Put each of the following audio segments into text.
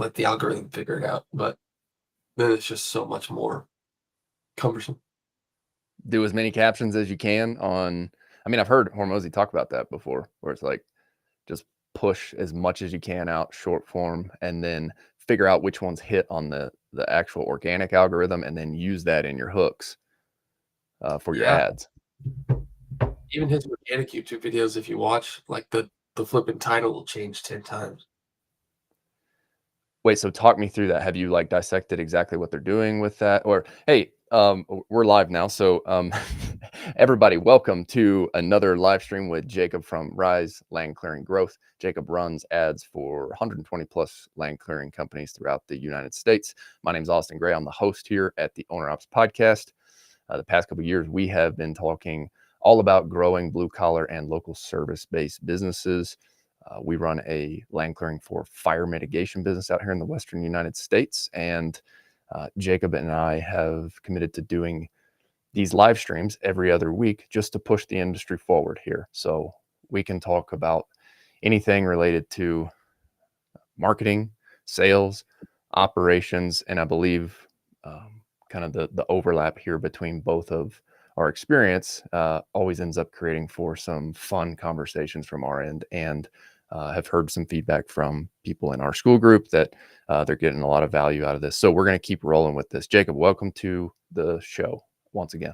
let the algorithm figure it out. But then it's just so much more cumbersome. Do as many captions as you can on. I mean, I've heard Hormozy talk about that before, where it's like just push as much as you can out short form, and then figure out which ones hit on the actual organic algorithm, and then use that in your hooks for your Yeah. ads. Even his organic YouTube videos, if you watch, like the flipping title will change 10 times. Wait, so talk me through that. Have you like dissected exactly what they're doing with that? Or hey, we're live now, so everybody, welcome to another live stream with Jacob from Rise Land Clearing Growth. Jacob runs ads for 120 plus land clearing companies throughout the United States. My name is Austin Gray. I'm the host here at the Owner Ops Podcast. The past couple of years, we have been talking all about growing blue collar and local service based businesses. We run a land clearing for fire mitigation business out here in the Western United States. And Jacob and I have committed to doing these live streams every other week just to push the industry forward here. So we can talk about anything related to marketing, sales, operations, and I believe kind of the overlap here between both of our experience always ends up creating for some fun conversations from our end, and have heard some feedback from people in our school group that they're getting a lot of value out of this. So we're going to keep rolling with this. Jacob, welcome to the show once again.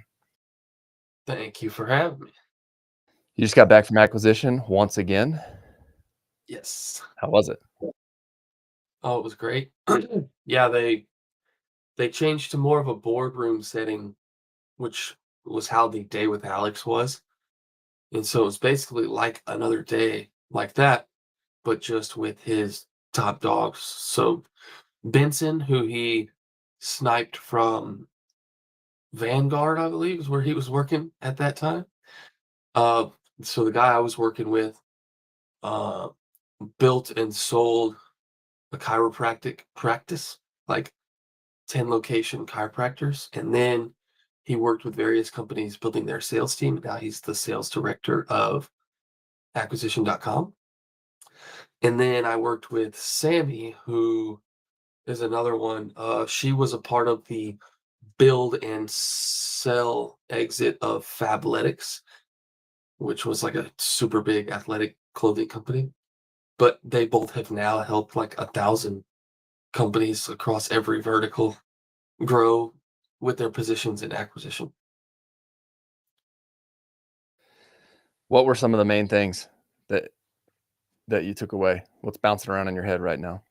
Thank you for having me. You just got back from acquisition once again. Yes. How was it? Oh, it was great. Yeah, they changed to more of a boardroom setting, which was how the day with Alex was. And so it was basically like another day like that, but just with his top dogs. So Benson, who he sniped from Vanguard, I believe, is where he was working at that time. Uh, so the guy I was working with uh, built and sold a chiropractic practice, like 10 location chiropractors. And then he worked with various companies building their sales team. Now he's the sales director of acquisition.com. And then I worked with Sammy, who is another one. She was a part of the build and sell exit of Fabletics, which was like a super big athletic clothing company. But they both have now helped like 1,000 companies across every vertical grow with their positions in acquisition. What were some of the main things that you took away? What's bouncing around in your head right now?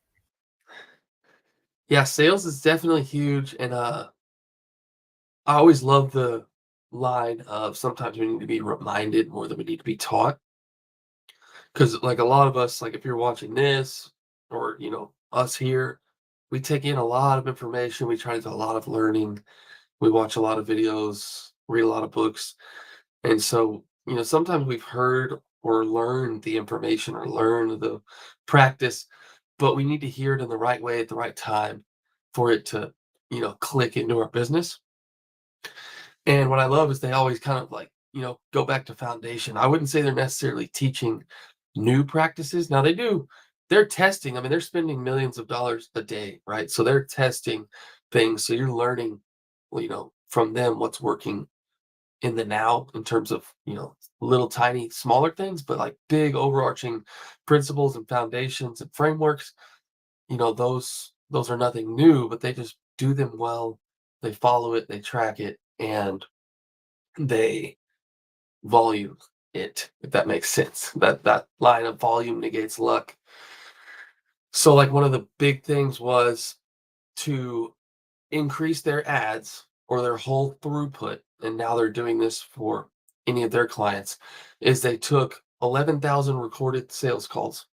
Yeah, sales is definitely huge, and I always love the line of sometimes we need to be reminded more than we need to be taught. Because like a lot of us, like if you're watching this or us here, we take in a lot of information. We try to do a lot of learning. We watch a lot of videos, read a lot of books, and so sometimes we've heard or learned the information or learned the practice, but we need to hear it in the right way at the right time for it to click into our business. And what I love is they always kind of like, go back to foundation. I wouldn't say they're necessarily teaching new practices. Now they do, they're testing. I mean, they're spending millions of dollars a day, right? So they're testing things. So you're learning, from them what's working in the now in terms of, little tiny smaller things, but like big overarching principles and foundations and frameworks, those are nothing new, but they just do them well. They follow it, they track it, and they volume it, if that makes sense. That line of volume negates luck. So like one of the big things was to increase their ads or their whole throughput, and now they're doing this for any of their clients, is they took 11,000 recorded sales calls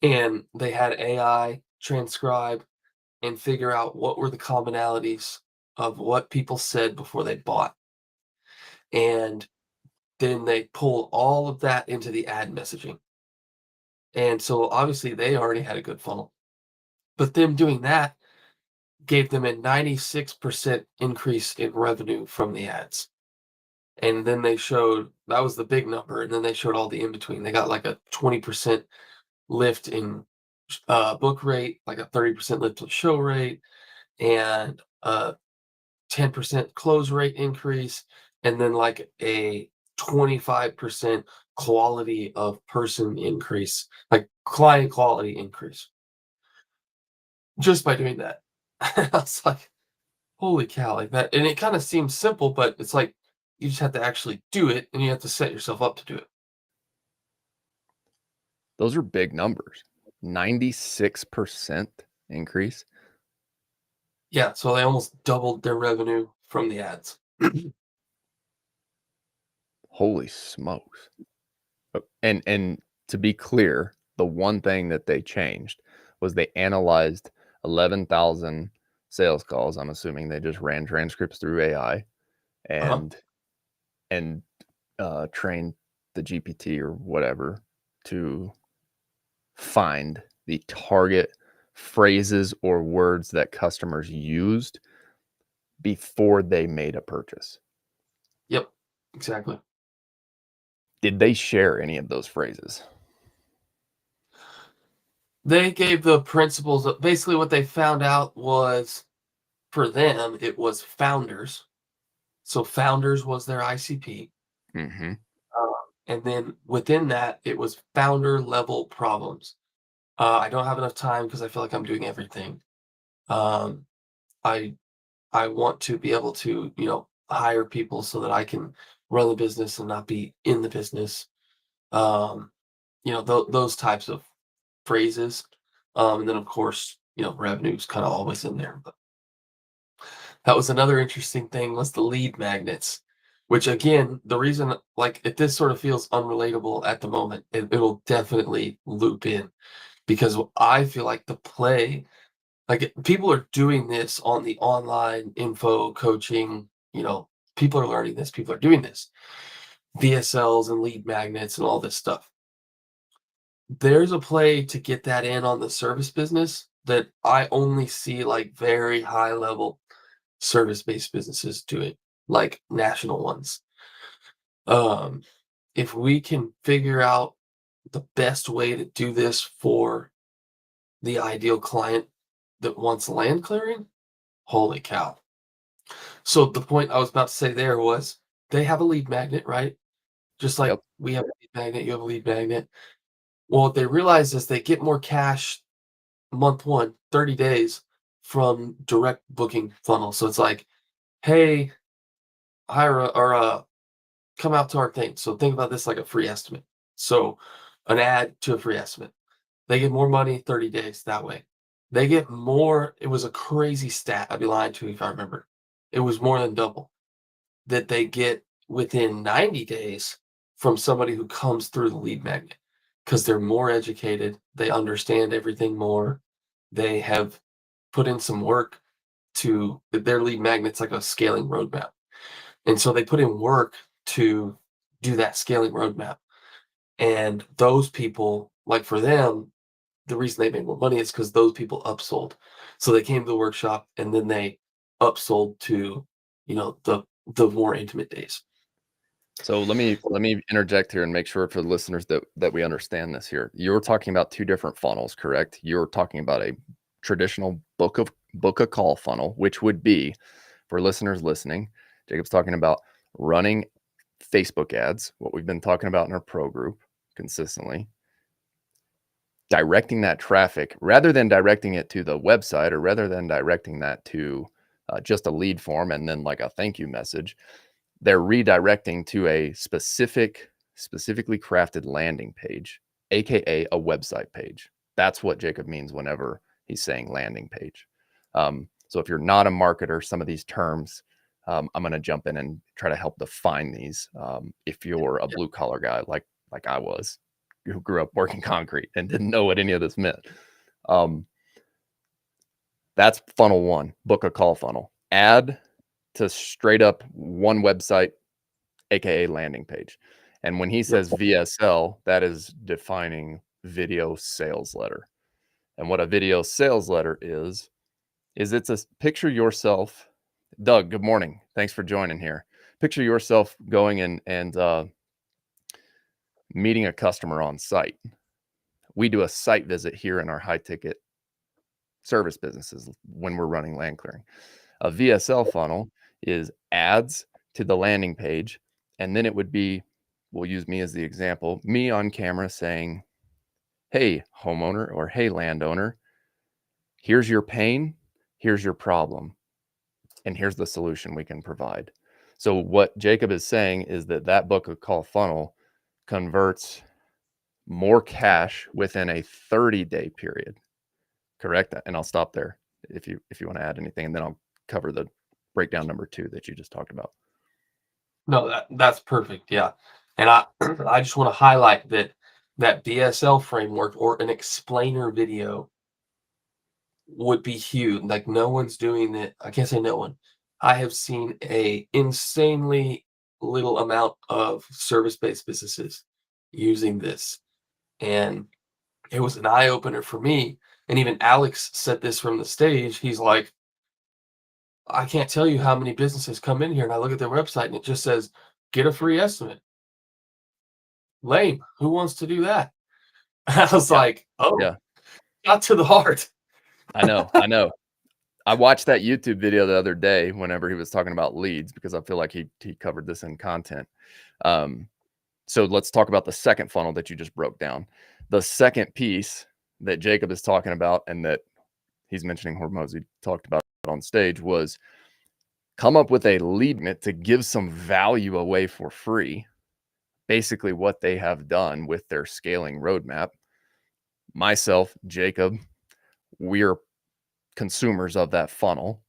and they had AI transcribe and figure out what were the commonalities of what people said before they bought. And then they pull all of that into the ad messaging. And so obviously they already had a good funnel. But them doing that gave them a 96% increase in revenue from the ads. And then they showed that was the big number. And then they showed all the in between. They got like a 20% lift in book rate, like a 30% lift to show rate, and a 10% close rate increase, and then like a 25% quality of person increase, like client quality increase, just by doing that. I was like, holy cow, like that. And it kind of seems simple, but it's like you just have to actually do it and you have to set yourself up to do it. Those are big numbers. 96% increase. Yeah. So they almost doubled their revenue from the ads. Holy smokes. And to be clear, the one thing that they changed was they analyzed 11,000 sales calls. I'm assuming they just ran transcripts through AI Uh-huh. and and trained the GPT or whatever to find the target phrases or words that customers used before they made a purchase. Yep. Exactly. Did they share any of those phrases? They gave the principles of basically what they found out was for them, it was founders. So founders was their ICP. Mhm. Uh, and then within that, it was founder level problems. I don't have enough time because I feel like I'm doing everything. Um, I I want to be able to, hire people so that I can run the business and not be in the business. Um, those types of phrases. And then of course, revenue's kind of always in there. But that was another interesting thing was the lead magnets, which again, the reason like if this sort of feels unrelatable at the moment, it'll definitely loop in because I feel like the play, like people are doing this on the online info coaching, people are learning this, people are doing this, VSLs and lead magnets and all this stuff. There's a play to get that in on the service business that I only see like very high level service-based businesses doing, like national ones. Um, if we can figure out the best way to do this for the ideal client that wants land clearing, holy cow. So the point I was about to say there was they have a lead magnet, right? Just like Yep. we have a lead magnet, you have a lead magnet. Well, what they realize is they get more cash month one, 30 days from direct booking funnel. So it's like, hey, hire come out to our thing. So think about this like a free estimate. So an ad to a free estimate. They get more money 30 days that way. They get more. It was a crazy stat. I'd be lying to you if I remember. It was more than double that they get within 90 days from somebody who comes through the lead magnet because they're more educated. They understand everything more. They have put in some work to their lead magnet's like a scaling roadmap. And so they put in work to do that scaling roadmap. And those people, like for them, the reason they made more money is because those people upsold. So they came to the workshop and then they upsold to, the more intimate days. So let me interject here and make sure for the listeners that we understand this here. You're talking about two different funnels, correct? You're talking about a traditional book a call funnel, which would be for listeners listening. Jacob's talking about running Facebook ads, what we've been talking about in our pro group consistently, directing that traffic rather than directing it to the website or rather than directing that to just a lead form and then like a thank you message. They're redirecting to a specifically crafted landing page, aka a website page. That's what Jacob means whenever he's saying landing page. So if you're not a marketer, some of these terms, I'm going to jump in and try to help define these. If you're a Yeah. blue collar guy like I was, who grew up working concrete and didn't know what any of this meant, um, that's funnel one, book a call funnel. Add to straight up one website, aka landing page. And when he Yep. says VSL, that is defining video sales letter. And what a video sales letter is it's a picture yourself. Doug, good morning. Thanks for joining here. Picture yourself going and meeting a customer on site. we do a site visit here in our high ticket service businesses when we're running land clearing. A VSL funnel is ads to the landing page, and then it would be, we'll use me as the example, me on camera saying, hey, homeowner, or hey, landowner, here's your pain, here's your problem, and here's the solution we can provide. So what Jacob is saying is that that book of call funnel converts more cash within a 30-day period. Correct? And I'll stop there if you want to add anything, and then I'll cover the breakdown number 2 that you just talked about. No, that's perfect. Yeah. And I I just want to highlight that BSL framework or an explainer video would be huge. Like no one's doing it. I can't say no one. I have seen a insanely little amount of service-based businesses using this. And it was an eye opener for me. And even Alex said this from the stage. He's like, I can't tell you how many businesses come in here and I look at their website and it just says, get a free estimate. Lame. Who wants to do that? I was Yeah. like, oh, Yeah. got to the heart. I know. I know. I watched that YouTube video the other day whenever he was talking about leads, because I feel like he covered this in content. So let's talk about the second funnel that you just broke down. The second piece that Jacob is talking about and that he's mentioning Hormozi talked about on stage was come up with a lead magnet to give some value away for free. Basically what they have done with their scaling roadmap. Myself, Jacob, we're consumers of that funnel,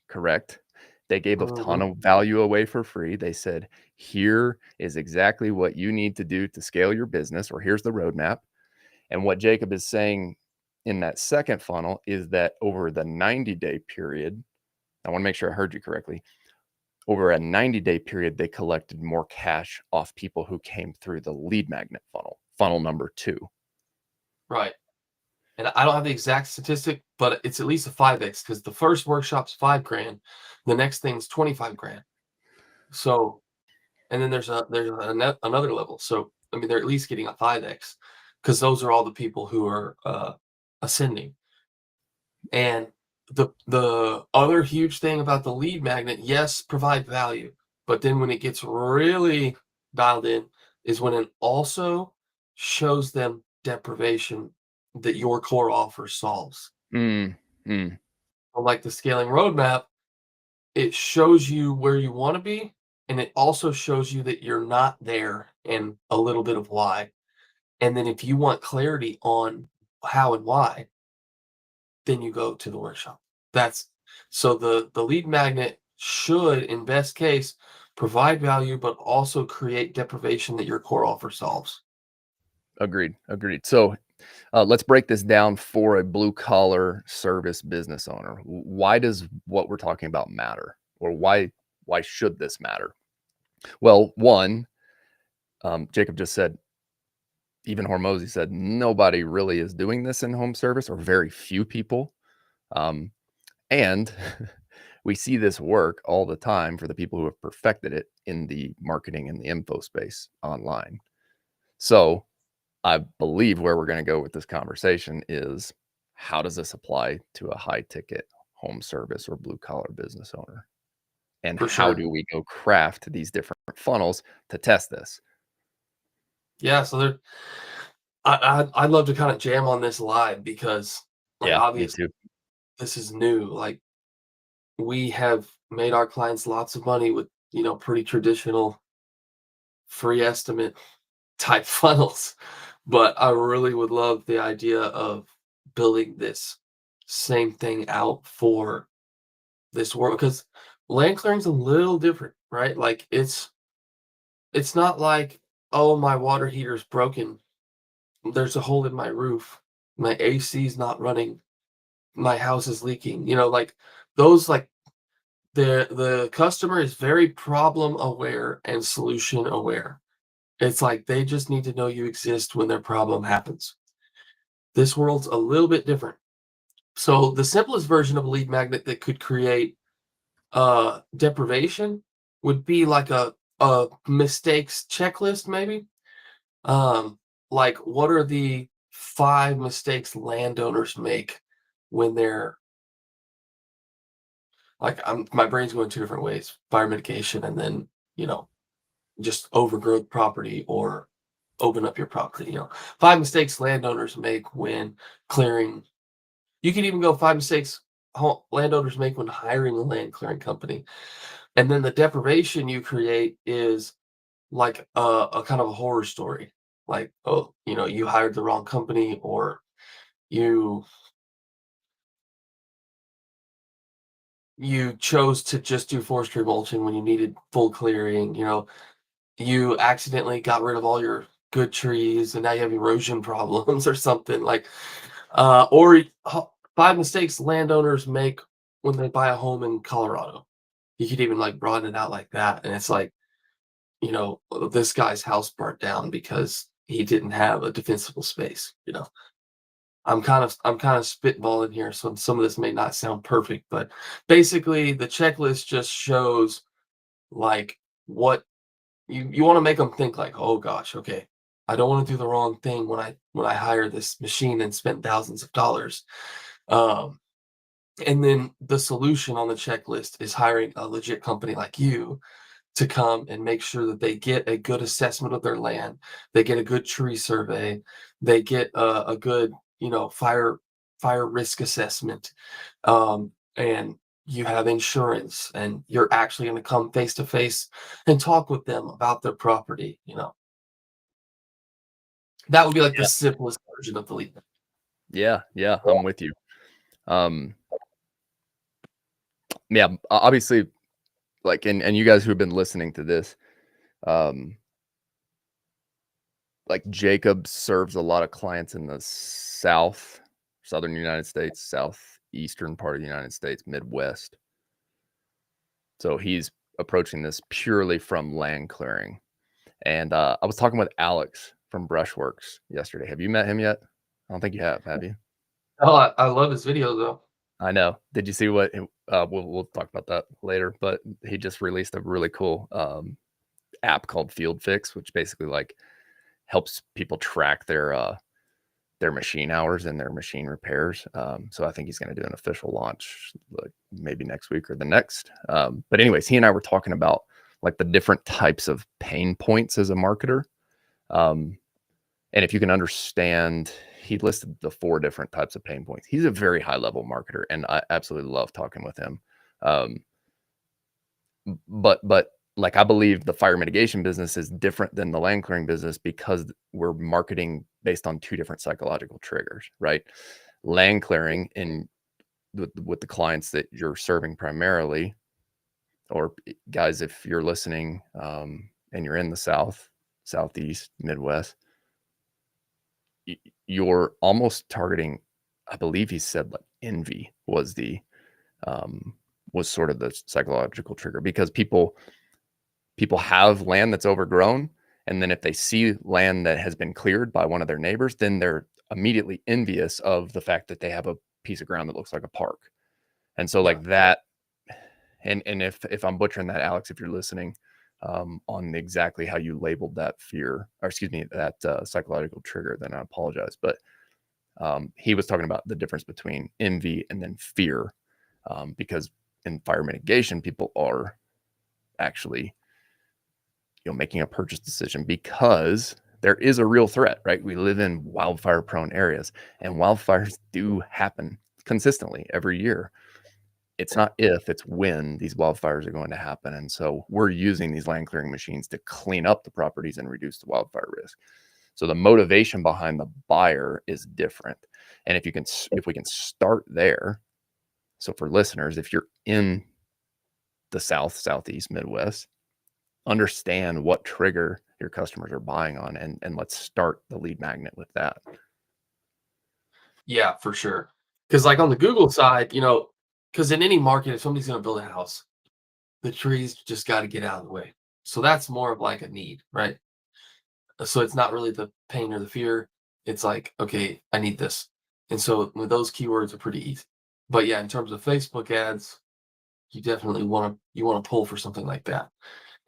correct? They gave a ton of value away for free. They said, here is exactly what you need to do to scale your business, or here's the roadmap. And what Jacob is saying in that second funnel is that over the 90-day period, I want to make sure I heard you correctly. Over a 90-day period, they collected more cash off people who came through the lead magnet funnel number 2. Right. And I don't have the exact statistic, but it's at least a 5x because the first workshop's $5,000, the next thing's $25,000. So, and then there's another level. So, I mean, they're at least getting a 5x because those are all the people who are ascending. And the other huge thing about the lead magnet, yes, provide value, but then when it gets really dialed in is when it also shows them deprivation that your core offer solves. Like the scaling roadmap, it shows you where you want to be, and it also shows you that you're not there and a little bit of why. And then if you want clarity on how and why, then you go to the workshop. That's so the lead magnet should, in best case, provide value, but also create deprivation that your core offer solves. Agreed. So let's break this down for a blue collar service business owner. Why does what we're talking about matter, or why should this matter? Well, one, Jacob just said, even Hormozi said, nobody really is doing this in home service, or very few people. And we see this work all the time for the people who have perfected it in the marketing and the info space online. So I believe where we're going to go with this conversation is, how does this apply to a high ticket home service or blue collar business owner? And For how sure. do we go craft these different funnels to test this? Yeah, so there I'd love to kind of jam on this live because like Yeah, me obviously too. this is new. Like we have made our clients lots of money with, pretty traditional free estimate type funnels. But I really would love the idea of building this same thing out for this world because land clearing's a little different, right? Like it's not like, oh, my water heater's broken. There's a hole in my roof. My AC's not running. My house is leaking. Like those like the customer is very problem aware and solution aware. It's like they just need to know you exist when their problem happens. This world's a little bit different. So the simplest version of a lead magnet that could create deprivation would be like a mistakes checklist, maybe. Like what are the 5 mistakes landowners make when they're like, my brain's going 2 different ways: fire mitigation and then, you know, just overgrowth property or open up your property. 5 mistakes landowners make when clearing. You can even go 5 mistakes landowners make when hiring a land clearing company. And then the deprivation you create is like a kind of a horror story. Like, oh, you hired the wrong company, or you you chose to just do forestry mulching when you needed full clearing. You accidentally got rid of all your good trees and now you have erosion problems or something like, or 5 mistakes landowners make when they buy a home in Colorado. You could even like broaden it out like that. And it's like, this guy's house burnt down because he didn't have a defensible space. I'm kind of spitballing here, so some of this may not sound perfect, but basically the checklist just shows like what you want to make them think like, oh gosh, okay, I don't want to do the wrong thing when I hire this machine and spent thousands of dollars. Um, and then the solution on the checklist is hiring a legit company like you to come and make sure that they get a good assessment of their land, they get a good tree survey, they get a good, fire risk assessment, and you have insurance, and you're actually going to come face to face and talk with them about their property. That would be like the Yeah. simplest version of the lead. Yeah, yeah, I'm with you. Um, yeah, obviously, like, and you guys who've been listening to this, um, like Jacob serves a lot of clients in the southern United States, southeastern part of the United States, Midwest. So he's approaching this purely from land clearing. And I was talking with Alex from Brushworks yesterday. Have you met him yet? I don't think you have you? Oh, I love his videos though. I know. Did you see what? We'll talk about that later. But he just released a really cool app called Field Fix, which basically like helps people track their machine hours and their machine repairs. So I think he's going to do an official launch like maybe next week or the next. But anyways, he and I were talking about like the different types of pain points as a marketer. Um, and if you can understand, he listed the 4 different types of pain points. He's a very high level marketer, and I absolutely love talking with him. Um, but like I believe the fire mitigation business is different than the land clearing business because we're marketing based on 2 different psychological triggers, right? Land clearing in with the clients that you're serving primarily, or guys, if you're listening and you're in the South, Southeast, Midwest, you're almost targeting, I believe he said like envy was was sort of the psychological trigger, because people have land that's overgrown, and then if they see land that has been cleared by one of their neighbors, then they're immediately envious of the fact that they have a piece of ground that looks like a park. And so Yeah. like that, and if I'm butchering that, Alex, if you're listening, on exactly how you labeled that fear, or excuse me, that psychological trigger, then I apologize. But he was talking about the difference between envy and then fear, because in fire mitigation, people are actually making a purchase decision because there is a real threat, right? We live in wildfire prone areas, and wildfires do happen consistently every year. It's not if, it's when these wildfires are going to happen. And so we're using these land clearing machines to clean up the properties and reduce the wildfire risk. So the motivation behind the buyer is different. And if we can start there. So for listeners, if you're in the South, Southeast, Midwest, understand what trigger your customers are buying on, and let's start the lead magnet with that. Yeah, for sure. Because like on the Google side, because in any market, if somebody's going to build a house, the trees just got to get out of the way. So that's more of like a need, right? So it's not really the pain or the fear. It's like, okay, I need this. And so with those keywords are pretty easy. But yeah, in terms of Facebook ads, you definitely want to pull for something like that.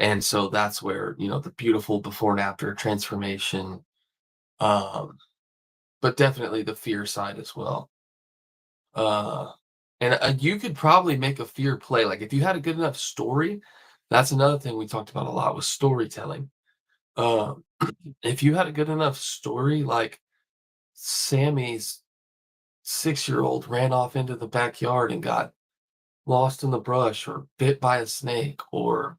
And so that's where, the beautiful before and after transformation, um, but definitely the fear side as well. Uh, and you could probably make a fear play. Like if you had a good enough story, that's another thing we talked about a lot was storytelling. Um, if you had a good enough story, like Sammy's 6-year-old ran off into the backyard and got lost in the brush or bit by a snake or,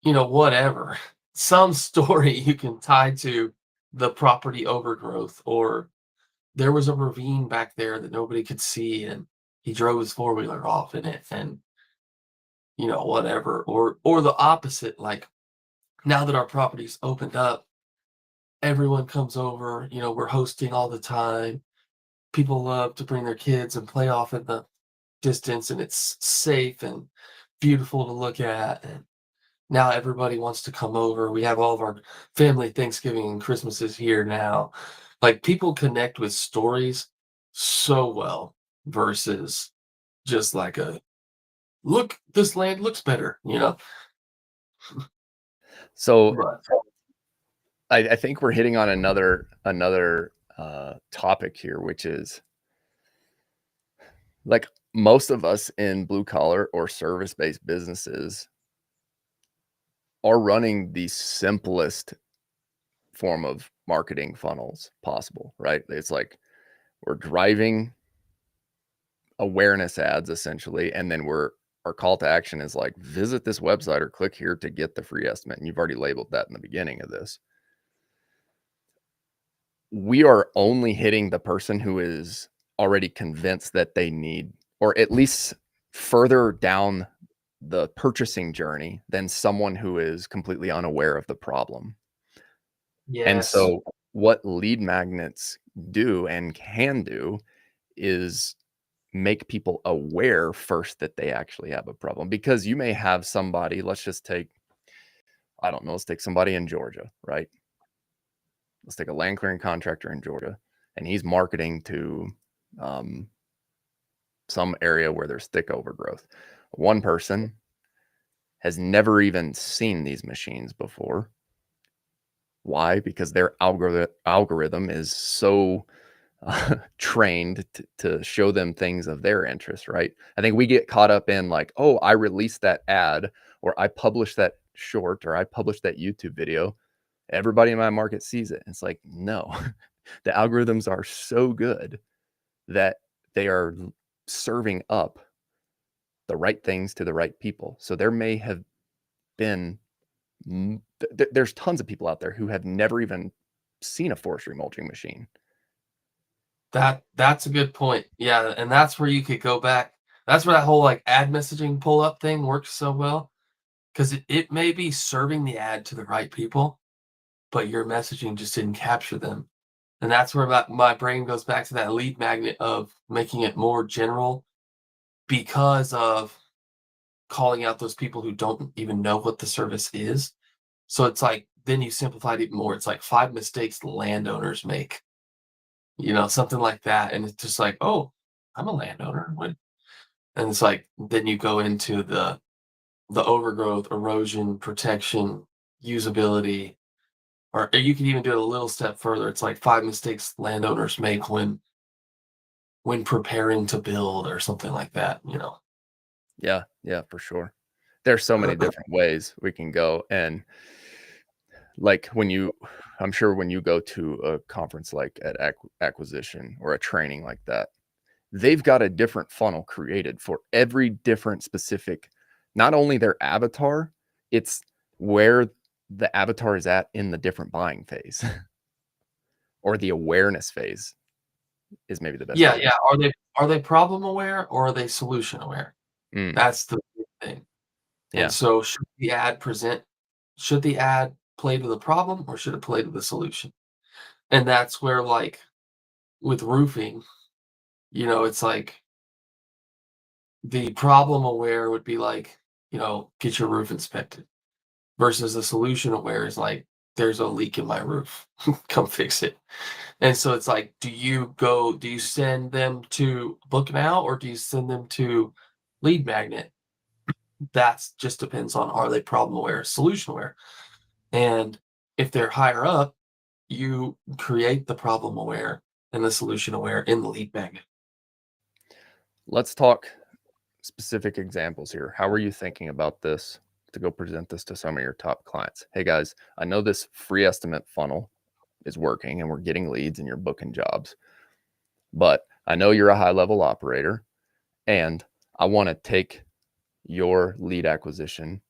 whatever. Some story you can tie to the property overgrowth, or there was a ravine back there that nobody could see and he drove his four-wheeler off in it and, whatever. Or the opposite, like now that our property's opened up, everyone comes over, we're hosting all the time. People love to bring their kids and play off in the distance, and it's safe and beautiful to look at. And now everybody wants to come over. We have all of our family Thanksgiving and Christmases here now. Like people connect with stories so well versus just like a look, this land looks better. So But I think we're hitting on another topic here, which is like most of us in blue collar or service based businesses are running the simplest form of marketing funnels possible, right? It's like we're driving awareness ads essentially, and then our call to action is like visit this website or click here to get the free estimate. And you've already labeled that in the beginning of this. We are only hitting the person who is already convinced that they need, or at least further down the purchasing journey than someone who is completely unaware of the problem. And yes, so what lead magnets do and can do is make people aware first that they actually have a problem, because you may have somebody, let's just take, I don't know, let's take somebody in Georgia, right? Let's take a land clearing contractor in Georgia, and he's marketing to um, some area where there's thick overgrowth. One person has never even seen these machines before. Why? Because their algorithm is so trained to show them things of their interest, right? I think we get caught up in like, oh, I released that ad, or I published that short, or I published that YouTube video. Everybody in my market sees it. It's like, no, the algorithms are so good that they are serving up the right things to the right people. So there may have been, there's tons of people out there who have never even seen a forestry mulching machine. that's a good point. Yeah, and that's where you could go back. That's where that whole like ad messaging pull up thing works so well because it may be serving the ad to the right people, but your messaging just didn't capture them. And that's where my brain goes back to that lead magnet of making it more general because of calling out those people who don't even know what the service is. So it's like, then you simplified it more. It's like 5 mistakes landowners make, something like that. And it's just like, oh, I'm a landowner. And it's like, then you go into the overgrowth, erosion, protection, usability, or you can even do it a little step further. It's like 5 mistakes landowners make when preparing to build or something like that. Yeah, yeah, for sure. There's so many different ways we can go. And like I'm sure when you go to a conference like at acquisition or a training like that, they've got a different funnel created for every different specific, not only their avatar, it's where the avatar is at in the different buying phase or the awareness phase is maybe the best way Yeah, to. yeah. Are they problem aware or are they solution aware? Mm, That's the big thing. And yeah. so should the ad play to the problem or should it play to the solution? And that's where like with roofing, it's like the problem aware would be like, get your roof inspected versus the solution aware is like, there's a leak in my roof. Come fix it. And so it's like, do you send them to Book Now or do you send them to Lead Magnet? That's just depends on are they problem aware, solution aware. And if they're higher up, you create the problem aware and the solution aware in the lead magnet. Let's talk specific examples here. How are you thinking about this to go present this to some of your top clients? Hey guys, I know this free estimate funnel is working and we're getting leads and you're booking jobs, but I know you're a high level operator and I want to take your lead acquisition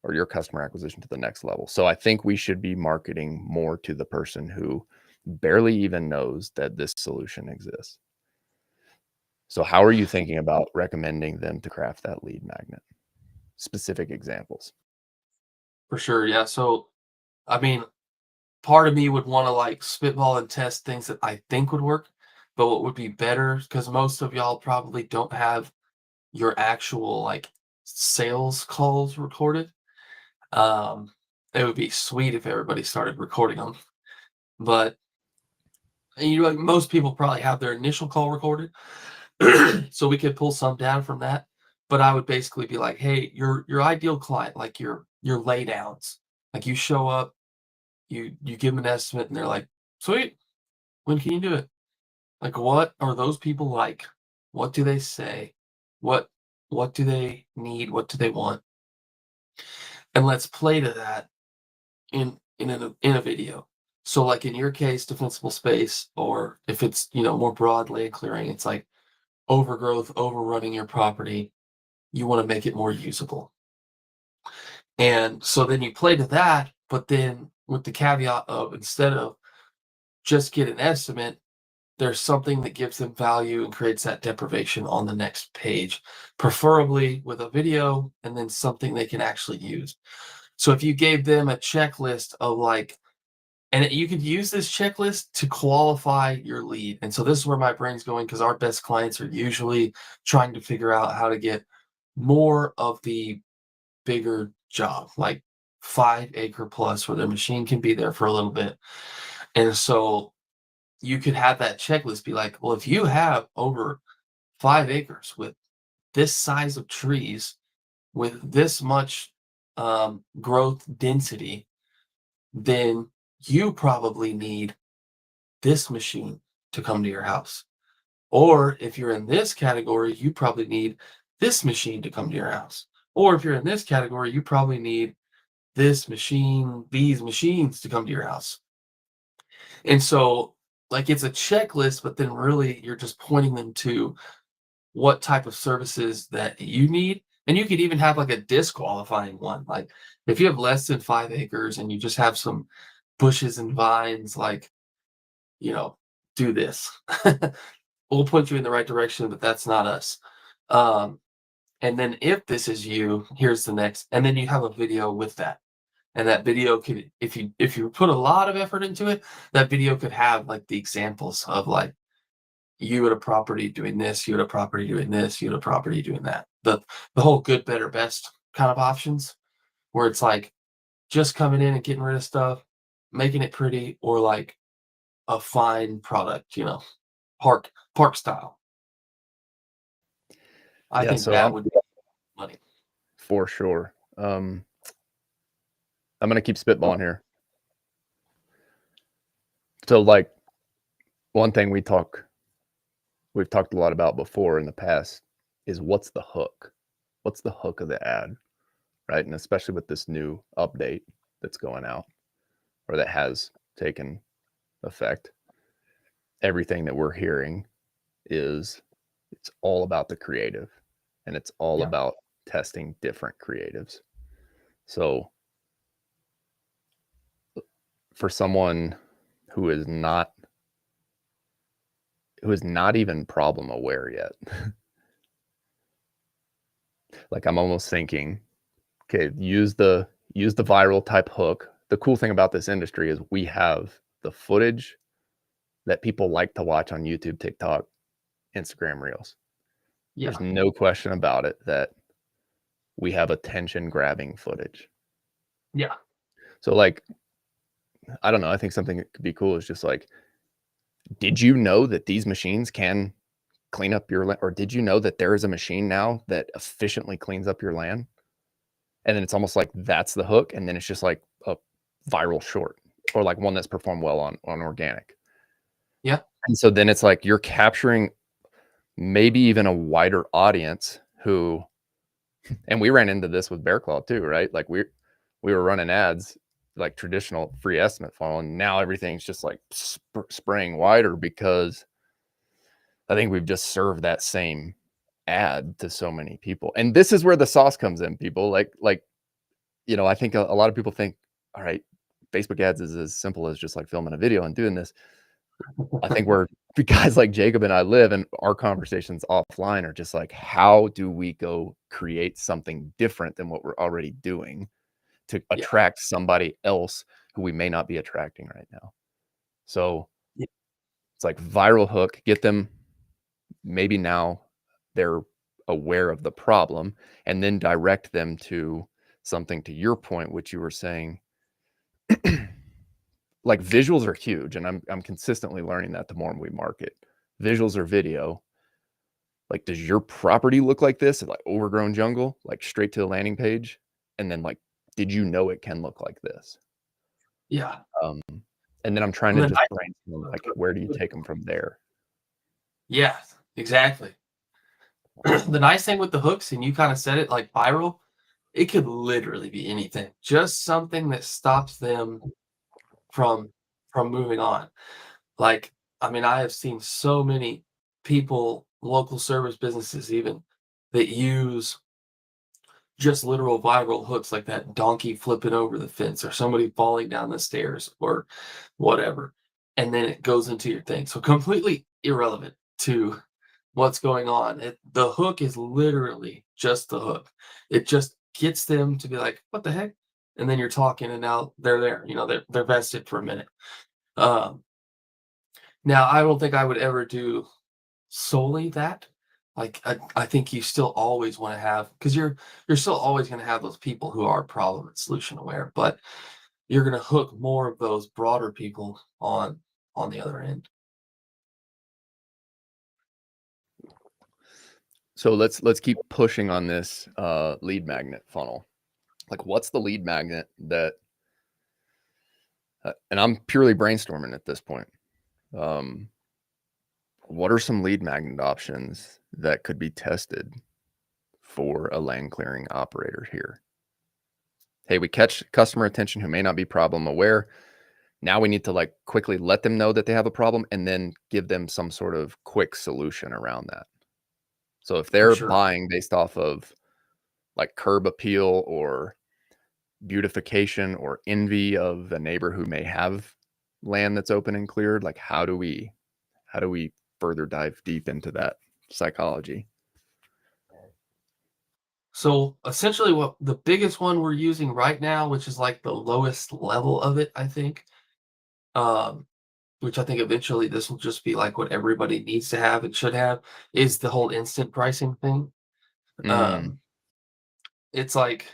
or your customer acquisition to the next level. So I think we should be marketing more to the person who barely even knows that this solution exists. So how are you thinking about recommending them to craft that lead magnet? Specific examples. For sure, yeah. So, I mean, part of me would want to like spitball and test things that I think would work, but what would be better, because most of y'all probably don't have your actual like sales calls recorded. Um, it would be sweet if everybody started recording them, but you know, like most people probably have their initial call recorded, so we could pull some down from that. But I would basically be like, hey, your ideal client, like your laydowns, like you show up, you give them an estimate, and they're like, sweet, when can you do it? Like, what are those people like? What do they say? What what do they need? What do they want? And let's play to that in a video. So like in your case, defensible space, or if it's more broad land clearing, it's like overgrowth, overrunning your property. You want to make it more usable. And so then you play to that, but then with the caveat of instead of just get an estimate, there's something that gives them value and creates that deprivation on the next page, preferably with a video and then something they can actually use. So if you gave them a checklist of like, and you could use this checklist to qualify your lead. And so this is where my brain's going because our best clients are usually trying to figure out how to get more of the bigger job, like 5 acre plus, where their machine can be there for a little bit. And so you could have that checklist be like, well, if you have over 5 acres with this size of trees, with this much growth density, then you probably need this machine to come to your house. Or if you're in this category, you probably need this machine to come to your house. Or if you're in this category, you probably need this machine, these machines to come to your house. And so, like, it's a checklist, but then really you're just pointing them to what type of services that you need. And you could even have like a disqualifying one. Like, if you have less than 5 acres and you just have some bushes and vines, like, you know, do this. We'll point you in the right direction, but that's not us. Um, and then if this is you, here's the next, and then you have a video with that. And that video could, if you put a lot of effort into it, that video could have like the examples of like you at a property doing this, you at a property doing this, you at a property doing that. The whole good, better, best kind of options, where it's like just coming in and getting rid of stuff, making it pretty, or like a fine product, park style. I Yeah, think so that I'm would be money. for sure. I'm gonna keep spitballing here. So like one thing we've talked a lot about before in the past is what's the hook? What's the hook of the ad? Right. And especially with this new update that's going out or that has taken effect, everything that we're hearing is it's all about the creative and it's all Yeah. about testing different creatives. So for someone who is not even problem aware yet, like I'm almost thinking, okay, use the viral type hook. The cool thing about this industry is we have the footage that people like to watch on YouTube, TikTok, Instagram Reels. Yeah. There's no question about it that we have attention grabbing footage. Yeah. So like, I don't know, I think something that could be cool is just like, did you know that these machines can clean up your land? Or did you know that there is a machine now that efficiently cleans up your land? And then it's almost like that's the hook. And then it's just like a viral short. or like one that's performed well on organic. Yeah. And so then it's like you're capturing maybe even a wider audience who, and we ran into this with Bear Claw too, right? Like we were running ads like traditional free estimate funnel, and now everything's just like spraying wider because I think we've just served that same ad to so many people. And this is where the sauce comes in, people. Like I think a lot of people think, all right, Facebook ads is as simple as just like filming a video and doing this. I think where guys like Jacob and I live, and our conversations offline are just like, how do we go create something different than what we're already doing to Yeah. attract somebody else who we may not be attracting right now? So Yeah. it's like viral hook, get them, maybe now they're aware of the problem, and then direct them to something, to your point, which you were saying, like visuals are huge. And I'm consistently learning that the more we market. Visuals or video. Like, does your property look like this? Like overgrown jungle, like straight to the landing page? And then like, did you know it can look like this? Yeah. Um, and then I'm trying And to then just brainstorm, like, where do you take them from there? yeah, exactly. The nice thing with the hooks, and you kind of said it, like viral, it could literally be anything. Just something that stops them from moving on. Like, I mean, I have seen so many people, local service businesses even, that use just literal viral hooks like that donkey flipping over the fence or somebody falling down the stairs or whatever. And then it goes into your thing. So completely irrelevant to what's going on. The hook is literally just the hook. It just gets them to be like, what the heck? And then you're talking and now they're there. They're vested for a minute. Um, Now I don't think I would ever do solely that. Like, I think you still always wanna have, because you 'cause you're still always gonna have those people who are problem and solution aware, but you're gonna hook more of those broader people on the other end. So let's keep pushing on this lead magnet funnel. Like, what's the lead magnet that and I'm purely brainstorming at this point. Um, what are some lead magnet options that could be tested for a land clearing operator here? Hey, we catch customer attention who may not be problem aware. Now we need to like quickly let them know that they have a problem and then give them some sort of quick solution around that. So if For they're sure. buying based off of like curb appeal or beautification or envy of a neighbor who may have land that's open and cleared, like how do we further dive deep into that psychology? So, essentially, what the biggest one we're using right now, which is, like, the lowest level of it, I think, um, which I think eventually this will just be, like, what everybody needs to have and should have, is the whole instant pricing thing. Mm, Um, it's like,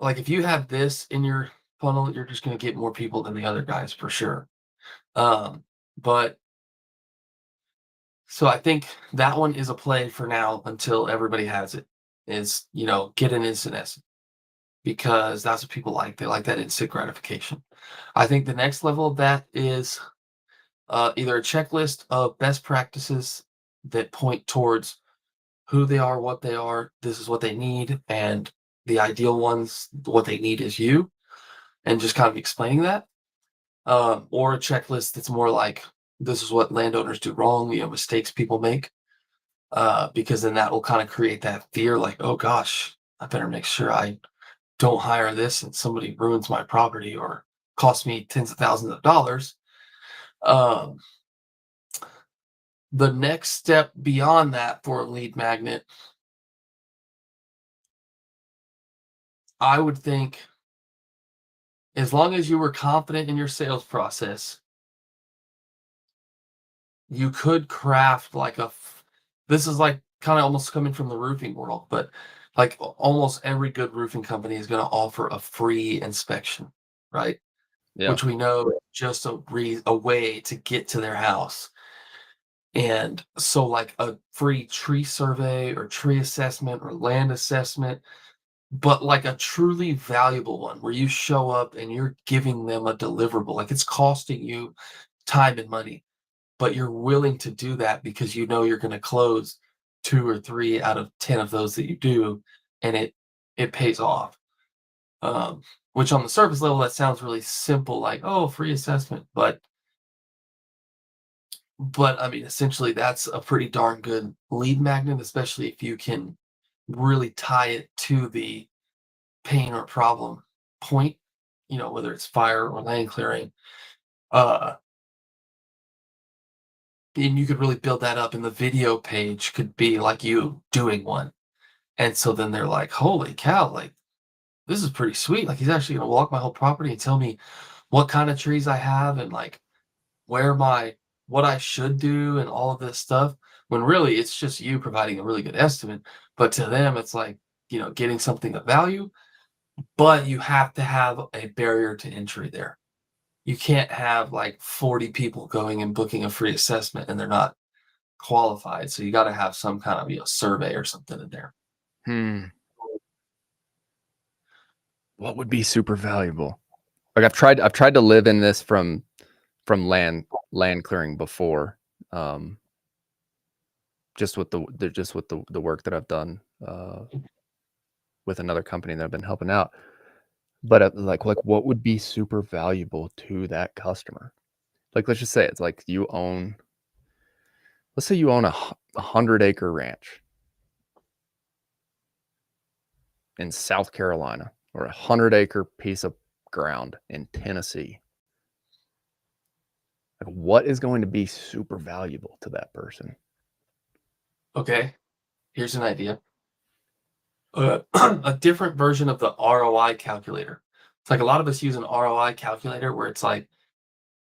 if you have this in your funnel, you're just gonna get more people than the other guys for sure. But so I think that one is a play for now until everybody has it, is, get an instant S because that's what people like. They like that instant gratification. I think the next level of that is either a checklist of best practices that point towards who they are, what they are, this is what they need, and the ideal ones, what they need is you, and just kind of explaining that. Or a checklist that's more like this is what landowners do wrong, mistakes people make, because then that will kind of create that fear, like, oh gosh, I better make sure I don't hire this and somebody ruins my property or costs me tens of thousands of dollars. Um, the next step beyond that for a lead magnet, I would think, as long as you were confident in your sales process, you could craft like this is like kind of almost coming from the roofing world, but like almost every good roofing company is going to offer a free inspection, right? yeah. Which we know is just a way to get to their house. And so like a free tree survey or tree assessment or land assessment, but like a truly valuable one where you show up and you're giving them a deliverable. Like it's costing you time and money, but you're willing to do that because you know you're going to close 2 or 3 out of 10 of those that you do, and it pays off. Um, which on the surface level, that sounds really simple, like, oh, free assessment. But I mean, essentially, that's a pretty darn good lead magnet, especially if you can really tie it to the pain or problem point, whether it's fire or land clearing. Uh, and you could really build that up, and the video page could be like you doing one. And so then they're like, holy cow, like, this is pretty sweet. Like, he's actually going to walk my whole property and tell me what kind of trees I have and like where what I should do and all of this stuff. When really it's just you providing a really good estimate. But to them, it's like, getting something of value, but you have to have a barrier to entry there. You can't have like 40 people going and booking a free assessment and they're not qualified. So you got to have some kind of survey or something in there. Hmm. What would be super valuable? Like I've tried to live in this from land clearing before. Just with the work that I've done with another company that I've been helping out. But like what would be super valuable to that customer? Like let's just say it's like let's say you own a 100-acre ranch in South Carolina or a 100-acre piece of ground in Tennessee. Like what is going to be super valuable to that person? Okay, here's an idea. A different version of the ROI calculator. It's like a lot of us use an ROI calculator where it's like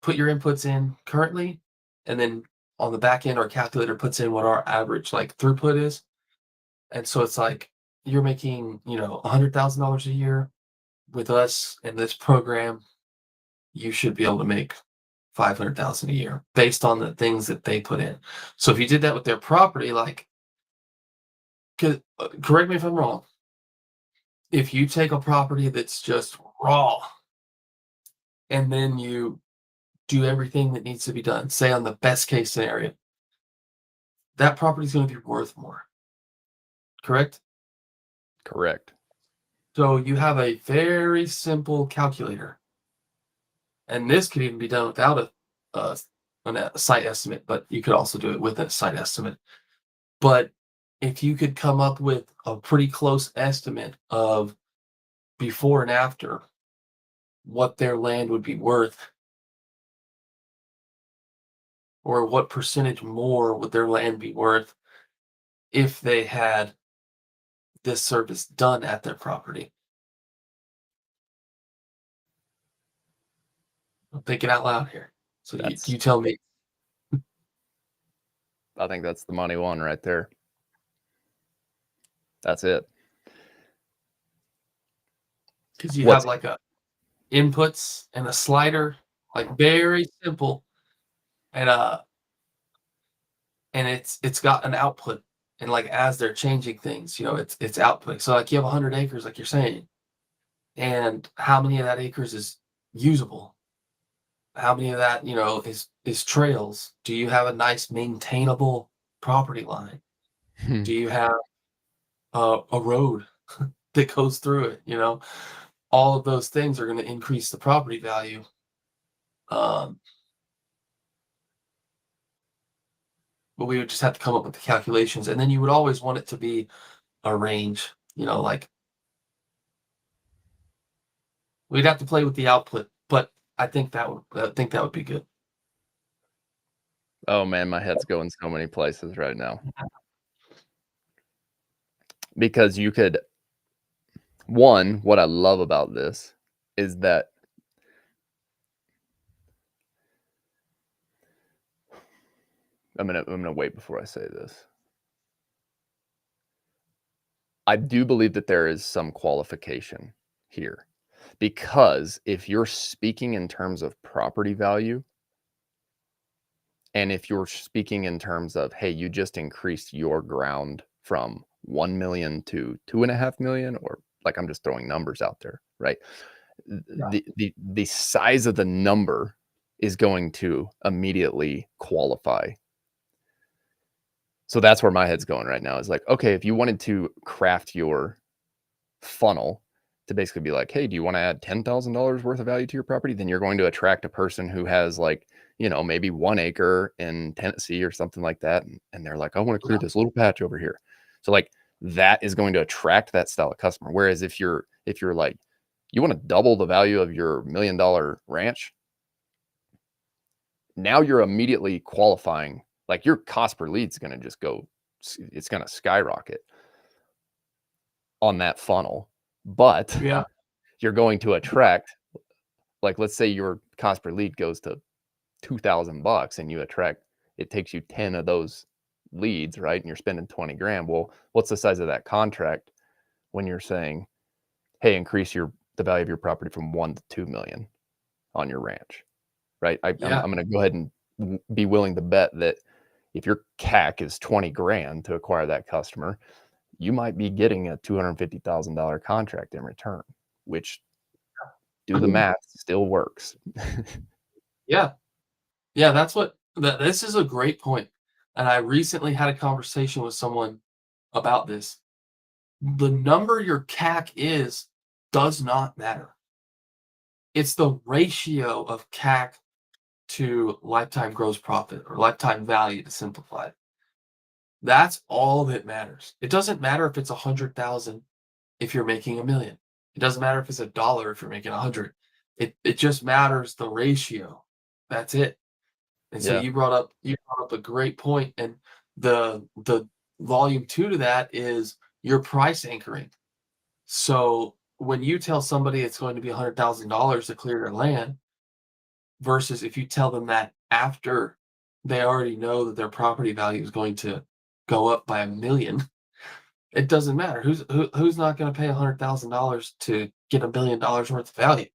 put your inputs in currently, and then on the back end, our calculator puts in what our average like throughput is. And so it's like you're making, $100,000 a year with us in this program. You should be able to make 500,000 a year based on the things that they put in. So if you did that with their property, like, correct me if I'm wrong, if you take a property that's just raw and then you do everything that needs to be done, say on the best case scenario, that property is going to be worth more, correct? Correct. So you have a very simple calculator, and this could even be done without a, a site estimate, but you could also do it with a site estimate. But if you could come up with a pretty close estimate of before and after what their land would be worth, or what percentage more would their land be worth if they had this service done at their property. I'm thinking out loud here. So That's you tell me, I think that's the money one right there. That's it. because you have What's like a inputs and a slider, like very simple, and it's got an output, and like as they're changing things, it's output. So like you have 100 acres, like you're saying, and how many of that acres is usable? How many of that is trails? Do you have a nice maintainable property line? Do you have a road that goes through it? All of those things are going to increase the property value. Um, but we would just have to come up with the calculations, and then you would always want it to be a range. Like we'd have to play with the output, but I think that would be good. Oh man, my head's going so many places right now. Because you could what I love about this is that I'm gonna wait before I say this. I do believe that there is some qualification here. Because if you're speaking in terms of property value, and if you're speaking in terms of, hey, you just increased your ground from 1 million to 2.5 million or like I'm just throwing numbers out there, right? Yeah. The size of the number is going to immediately qualify. So that's where my head's going right now is like, okay, if you wanted to craft your funnel to basically be like, hey, do you want to add $10,000 worth of value to your property? Then you're going to attract a person who has like, maybe 1 acre in Tennessee or something like that. And they're like, I want to clear Yeah. this little patch over here. So like that is going to attract that style of customer. Whereas if you're like, you want to double the value of your $1 million ranch, now you're immediately qualifying, like your cost per lead is going to just go, it's going to skyrocket on that funnel. But Yeah. you're going to attract, like, let's say your cost per lead goes to $2,000 and you attract, it takes you 10 of those leads, right? And you're spending 20 grand. Well, what's the size of that contract when you're saying, hey, increase the value of your property from 1 to 2 million on your ranch, right? I'm Yeah. going to go ahead and be willing to bet that if your CAC is 20 grand to acquire that customer, you might be getting a $250,000 contract in return, which, do the math, still works. Yeah. Yeah. This is a great point. And I recently had a conversation with someone about this. The number your CAC is does not matter. It's the ratio of CAC to lifetime gross profit or lifetime value to simplify it. That's all that matters. It doesn't matter if it's 100,000 if you're making 1,000,000. It doesn't matter if it's $1 if you're making 100. It just matters the ratio. That's it. And so Yeah. you brought up a great point, and the volume 2 to that is your price anchoring. So when you tell somebody it's going to be $100,000 to clear your land, versus if you tell them that after they already know that their property value is going to go up by 1,000,000, it doesn't matter. Who's not going to pay $100,000 to get $1 billion worth of value?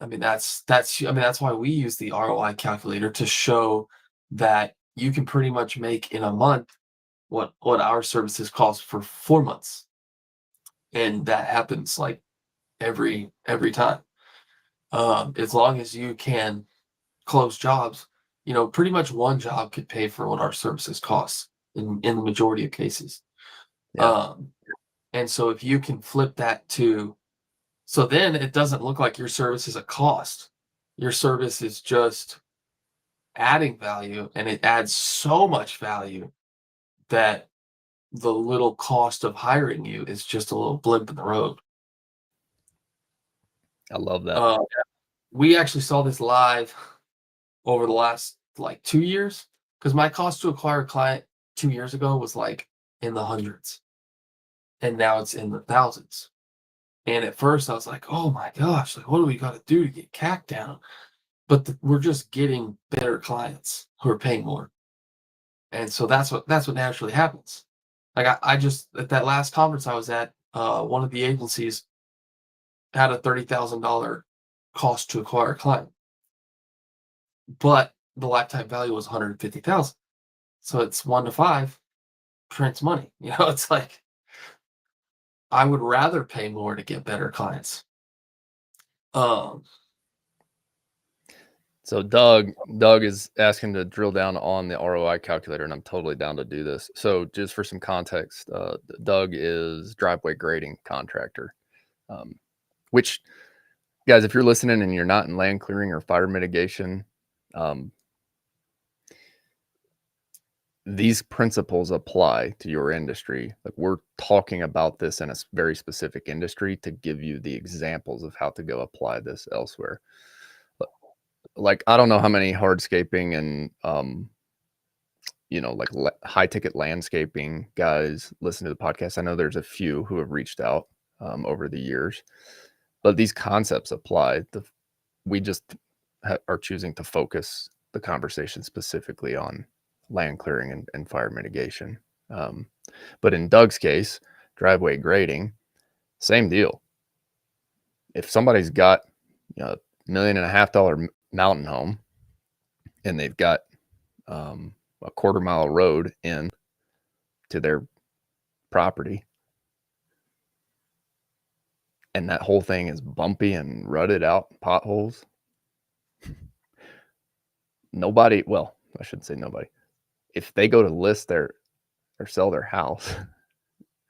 I mean, that's why we use the ROI calculator to show that you can pretty much make in a month what our services cost for 4 months, and that happens like every time. As long as you can close jobs, pretty much one job could pay for what our services cost in the majority of cases. Yeah. Um, and so if you can flip that to, so then it doesn't look like your service is a cost. Your service is just adding value, and it adds so much value that the little cost of hiring you is just a little blip in the road. I love that. Uh, we actually saw this live over the last like 2 years, because my cost to acquire a client 2 years ago was like in the hundreds, and now it's in the thousands. And at first I was like, oh my gosh, like what do we got to do to get CAC down? But we're just getting better clients who are paying more. And so that's what naturally happens. Like I just, at that last conference I was at, one of the agencies had a $30,000 cost to acquire a client, but the lifetime value was 150,000. So it's 1 to 5 prints money. It's like I would rather pay more to get better clients. Um, So Doug is asking to drill down on the ROI calculator, and I'm totally down to do this. So just for some context, Doug is driveway grading contractor, which, guys, if you're listening and you're not in land clearing or fire mitigation, these principles apply to your industry. Like, we're talking about this in a very specific industry to give you the examples of how to go apply this elsewhere. Like, I don't know how many hardscaping and like high ticket landscaping guys listen to the podcast. I know there's a few who have reached out over the years, but these concepts apply. We just are choosing to focus the conversation specifically on land clearing and fire mitigation. But in Doug's case, driveway grading, same deal. If somebody's got $1.5 million mountain home and they've got a 1/4 mile road in to their property, and that whole thing is bumpy and rutted out potholes, nobody, well, I shouldn't say nobody. If they go to list their or sell their house,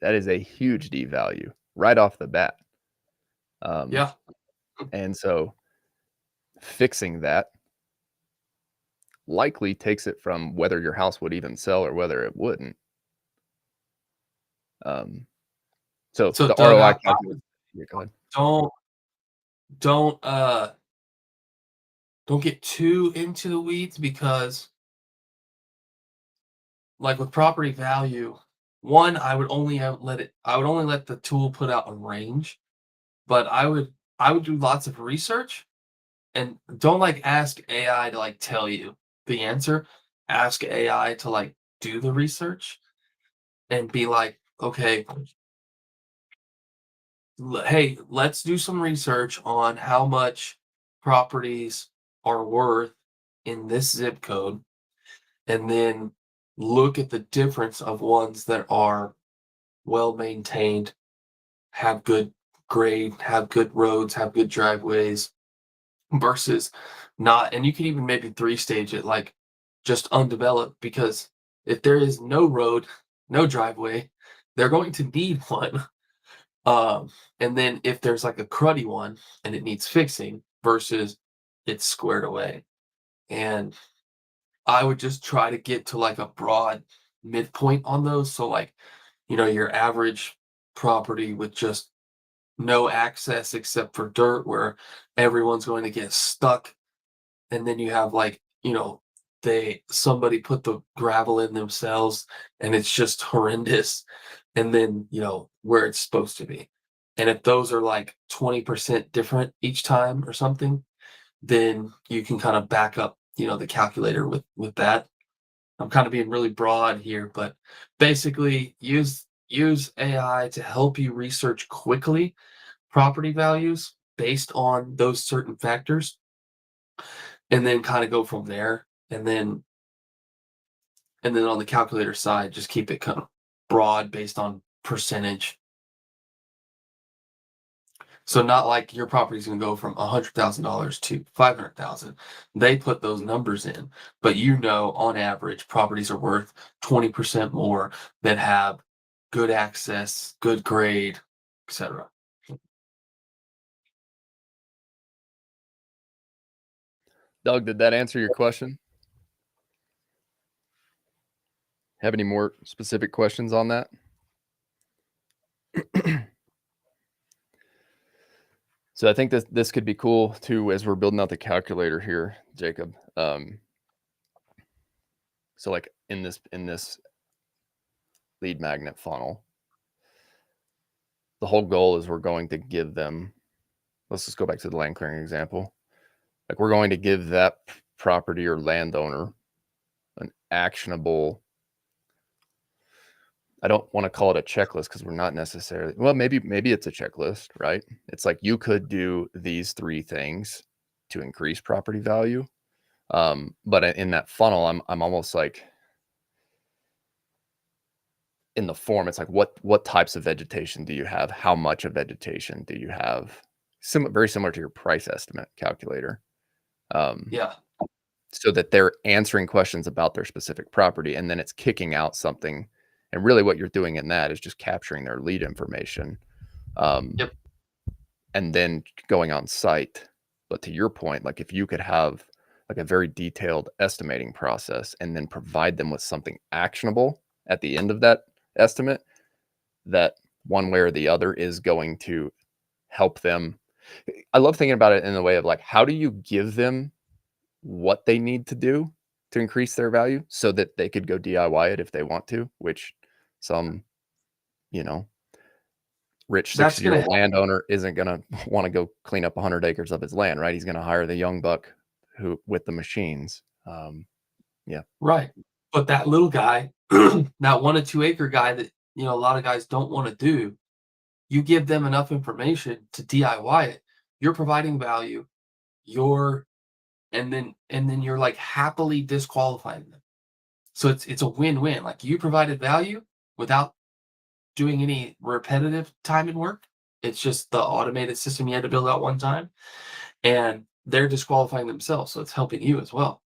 that is a huge devalue right off the bat. Um, Yeah. and so fixing that likely takes it from whether your house would even sell or whether it wouldn't. Um, so So the Doug, ROI I calculator. would Yeah, go ahead. don't don't don't get too into the weeds, because like with property value, one, I would only let the tool put out a range, but I would do lots of research, and don't like ask AI to like tell you the answer. Ask AI to like do the research and be like, okay, hey, let's do some research on how much properties are worth in this zip code, and then look at the difference of ones that are well maintained, have good grade, have good roads, have good driveways, versus not. And you can even maybe three stage it, like just undeveloped, because if there is no road, no driveway, they're going to need one. And then if there's like a cruddy one and it needs fixing versus it's squared away. And I would just try to get to like a broad midpoint on those. So like, your average property with just no access except for dirt, where everyone's going to get stuck. And then you have like, somebody put the gravel in themselves and it's just horrendous. And then, where it's supposed to be. And if those are like 20% different each time or something, then you can kind of back up, the calculator with that. I'm kind of being really broad here, but basically use AI to help you research quickly property values based on those certain factors, and then kind of go from there. And then on the calculator side, just keep it kind of broad based on percentage. So not like your property's going to go from $100,000 to 500,000. They put those numbers in, but on average, properties are worth 20% more that have good access, good grade, etc. Doug, did that answer your question? Have any more specific questions on that? So I think this could be cool too as we're building out the calculator here, Jacob. So like in this lead magnet funnel, the whole goal is we're going to give them. Let's just go back to the land clearing example. Like we're going to give that property or landowner an actionable. I don't want to call it a checklist because we're not necessarily, well, maybe it's a checklist, right? It's like you could do these 3 things to increase property value. But in that funnel, I'm almost like in the form, it's like what types of vegetation do you have? How much of vegetation do you have? Very similar to your price estimate calculator. Um, Yeah. so that they're answering questions about their specific property, and then it's kicking out something. And really what you're doing in that is just capturing their lead information, Yep. and then going on site. But to your point, like if you could have like a very detailed estimating process and then provide them with something actionable at the end of that estimate, that one way or the other is going to help them. I love thinking about it in the way of like, how do you give them what they need to do to increase their value so that they could go DIY it if they want to, which some, you know, rich That's going to 60-year-old help. landowner isn't going to want to go clean up 100 acres of his land, right? He's going to hire the young buck who with the machines. Yeah. Right. But that little guy, that 1 to 2 acre guy that, a lot of guys don't want to do, you give them enough information to DIY it. You're providing value. You're and then you're like happily disqualifying them. So it's a win-win. Like you provided value without doing any repetitive time and work, It's just the automated system you had to build out one time, and they're disqualifying themselves, so it's helping you as well.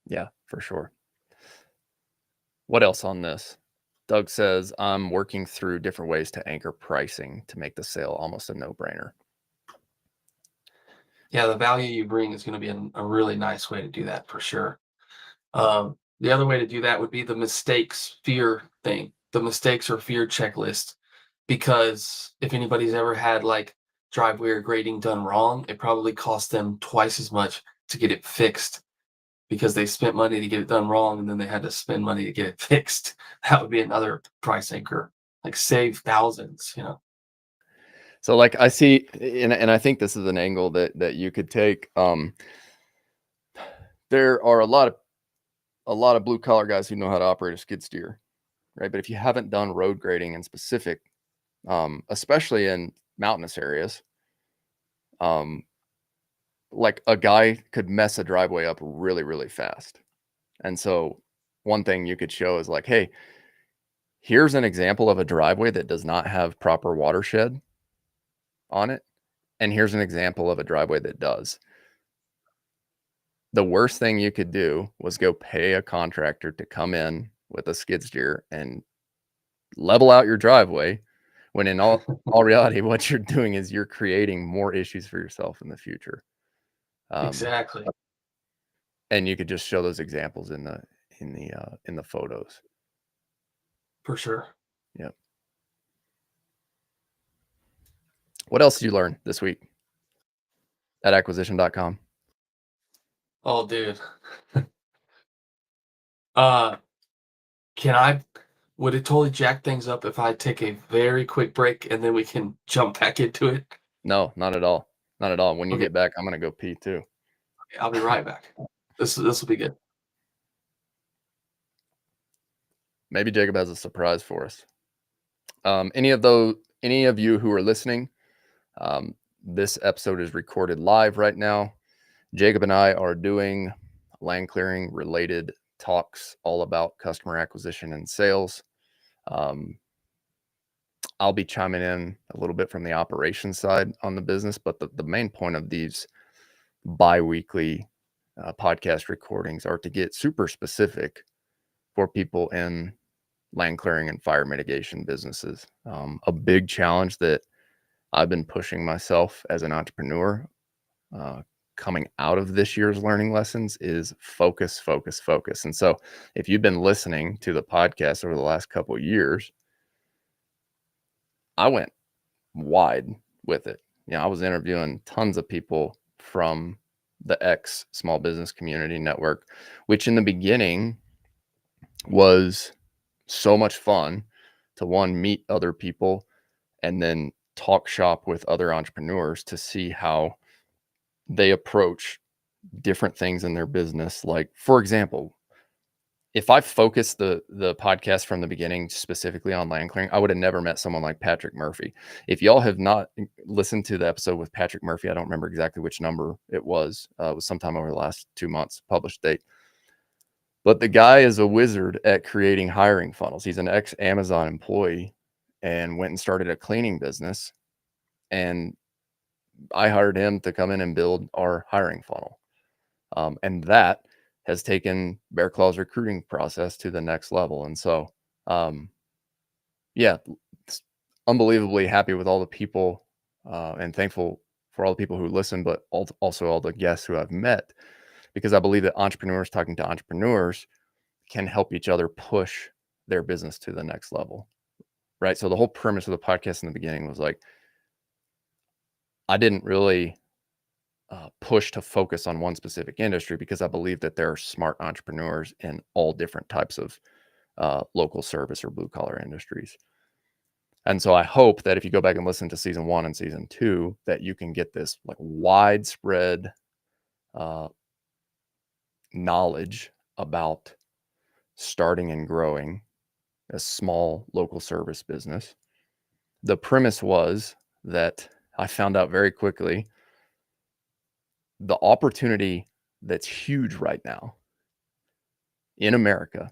Yeah, for sure. What else on this? Doug says, I'm working through different ways to anchor pricing to make the sale almost a no-brainer. Yeah, the value you bring is going to be a really nice way to do that for sure. The other way to do that would be the mistakes fear thing, the mistakes or fear checklist. Because if anybody's ever had like driveway or grading done wrong, it probably cost them twice as much to get it fixed because they spent money to get it done wrong and then they had to spend money to get it fixed. That would be another price anchor, like save thousands. So like I see, and I think this is an angle that you could take. There are a lot of blue collar guys who know how to operate a skid steer, right? But if you haven't done road grading in specific, especially in mountainous areas, like a guy could mess a driveway up really, really fast. And so one thing you could show is like, hey, here's an example of a driveway that does not have proper watershed on it. And here's an example of a driveway that does. The worst thing you could do was go pay a contractor to come in with a skid steer and level out your driveway, when in all reality, what you're doing is you're creating more issues for yourself in the future. Exactly. And you could just show those examples in the photos. For sure. Yep. What else did you learn this week at acquisition.com? Oh, dude. uh, would it totally jack things up if I take a very quick break and then we can jump back into it? No, not at all. Not at all. When you Okay, get back, I'm going to go pee too. I'll be right back. This will be good. Maybe Jacob has a surprise for us. Any of you who are listening, this episode is recorded live right now. Jacob and I are doing land clearing related talks all about customer acquisition and sales. I'll be chiming in a little bit from the operations side on the business, but the main point of these bi-weekly podcast recordings are to get super specific for people in land clearing and fire mitigation businesses. A big challenge that I've been pushing myself as an entrepreneur coming out of this year's learning lessons is focus, focus, focus. And so if you've been listening to the podcast over the last couple of years, I went wide with it. I was interviewing tons of people from the X small business community network, which in the beginning was so much fun to meet other people and then talk shop with other entrepreneurs to see how they approach different things in their business. Like, for example, if I focused the podcast from the beginning specifically on land clearing, I would have never met someone like Patrick Murphy. If y'all have not listened to the episode with Patrick Murphy, I don't remember exactly which number it was. It was sometime over the last 2 months, published date. But the guy is a wizard at creating hiring funnels. He's an ex-Amazon employee and went and started a cleaning business. And I hired him to come in and build our hiring funnel. And that has taken Bear Claw's recruiting process to the next level. And so, yeah, unbelievably happy with all the people and thankful for all the people who listen, but also all the guests who I've met, because I believe that entrepreneurs talking to entrepreneurs can help each other push their business to the next level. Right. So the whole premise of the podcast in the beginning was like, I didn't really push to focus on one specific industry because I believe that there are smart entrepreneurs in all different types of local service or blue collar industries. And so I hope that if you go back and listen to season 1 and season 2, that you can get this like widespread knowledge about starting and growing a small local service business. The premise was that I found out very quickly the opportunity that's huge right now in America,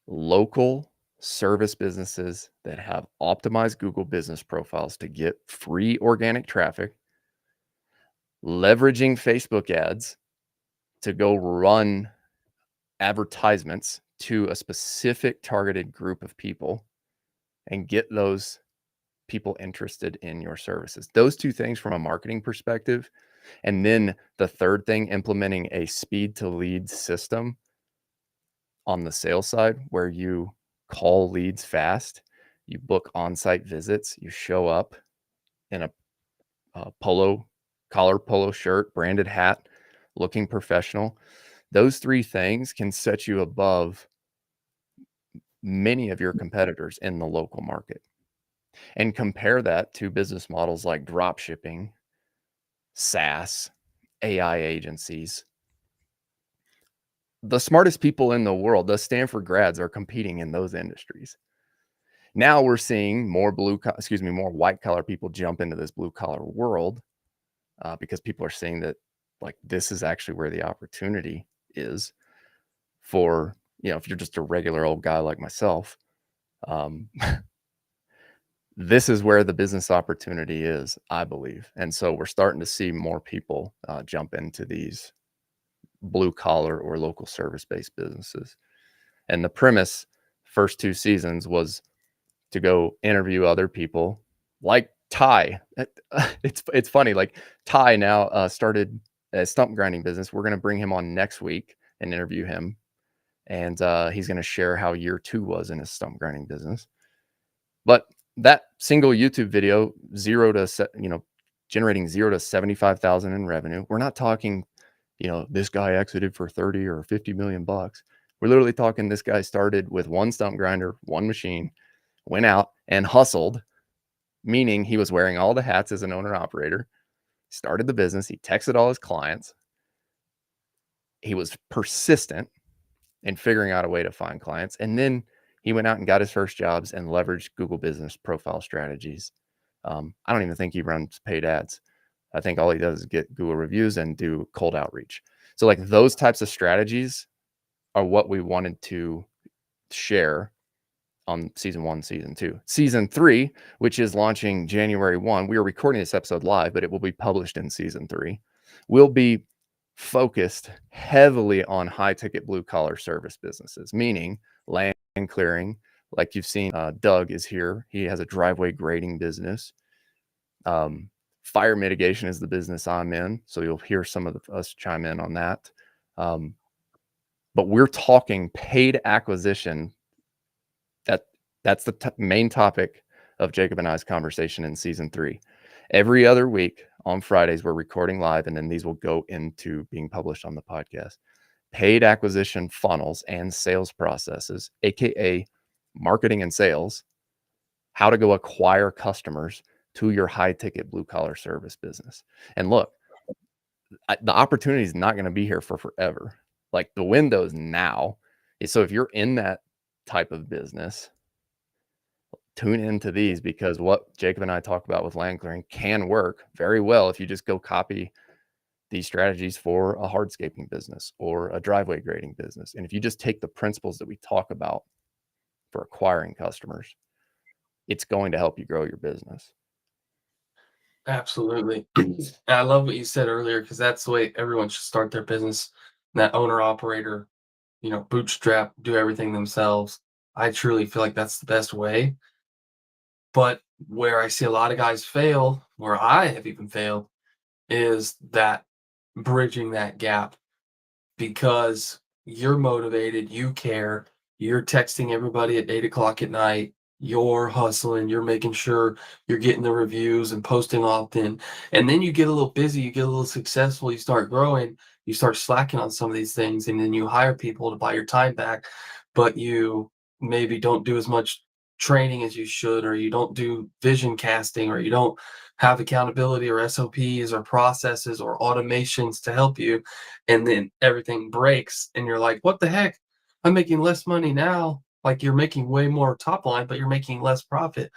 local service businesses that have optimized Google business profiles to get free organic traffic, leveraging Facebook ads to go run advertisements to a specific targeted group of people and get those people interested in your services. Those two things from a marketing perspective. And then the third thing, implementing a speed to lead system on the sales side where you call leads fast, you book on-site visits, you show up in a polo shirt, branded hat, looking professional. Those three things can set you above many of your competitors in the local market. And compare that to business models like drop shipping, SaaS, AI agencies. The smartest people in the world, the Stanford grads, are competing in those industries. Now we're seeing more more white collar people jump into this blue collar world because people are seeing that like this is actually where the opportunity is for, if you're just a regular old guy like myself, this is where the business opportunity is, I believe. And so we're starting to see more people jump into these blue collar or local service based businesses. And the premise, first 2 seasons, was to go interview other people like Ty. It's funny, like Ty now started a stump grinding business. We're going to bring him on next week and interview him. And he's going to share how year 2 was in his stump grinding business. But that single YouTube video, generating 0 to 75,000 in revenue. We're not talking, this guy exited for 30 or 50 million bucks. We're literally talking this guy started with one stump grinder, one machine, went out and hustled, meaning he was wearing all the hats as an owner operator, started the business. He texted all his clients. He was persistent in figuring out a way to find clients. And then he went out and got his first jobs and leveraged Google business profile strategies. I don't even think he runs paid ads. I think all he does is get Google reviews and do cold outreach. So like those types of strategies are what we wanted to share on season 1, season 2. Season 3, which is launching January 1. We are recording this episode live, but it will be published in season 3. Will be focused heavily on high ticket blue collar service businesses, meaning land clearing. Like you've seen, Doug is here. He has a driveway grading business. Fire mitigation is the business I'm in. So you'll hear some of us chime in on that. But we're talking paid acquisition. That's the main topic of Jacob and I's conversation in season 3. Every other week on Fridays, we're recording live, and then these will go into being published on the podcast. Paid acquisition funnels and sales processes, aka marketing and sales, how to go acquire customers to your high ticket blue collar service business. And look, the opportunity is not going to be here for forever. Like the window's now. So if you're in that type of business, tune into these, because what Jacob and I talk about with land clearing can work very well if you just go copy these strategies for a hardscaping business or a driveway grading business. And if you just take the principles that we talk about for acquiring customers, it's going to help you grow your business. Absolutely. And I love what you said earlier, because that's the way everyone should start their business. That owner operator, bootstrap, do everything themselves. I truly feel like that's the best way. But where I see a lot of guys fail, where I have even failed, is that bridging that gap, because you're motivated, you care, you're texting everybody at 8 o'clock at night, you're hustling, you're making sure you're getting the reviews and posting often. And then you get a little busy, you get a little successful, you start growing, you start slacking on some of these things, and then you hire people to buy your time back, but you maybe don't do as much training as you should, or you don't do vision casting, or you don't have accountability or SOPs or processes or automations to help you, and then everything breaks and you're like, what the heck? I'm making less money now. Like, you're making way more top line, but you're making less profit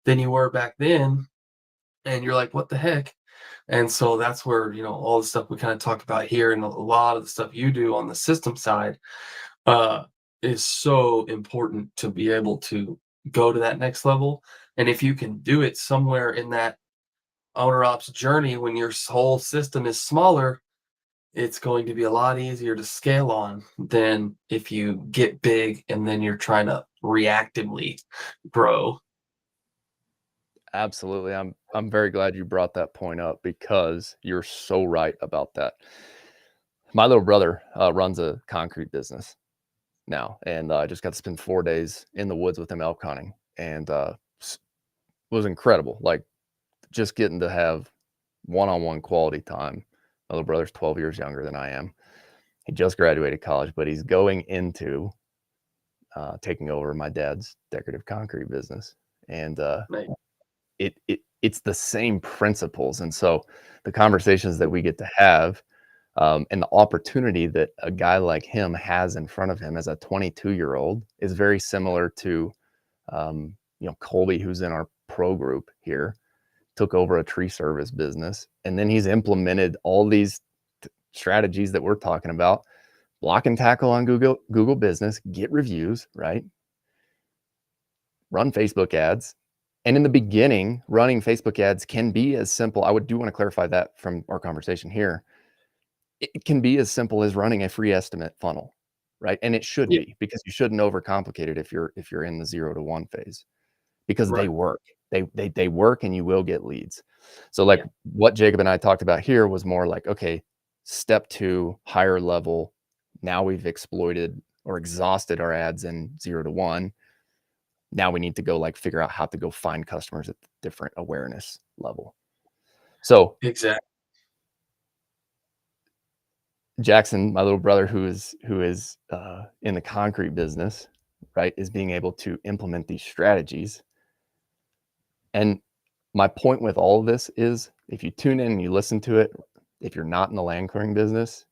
than you were back then. And you're like, what the heck? And so that's where, all the stuff we kind of talk about here, and a lot of the stuff you do on the system side, uh, is so important to be able to go to that next level. And if you can do it somewhere in that owner ops journey when your whole system is smaller, it's going to be a lot easier to scale on than if you get big and then you're trying to reactively grow. Absolutely. I'm very glad you brought that point up because you're so right about that. My little brother runs a concrete business now, and I just got to spend 4 days in the woods with him elk hunting, and was incredible. Like just getting to have one-on-one quality time. My little brother's 12 years younger than I am. He just graduated college, but he's going into taking over my dad's decorative concrete business, and Right. it's the same principles. And so the conversations that we get to have, and the opportunity that a guy like him has in front of him as a 22-year-old is very similar to, Colby, who's in our pro group here, took over a tree service business, and then he's implemented all these strategies that we're talking about. Block and tackle on Google Business, get reviews, right? Run Facebook ads. And in the beginning, running Facebook ads can be as simple. I do want to clarify that from our conversation here. It can be as simple as running a free estimate funnel, right? And it should Yeah. be, because you shouldn't overcomplicate it if you're in the 0 to 1 phase, because they Right. work. They work, and you will get leads. So like Yeah. what Jacob and I talked about here was more like, okay, step 2, higher level. Now we've exploited or exhausted our ads in 0 to 1. Now we need to go like figure out how to go find customers at the different awareness level. So Exactly. Jackson, my little brother, who is in the concrete business, right, is being able to implement these strategies. And my point with all of this is, if you tune in and you listen to it, if you're not in the land clearing business,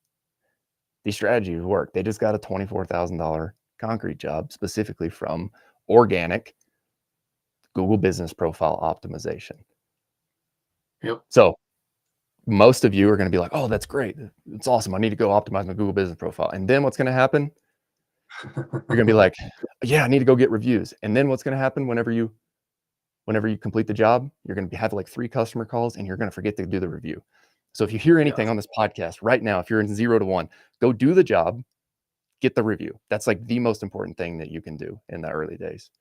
these strategies work. They just got a $24,000 concrete job specifically from organic Google Business Profile optimization. Yep. So most of you are going to be like, oh, that's great. It's awesome. I need to go optimize my Google Business Profile. And then what's going to happen? You're going to be like, yeah, I need to go get reviews. And then what's going to happen whenever you complete the job? You're going to have like 3 customer calls, and you're going to forget to do the review. So if you hear anything Yeah. on this podcast right now, if you're in 0 to 1, go do the job, get the review. That's like the most important thing that you can do in the early days.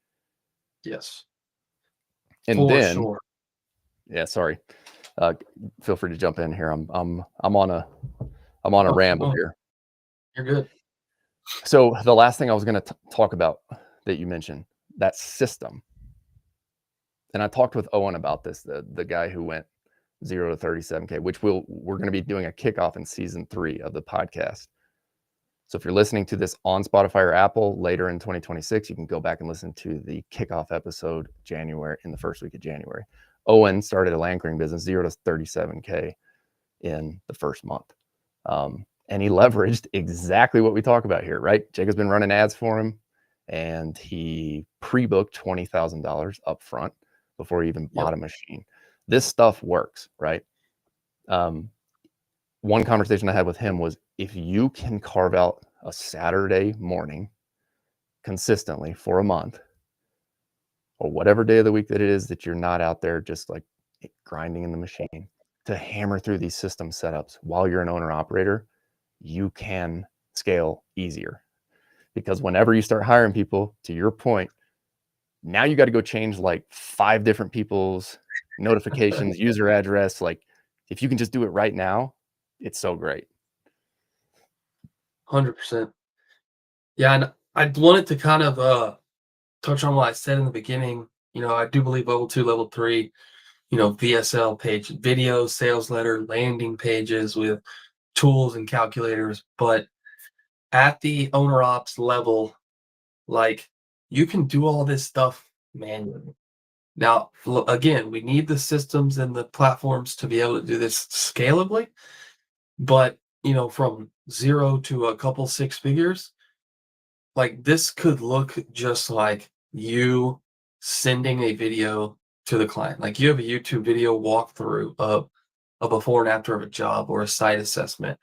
Yes. And For then, sure. yeah, sorry. Feel free to jump in here. I'm on a Oh, ramble no, here. you're good. So the last thing I was going to talk about that you mentioned, that system. And I talked with Owen about this, the guy who went 0 to 37K, which we're going to be doing a kickoff in season 3 of the podcast. So if you're listening to this on Spotify or Apple later in 2026, you can go back and listen to the kickoff episode in the first week of January. Owen started a land clearing business 0 to 37K in the first month. And he leveraged exactly what we talk about here, right? Jacob's been running ads for him, and he pre-booked $20,000 up front before he even bought a machine. This stuff works, right? One conversation I had with him was, if you can carve out a Saturday morning consistently for a month, or whatever day of the week that it is that you're not out there just like grinding in the machine, to hammer through these system setups while you're an owner operator, you can scale easier. Because whenever you start hiring people, to your point, now you got to go change like 5 different people's notifications, user address. Like, if you can just do it right now, it's so great. 100%. Yeah, and I wanted to kind of touch on what I said in the beginning. I do believe level 2, level 3, VSL page, video, sales letter, landing pages with tools and calculators. But at the owner ops level, like, you can do all this stuff manually. Now, again, we need the systems and the platforms to be able to do this scalably. But, from 0 to a couple 6 figures, like, this could look just like you sending a video to the client. Like, you have a YouTube video walkthrough of a before and after of a job or a site assessment.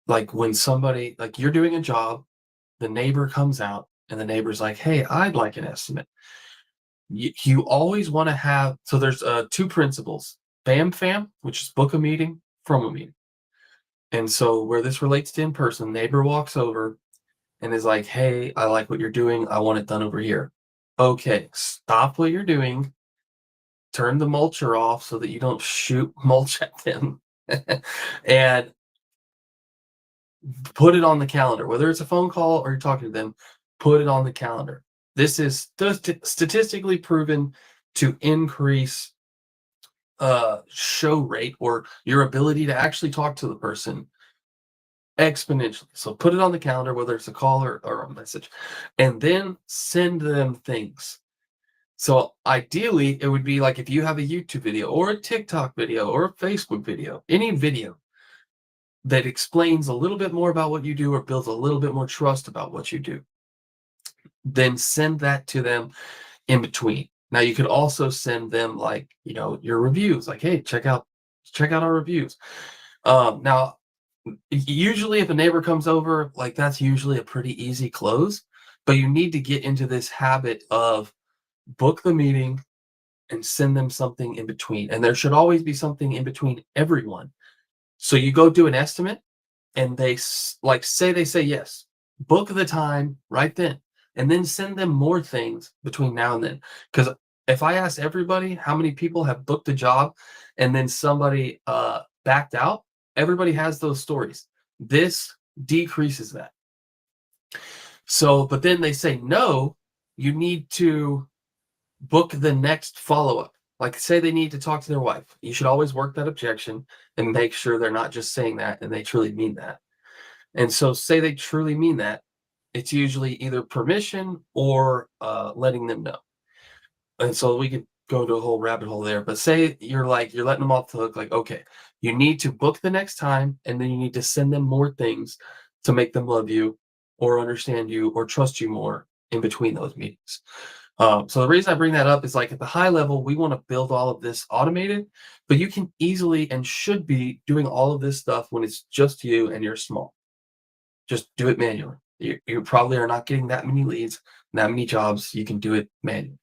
Like, when somebody, like, you're doing a job, the neighbor comes out, and the neighbor's like, hey, I'd like an estimate. You always want to have, so there's two principles: bam fam, which is book a meeting from a meeting. And so where this relates to in person, neighbor walks over and is like, hey, I like what you're doing, I want it done over here. Okay, stop what you're doing, turn the mulcher off so that you don't shoot mulch at them, and put it on the calendar. Whether it's a phone call or you're talking to them, put it on the calendar. This is statistically proven to increase show rate, or your ability to actually talk to the person, exponentially. So put it on the calendar, whether it's a call or a message, and then send them things. So ideally, it would be like if you have a YouTube video or a TikTok video or a Facebook video, any video that explains a little bit more about what you do or builds a little bit more trust about what you do, then send that to them in between. Now you could also send them, like, your reviews, like, hey, check out our reviews. Now usually if a neighbor comes over, like, that's usually a pretty easy close, but you need to get into this habit of book the meeting and send them something in between. And there should always be something in between everyone. So you go do an estimate, and like, say they say yes, book the time right then, and then send them more things between now and then. Because if I ask everybody how many people have booked a job and then somebody backed out, everybody has those stories. This decreases that. So, but then they say no, you need to book the next follow-up. Like, say they need to talk to their wife. You should always work that objection and make sure they're not just saying that and they truly mean that. And so, say they truly mean that, it's usually either permission or letting them know. And so we could go to a whole rabbit hole there. But say you're letting them off the hook, like, okay, you need to book the next time, and then you need to send them more things to make them love you or understand you or trust you more in between those meetings. So the reason I bring that up is, like, at the high level, we want to build all of this automated, but you can easily and should be doing all of this stuff when it's just you and you're small. Just do it manually. You probably are not getting that many leads, that many jobs. You can do it manually.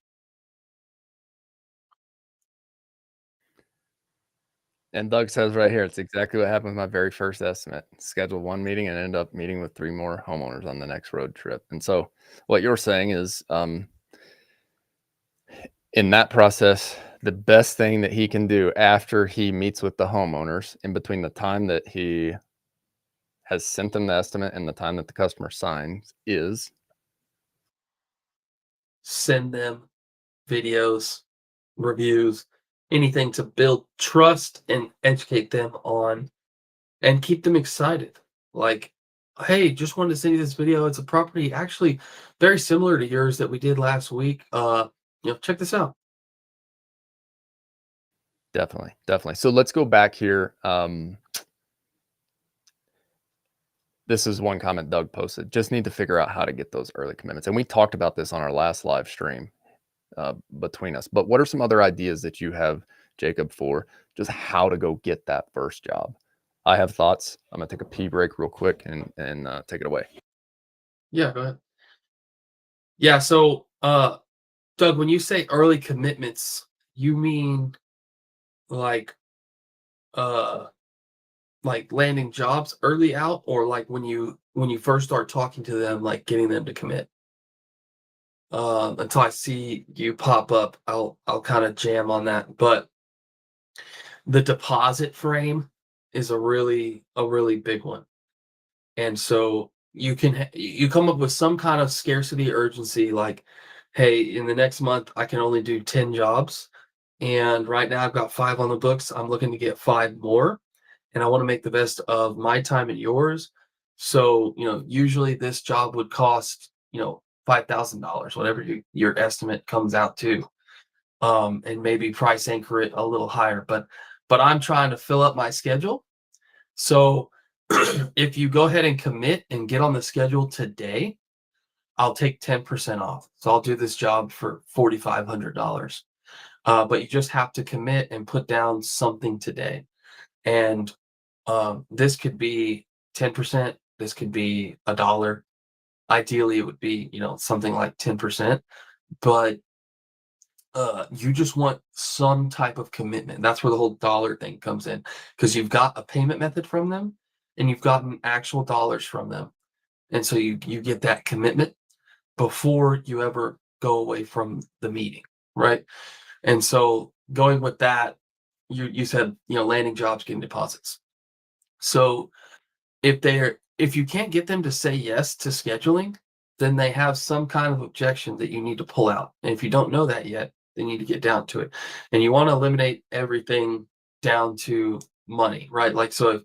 And Doug says right here, it's exactly what happened with my very first estimate. Scheduled one meeting and ended up meeting with 3 more homeowners on the next road trip. And so what you're saying is, in that process, the best thing that he can do after he meets with the homeowners, in between the time that he has sent them the estimate and the time that the customer signs, is Send them videos, reviews, anything to build trust and educate them on and keep them excited. Like, hey, just wanted to send you this video. It's a property actually very similar to yours that we did last week. Check this out. definitely, definitely. So let's go back here. This is one comment Doug posted. Just need to figure out how to get those early commitments. And we talked about this on our last live stream between us. But what are some other ideas that you have, Jacob, for just how to go get that first job? I have thoughts. I'm gonna take a pee break real quick and take it away. Yeah, go ahead. Yeah, so Doug, when you say early commitments, you mean like uh like landing jobs early out, or like when you first start talking to them, like getting them to commit? Until I see you pop up, I'll kind of jam on that. But the deposit frame is a really big one. And so you come up with some kind of scarcity urgency, like, hey, in the next month I can only do 10 jobs, and right now I've got 5 on the books. I'm looking to get 5 more, and I want to make the best of my time and yours. So, usually this job would cost, $5,000, whatever your estimate comes out to. And maybe price anchor it a little higher, but I'm trying to fill up my schedule. So if you go ahead and commit and get on the schedule today, I'll take 10% off. So I'll do this job for $4,500. But you just have to commit and put down something today. And this could be 10%. This could be $1. Ideally, it would be, something like 10%, but you just want some type of commitment. That's where the whole dollar thing comes in, because you've got a payment method from them and you've gotten actual dollars from them. And so you get that commitment before you ever go away from the meeting, right? And so going with that, you said, landing jobs, getting deposits. So if you can't get them to say yes to scheduling, then they have some kind of objection that you need to pull out. And if you don't know that yet, they need to get down to it. And you want to eliminate everything down to money, right? Like, so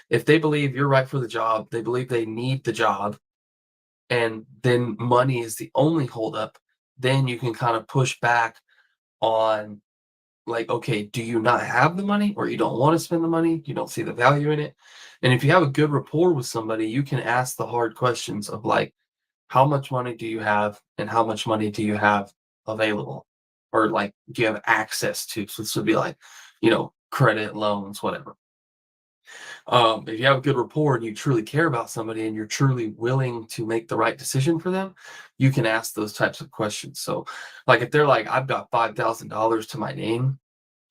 if they believe you're right for the job, they believe they need the job, and then money is the only holdup, then you can kind of push back on, like, okay, do you not have the money, or you don't want to spend the money? You don't see the value in it? And if you have a good rapport with somebody, you can ask the hard questions of, like, how much money do you have and how much money do you have available? Or, like, do you have access to? So this would be like, credit, loans, whatever. If you have a good rapport and you truly care about somebody and you're truly willing to make the right decision for them, you can ask those types of questions. So, like, if they're like, I've got $5,000 to my name,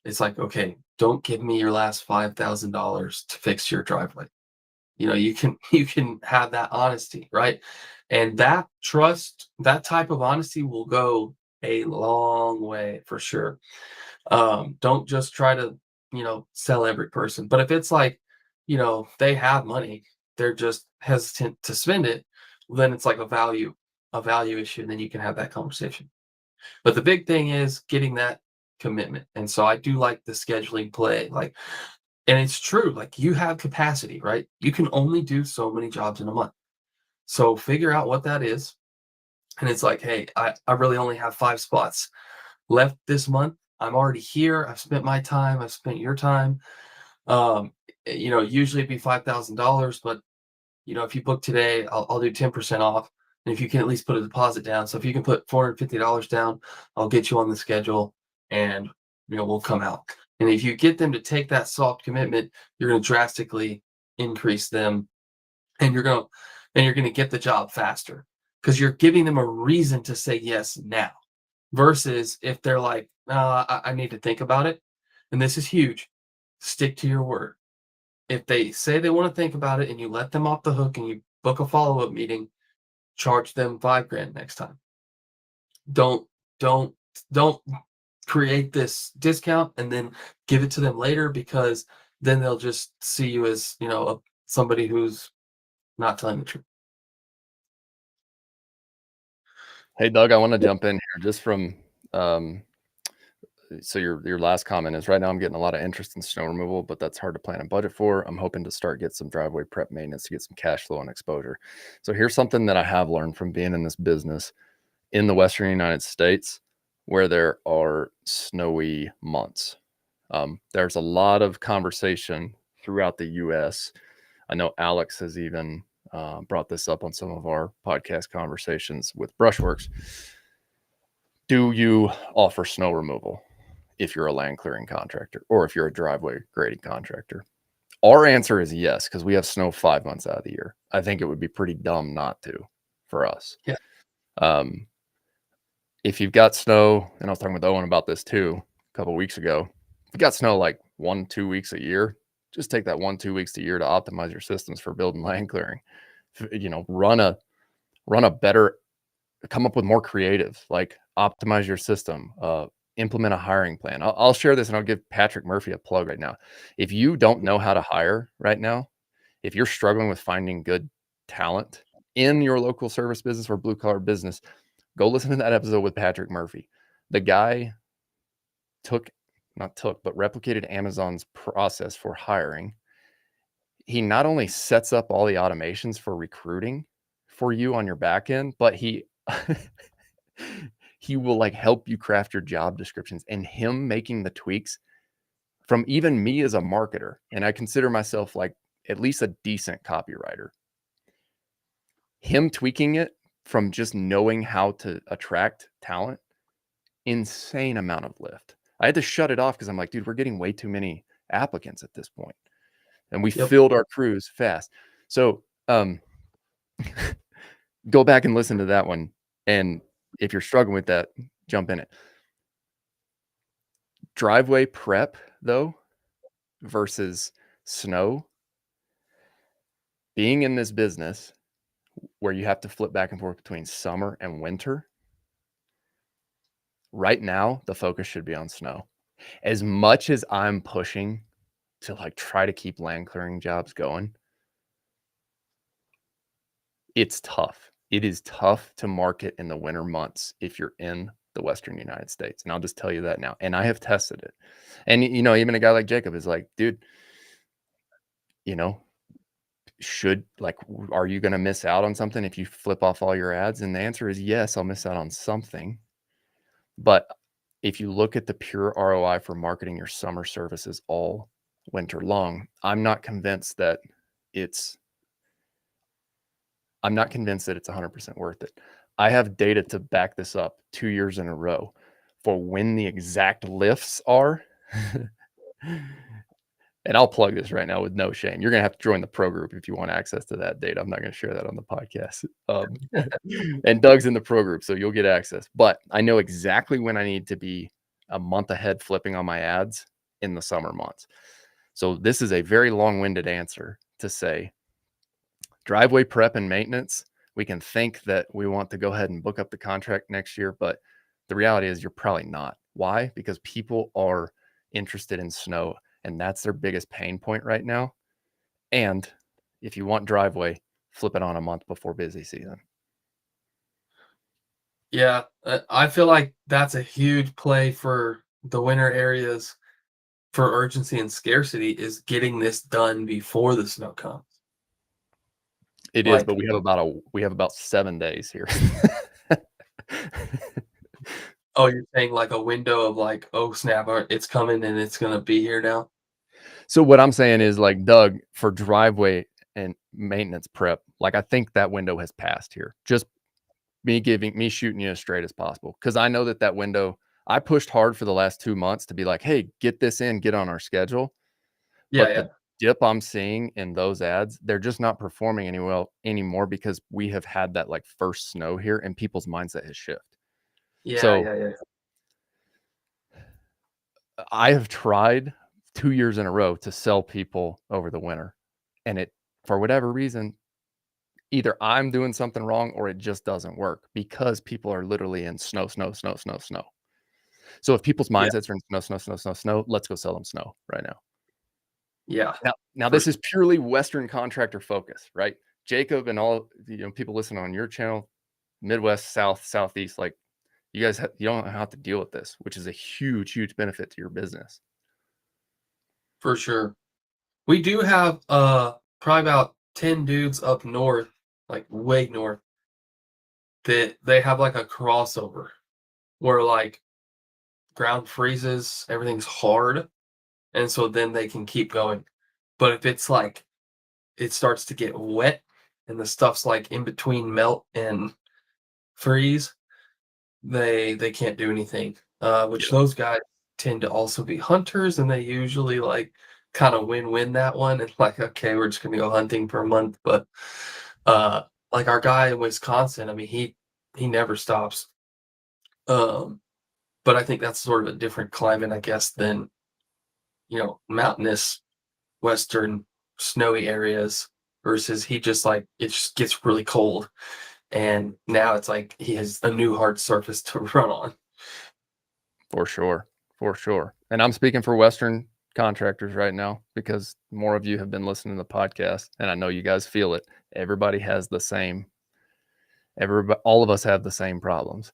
it's like, okay, don't give me your last $5,000 to fix your driveway. You can have that honesty, right? And that trust, that type of honesty will go a long way for sure. Don't just try to, sell every person. But if it's like, they have money, they're just hesitant to spend it, then it's like a value issue, and then you can have that conversation. But the big thing is getting that commitment. And so I do like the scheduling play. Like, and it's true, like, you have capacity, right? You can only do so many jobs in a month. So figure out what that is. And it's like, hey, I really only have 5 spots left this month. I'm already here. I've spent my time. I've spent your time. Um, usually it'd be $5,000, but if you book today, I'll do 10% off. And if you can at least put a deposit down. So if you can put $450 down, I'll get you on the schedule, and we'll come out. And if you get them to take that soft commitment, you're going to drastically increase them, and you're going to get the job faster, because you're giving them a reason to say yes now, versus if they're like, I need to think about it. And this is huge. Stick to your word. If they say they want to think about it and you let them off the hook and you book a follow-up meeting, charge them 5 grand next time. Don't don't don't create this discount and then give it to them later, because then they'll just see you as, somebody who's not telling the truth. Hey, Doug, I want to jump in here just from so your last comment is right now I'm getting a lot of interest in snow removal, but that's hard to plan a budget for. I'm hoping to start get some driveway prep maintenance to get some cash flow and exposure. So here's something that I have learned from being in this business in the Western United States where there are snowy months. There's a lot of conversation throughout the US. I know Alex has even brought this up on some of our podcast conversations with Brushworks. Do you offer snow removal if you're a land clearing contractor or if you're a driveway grading contractor? Our answer is yes, because we have snow 5 months out of the year. I think it would be pretty dumb not to for us. Yeah. If you've got snow, and I was talking with Owen about this too a couple of weeks ago, if you got snow like 1-2 weeks a year, just take that 1-2 weeks a year to optimize your systems for building land clearing. Run a better, come up with more creative, like optimize your system, implement a hiring plan. I'll share this and I'll give Patrick Murphy a plug right now. If you don't know how to hire right now, if you're struggling with finding good talent in your local service business or blue collar business, go listen to that episode with Patrick Murphy. The guy replicated Amazon's process for hiring. He not only sets up all the automations for recruiting for you on your back end, but he he will like help you craft your job descriptions, and him making the tweaks from even me as a marketer. And I consider myself like at least a decent copywriter. Him tweaking it from just knowing how to attract talent, insane amount of lift. I had to shut it off because I'm like, dude, we're getting way too many applicants at this point. And we Yep. filled our crews fast. So Go back and listen to that one. And if you're struggling with that, jump in it. Driveway prep, though, versus snow, being in this business where you have to flip back and forth between summer and winter, right now, the focus should be on snow. As much as I'm pushing to like try to keep land clearing jobs going, it's tough. It is tough to market in the winter months if you're in the Western United States. And I'll just tell you that now. And I have tested it. And, you know, even a guy like Jacob is like, dude, you know, are you going to miss out on something if you flip off all your ads? And the answer is yes, I'll miss out on something. But if you look at the pure ROI for marketing your summer services all winter long, I'm not convinced that it's 100% worth it. I have data to back this up 2 years in a row for when the exact lifts are. And I'll plug this right now with no shame. You're going to have to join the pro group if you want access to that data. I'm not going to share that on the podcast. And Doug's in the pro group, so you'll get access. But I know exactly when I need to be a month ahead flipping on my ads in the summer months. So this is a very long-winded answer to say driveway prep and maintenance. We can think that we want to go ahead and book up the contract next year, but the reality is you're probably not. Why? Because people are interested in snow, and that's their biggest pain point right now. And if you want driveway, flip it on a month before busy season. Yeah, I feel like that's a huge play for the winter areas for urgency and scarcity is getting this done before the snow comes. It is, Like, but we have about 7 days here. oh, you're saying like a window of like, oh snap, it's coming and it's gonna be here now. So what I'm saying is like, Doug, for driveway and maintenance prep, like I think that window has passed here. Just me shooting you as straight as possible. Cause I know that window, I pushed hard for the last 2 months to be like, hey, get this in, get on our schedule. Yeah, But yeah, the dip I'm seeing in those ads, they're just not performing anymore because we have had that like first snow here and people's mindset has shifted. yeah, So yeah, yeah. I have tried 2 years in a row to sell people over the winter, and it, for whatever reason, either I'm doing something wrong or it just doesn't work because people are literally in snow, snow, snow, snow, snow. So if people's Yeah, mindsets are in snow, snow, snow, snow, snow, let's go sell them snow right now. yeah, Now for this sure. is purely Western contractor focus, right? Jacob and all, you know, people listening on your channel, Midwest, South, Southeast, like you guys, you don't have to deal with this, which is a huge, huge benefit to your business. For sure. We do have probably about 10 dudes up north, like way north, that they have like a crossover where like ground freezes, everything's hard, and so then they can keep going. But if it's like it starts to get wet and the stuff's like in between melt and freeze, they can't do anything. Which Yeah. those guys tend to also be hunters, and they usually like kind of win-win that one. And like, okay, we're just gonna go hunting for a month. But uh, like our guy in Wisconsin, I mean, he never stops. Um, but I think that's sort of a different climate, I guess, than mountainous western snowy areas versus he just like it just gets really cold and now it's like he has a new hard surface to run on. For sure. For sure. And I'm speaking for Western contractors right now because more of you have been listening to the podcast and I know you guys feel it. Everybody has the same, all of us have the same problems.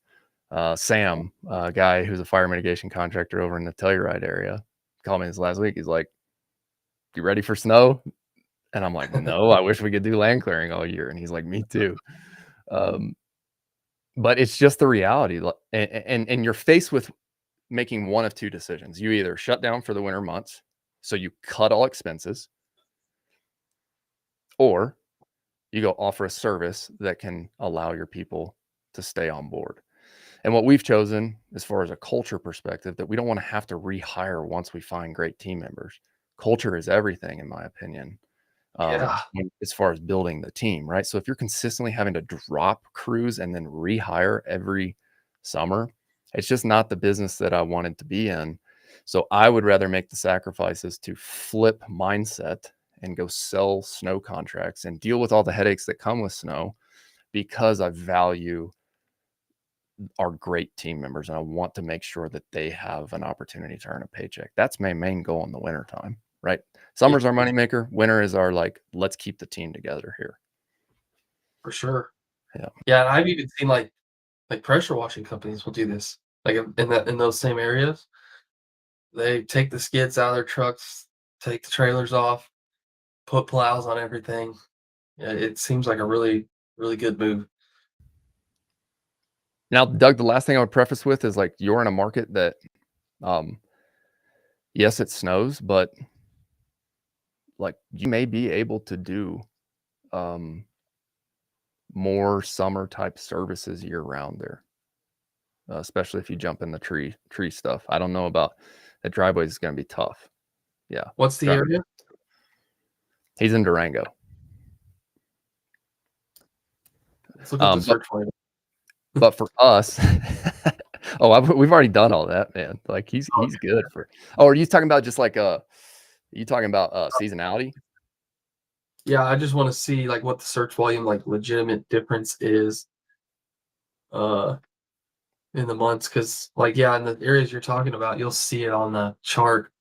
Sam, a guy who's a fire mitigation contractor over in the Telluride area, called me this last week. He's like, you ready for snow? And I'm like, no, I wish we could do land clearing all year. And he's like, me too. Um, but it's just the reality. And you're faced with making one of two decisions. You either shut down for the winter months, so you cut all expenses, or you go offer a service that can allow your people to stay on board. And what we've chosen, as far as a culture perspective, that we don't want to have to rehire once we find great team members. Culture is everything, in my opinion. Yeah, as far as building the team, right? So if you're consistently having to drop crews and then rehire every summer, it's just not the business that I wanted to be in. So I would rather make the sacrifices to flip mindset and go sell snow contracts and deal with all the headaches that come with snow because I value our great team members and I want to make sure that they have an opportunity to earn a paycheck. That's my main goal in the winter time, right? yeah, Summer's our moneymaker. Winter is our like, let's keep the team together here. for sure. Yeah. Yeah, and I've even seen like pressure washing companies will do this. Like in those same areas, they take the skids out of their trucks, take the trailers off, put plows on everything. Yeah, it seems like a really good move. Now, Doug, the last thing I would preface with is like you're in a market that, um, yes, it snows, but like you may be able to do um, more summer type services year round there, especially if you jump in the tree stuff. I don't know about the driveway is going to be tough. Yeah, What's the Dri- area? he's in Durango. Let's look up the But search volume. for us, we've already done all that, man. Like he's good for. Oh, are you talking about just like you talking about seasonality? Yeah, I just want to see like what the search volume like legitimate difference is uh in the months because like yeah, in the areas you're talking about, you'll see it on the chart.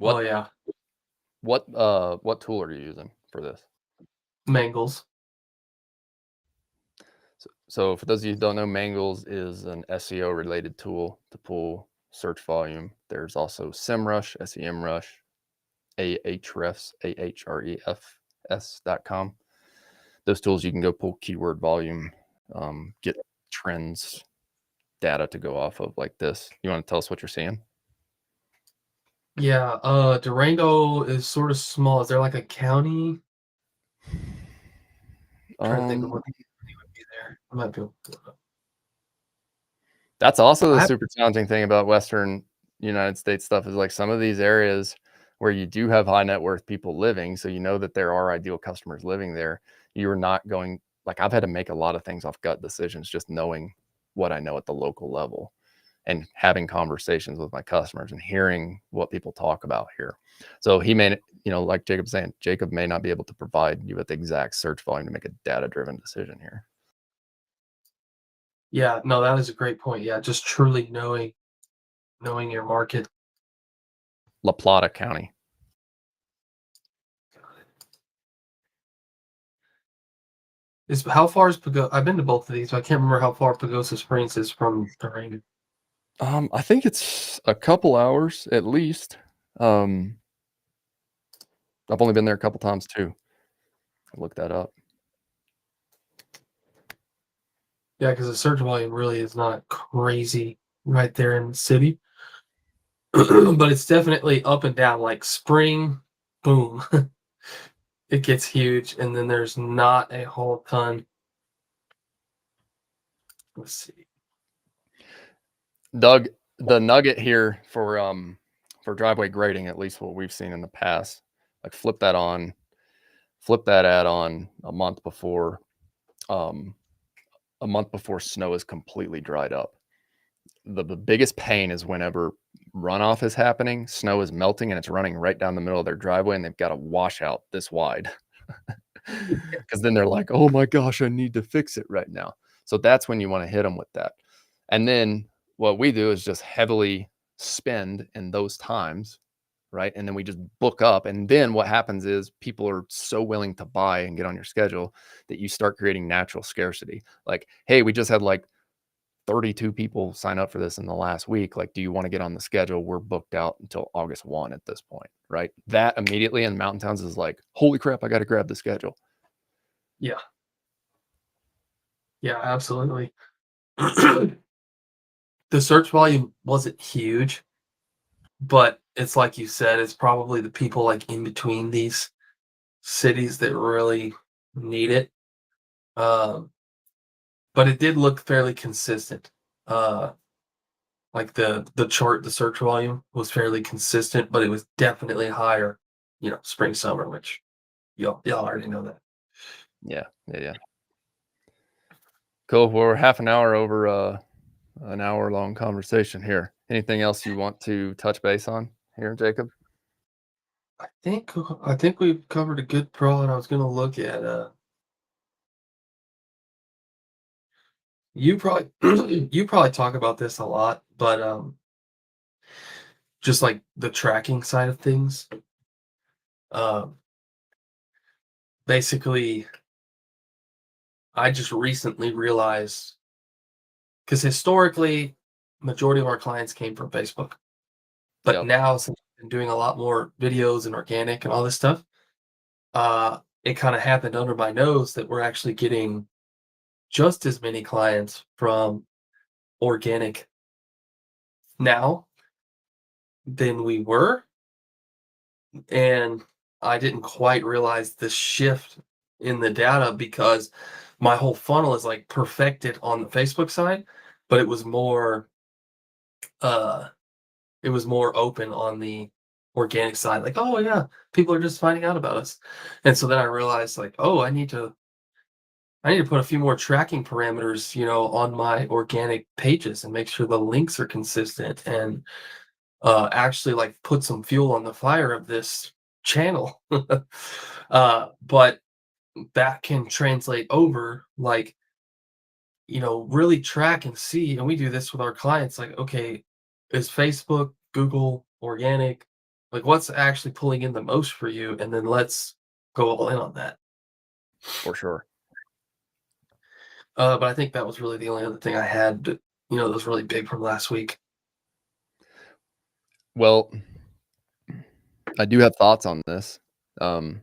Oh What yeah, what tool are you using for this? Mangles. So for those of you who don't know, Mangles is an SEO related tool to pull search volume. There's also SEMrush, SEMrush, Ahrefs, ahrefs.com. Those tools you can go pull keyword volume, get trends data to go off of like this. You want to tell us what you're seeing? Yeah, Durango is sort of small. Is there like a county? Trying to think of Um, what the county would be there. I might be able to pull it up. That's also the I super challenging thing about Western United States stuff is like some of these areas where you do have high net worth people living, so you know that there are ideal customers living there. You're not going like I've had to make a lot of things off gut decisions, just knowing what I know at the local level and having conversations with my customers and hearing what people talk about here. So he may, like Jacob's saying, Jacob may not be able to provide you with the exact search volume to make a data driven decision here. Yeah, no, that is a great point. Yeah, just truly knowing your market. La Plata County. Is how far is Pagosa? I've been to both of these, but I can't remember how far Pagosa Springs is from Durango. I think it's a couple hours at least. Um, I've only been there a couple times too. I looked that up. Yeah, because the search volume really is not crazy right there in the city, but it's definitely up and down. Like spring, boom, it gets huge, and then there's not a whole ton. Let's see. Doug, the nugget here for driveway grading, at least what we've seen in the past, like flip that ad on um a month before snow is completely dried up. The biggest pain is whenever runoff is happening, snow is melting and it's running right down the middle of their driveway and they've got a washout this wide. Because then they're like, oh my gosh, I need to fix it right now. So that's when you want to hit them with that. And then what we do is just heavily spend in those times, right? And then we just book up. And then what happens is people are so willing to buy and get on your schedule that you start creating natural scarcity. Like, hey, we just had like 32 people sign up for this in the last week. Like, do you want to get on the schedule? We're booked out until August 1 at this point, right? That immediately in mountain towns is like, holy crap, I got to grab the schedule. Yeah, yeah, absolutely. The search volume wasn't huge, but it's like you said, it's probably the people like in between these cities that really need it. Um, but it did look fairly consistent. Uh, like the chart, the search volume was fairly consistent, but it was definitely higher, spring, summer, which y'all already know that. Yeah, yeah, yeah. Cool. Well, we're half an hour over an hour long conversation here. Anything else you want to touch base on here, Jacob? I think we've covered a good broad. I was gonna look at you probably you probably talk about this a lot, but just like the tracking side of things. Um Basically, I just recently realized because historically, majority of our clients came from Facebook, but Yep. now since I've been doing a lot more videos and organic and all this stuff, it kind of happened under my nose that we're actually getting just as many clients from organic now than we were, and I didn't quite realize the shift in the data because my whole funnel is like perfected on the Facebook side, but uh it was more open on the organic side. Like, oh yeah, people are just finding out about us. And so then I realized like, oh, I need to put a few more tracking parameters, on my organic pages and make sure the links are consistent and actually like put some fuel on the fire of this channel. But that can translate over like, really track and see. And we do this with our clients like, okay, is Facebook, Google, organic? Like, what's actually pulling in the most for you? And then let's go all in on that. For sure. But I think that was really the only other thing I had, that was really big from last week. Well, I do have thoughts on this. Um,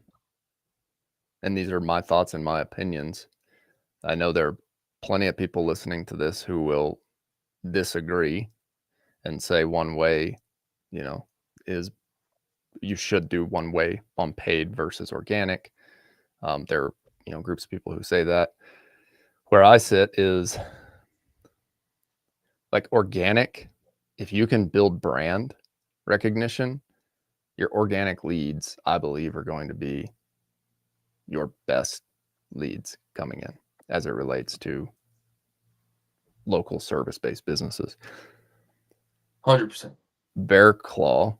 and these are my thoughts and my opinions. I know there are plenty of people listening to this who will disagree and say one way, you know, is you should do one way on paid versus organic. There are, groups of people who say that. Where I sit is like organic. If you can build brand recognition, your organic leads, I believe, are going to be your best leads coming in as it relates to local service-based businesses. 100%. Bear Claw,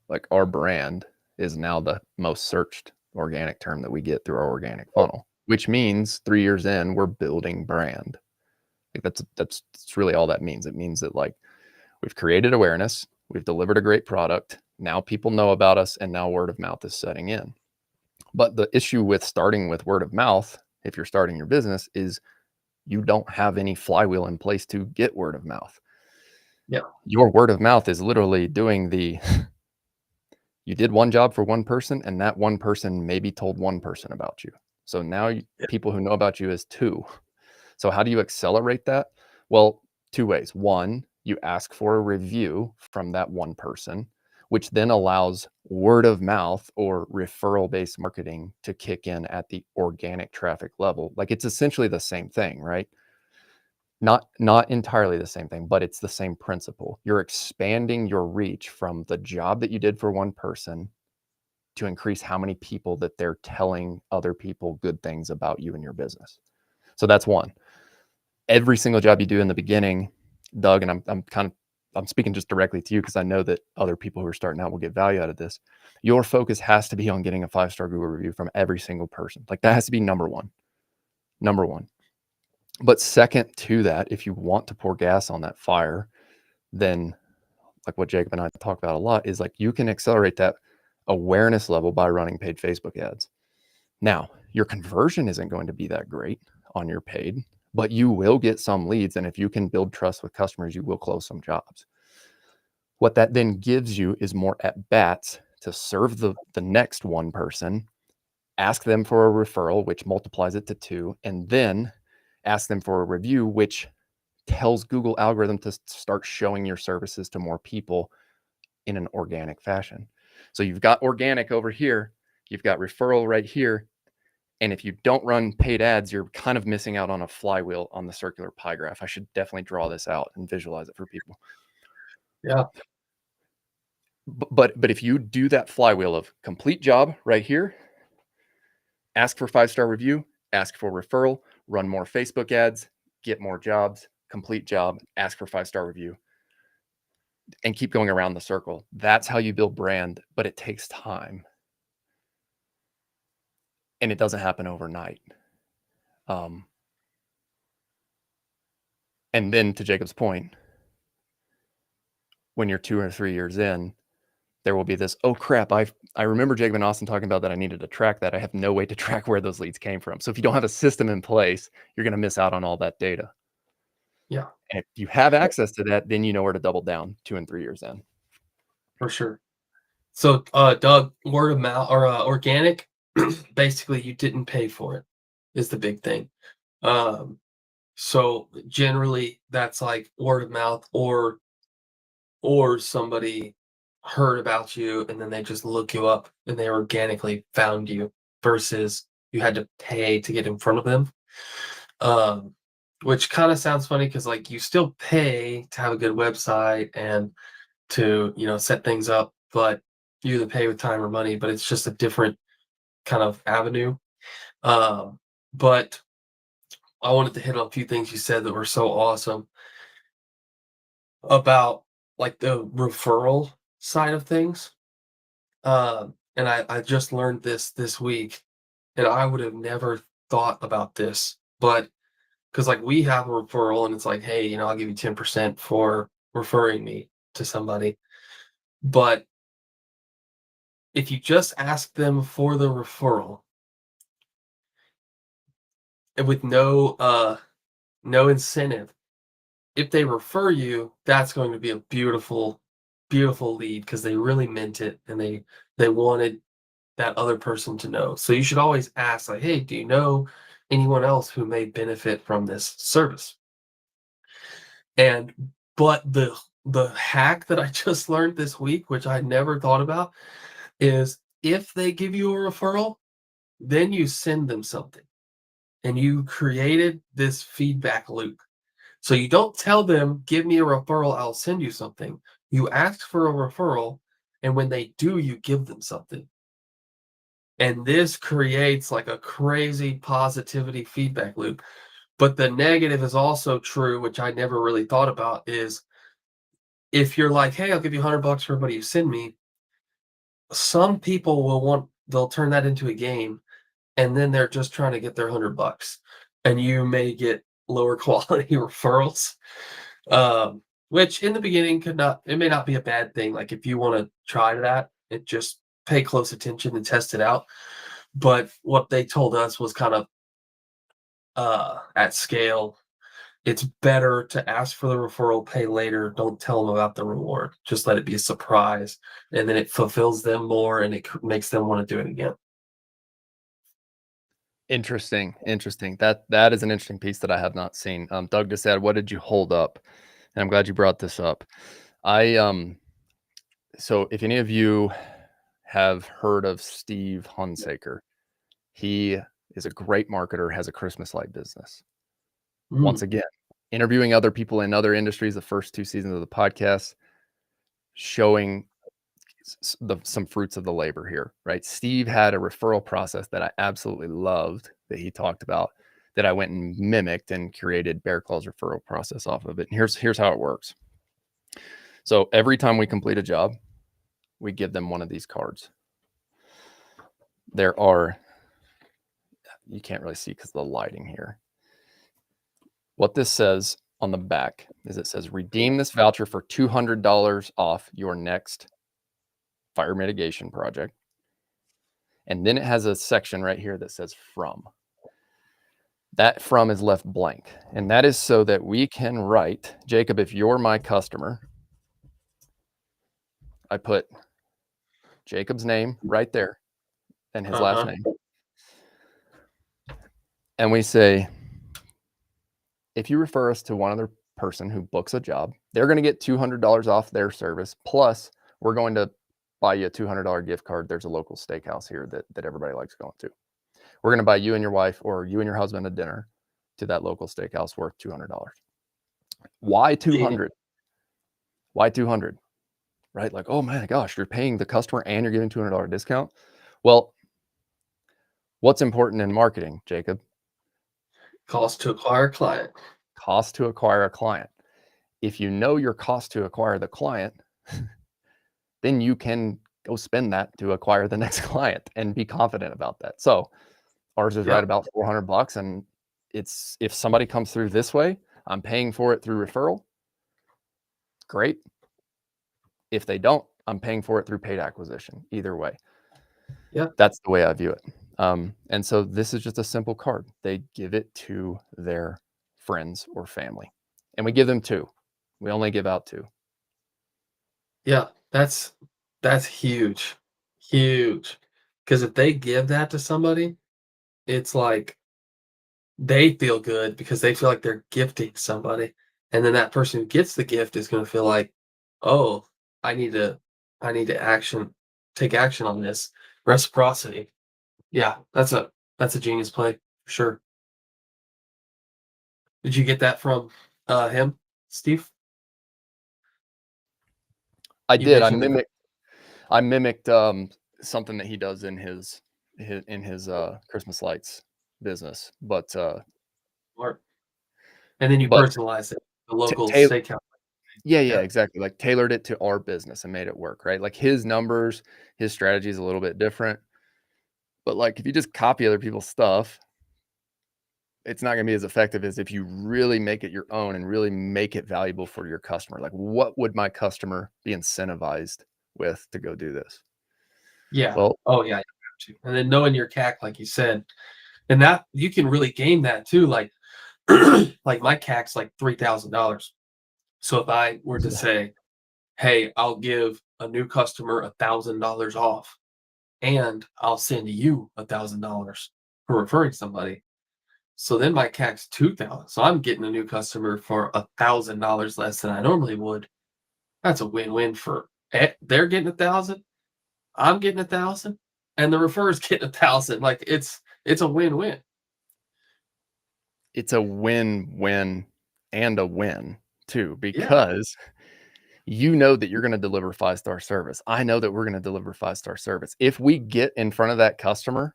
like our brand, is now the most searched organic term that we get through our organic funnel, which means 3 years in, we're building brand. Like that's really all that means. It means that like we've created awareness, we've delivered a great product, now people know about us, and now word of mouth is setting in. But the issue with starting with word of mouth, if you're starting your business, is you don't have any flywheel in place to get word of mouth. Yeah. Your word of mouth is literally doing the you did one job for one person, and that one person maybe told one person about you. So now Yeah. people who know about you is two. So how do you accelerate that? Well, two ways. One, you ask for a review from that one person, which then allows word of mouth or referral based marketing to kick in at the organic traffic level. Like it's essentially the same thing, right? Not entirely the same thing, but it's the same principle. You're expanding your reach from the job that you did for one person to increase how many people that they're telling other people good things about you and your business. So that's one. Every single job you do in the beginning, Doug, and I'm speaking just directly to you because I know that other people who are starting out will get value out of this. Your focus has to be on getting a 5-star Google review from every single person. Like that has to be number one. Number one. But second to that, if you want to pour gas on that fire, then like what Jacob and I talk about a lot is like you can accelerate that awareness level by running paid Facebook ads. Now, your conversion isn't going to be that great on your paid, but you will get some leads. And if you can build trust with customers, you will close some jobs. What that then gives you is more at bats to serve the next one person, ask them for a referral, which multiplies it to 2, and then ask them for a review, which tells Google algorithm to start showing your services to more people in an organic fashion. So you've got organic over here, you've got referral right here, And if you don't run paid ads, you're kind of missing out on a flywheel on the circular pie graph. I should definitely draw this out and visualize it for people. Yeah. But if you do that flywheel of complete job right here, ask for 5-star review, ask for referral, run more Facebook ads, get more jobs, complete job, ask for 5-star review, and keep going around the circle. That's how you build brand, but it takes time. And it doesn't happen overnight. And then to Jacob's point, when you're 2 or 3 years in, there will be this, oh crap, I remember Jacob and Austin talking about that I needed to track that. I have no way to track where those leads came from. So if you don't have a system in place, you're going to miss out on all that data. Yeah. And if you have access to that, then you know where to double down 2 and 3 years in. For sure. So, Doug, word of mouth or organic, basically you didn't pay for it is the big thing. So generally that's like word of mouth or somebody heard about you and then they just look you up and they organically found you versus you had to pay to get in front of them. Which kind of sounds funny because like you still pay to have a good website and to, set things up, but you either pay with time or money, but it's just a different kind of avenue. But I wanted to hit on a few things you said that were so awesome about like the referral side of things. And I just learned this week, and I would have never thought about this, but because like we have a referral and it's like, hey, I'll give you 10% for referring me to somebody. But if you just ask them for the referral and with no incentive, if they refer you, that's going to be a beautiful, beautiful lead because they really meant it and they wanted that other person to know. So you should always ask, like, hey, do you know anyone else who may benefit from this service? And but the hack that I just learned this week, which I never thought about, is if they give you a referral, then you send them something. And you created this feedback loop. So you don't tell them, give me a referral, I'll send you something. You ask for a referral, and when they do, you give them something. And this creates like a crazy positivity feedback loop. But the negative is also true, which I never really thought about, is if you're like, hey, I'll give you $100 for everybody you send me, some people they'll turn that into a game and then they're just trying to get their $100 and you may get lower quality referrals, which in the beginning it may not be a bad thing. Like if you want to try that, it just pay close attention and test it out. But what they told us was kind of at scale, it's better to ask for the referral, pay later. Don't tell them about the reward. Just let it be a surprise. And then it fulfills them more and it makes them want to do it again. Interesting. That is an interesting piece that I have not seen. Doug just said, what did you hold up? And I'm glad you brought this up. So if any of you have heard of Steve Hunsaker, he is a great marketer, has a Christmas light business. Once again, interviewing other people in other industries, the first 2 seasons of the podcast, showing some fruits of the labor here, right? Steve had a referral process that I absolutely loved that he talked about that I went and mimicked and created Bear Claw's referral process off of it. And here's how it works. So every time we complete a job, we give them one of these cards. There are, you can't really see because of the lighting here. What this says on the back is it says, redeem this voucher for $200 off your next fire mitigation project. And then it has a section right here that says from. That from is left blank. And that is so that we can write, Jacob, if you're my customer, I put Jacob's name right there and his last name. And we say, if you refer us to one other person who books a job, they're going to get $200 off their service. Plus, we're going to buy you a $200 gift card. There's a local steakhouse here that everybody likes going to. we're going to buy you and your wife or you and your husband a dinner to that local steakhouse worth $200. Why 200? Why 200? Right? Like, oh my gosh, you're paying the customer and you're giving $200 discount. Well, what's important in marketing, Jacob? Cost to acquire a client. Cost to acquire a client. If you know your cost to acquire the client, then you can go spend that to acquire the next client and be confident about that. So ours is right about $400. And it's, if somebody comes through this way, I'm paying for it through referral. Great. If they don't, I'm paying for it through paid acquisition. Either way. Yeah. That's the way I view it. And so this is just a simple card. They give it to their friends or family. And we give them 2. We only give out 2. Yeah, that's huge. Huge. Because if they give that to somebody, it's like they feel good because they feel like they're gifting somebody. And then that person who gets the gift is going to feel like, oh, I need to take action on this. Reciprocity. Yeah, that's a genius play for sure. Did you get that from him, Steve? I You did. mentioned it. I mimicked something that he does in his Christmas lights business, but Smart. And then you but personalize it. The local ta steakhouse. yeah, Yeah. exactly. Like tailored it to our business and made it work, right? Like his numbers, his strategy is a little bit different. But like if you just copy other people's stuff, it's not going to be as effective as if you really make it your own and really make it valuable for your customer. Like what would my customer be incentivized with to go do this? Yeah. Well, Oh, yeah, you have to. And then knowing your CAC, like you said, and that you can really game that too. Like, like my CAC's like $3,000. So if I were to say, "Hey, I'll give a new customer $1,000 off, and I'll send you $1,000 for referring somebody," so then my CAC's 2,000. So I'm getting a new customer for $1,000 less than I normally would. That's a win-win for they're getting 1,000, I'm getting 1,000, and the referrer's getting 1,000. Like it's a win-win. it's a win-win and a win too, Yeah. because you know that you're going to deliver 5-star service. I know that we're going to deliver 5-star service. If we get in front of that customer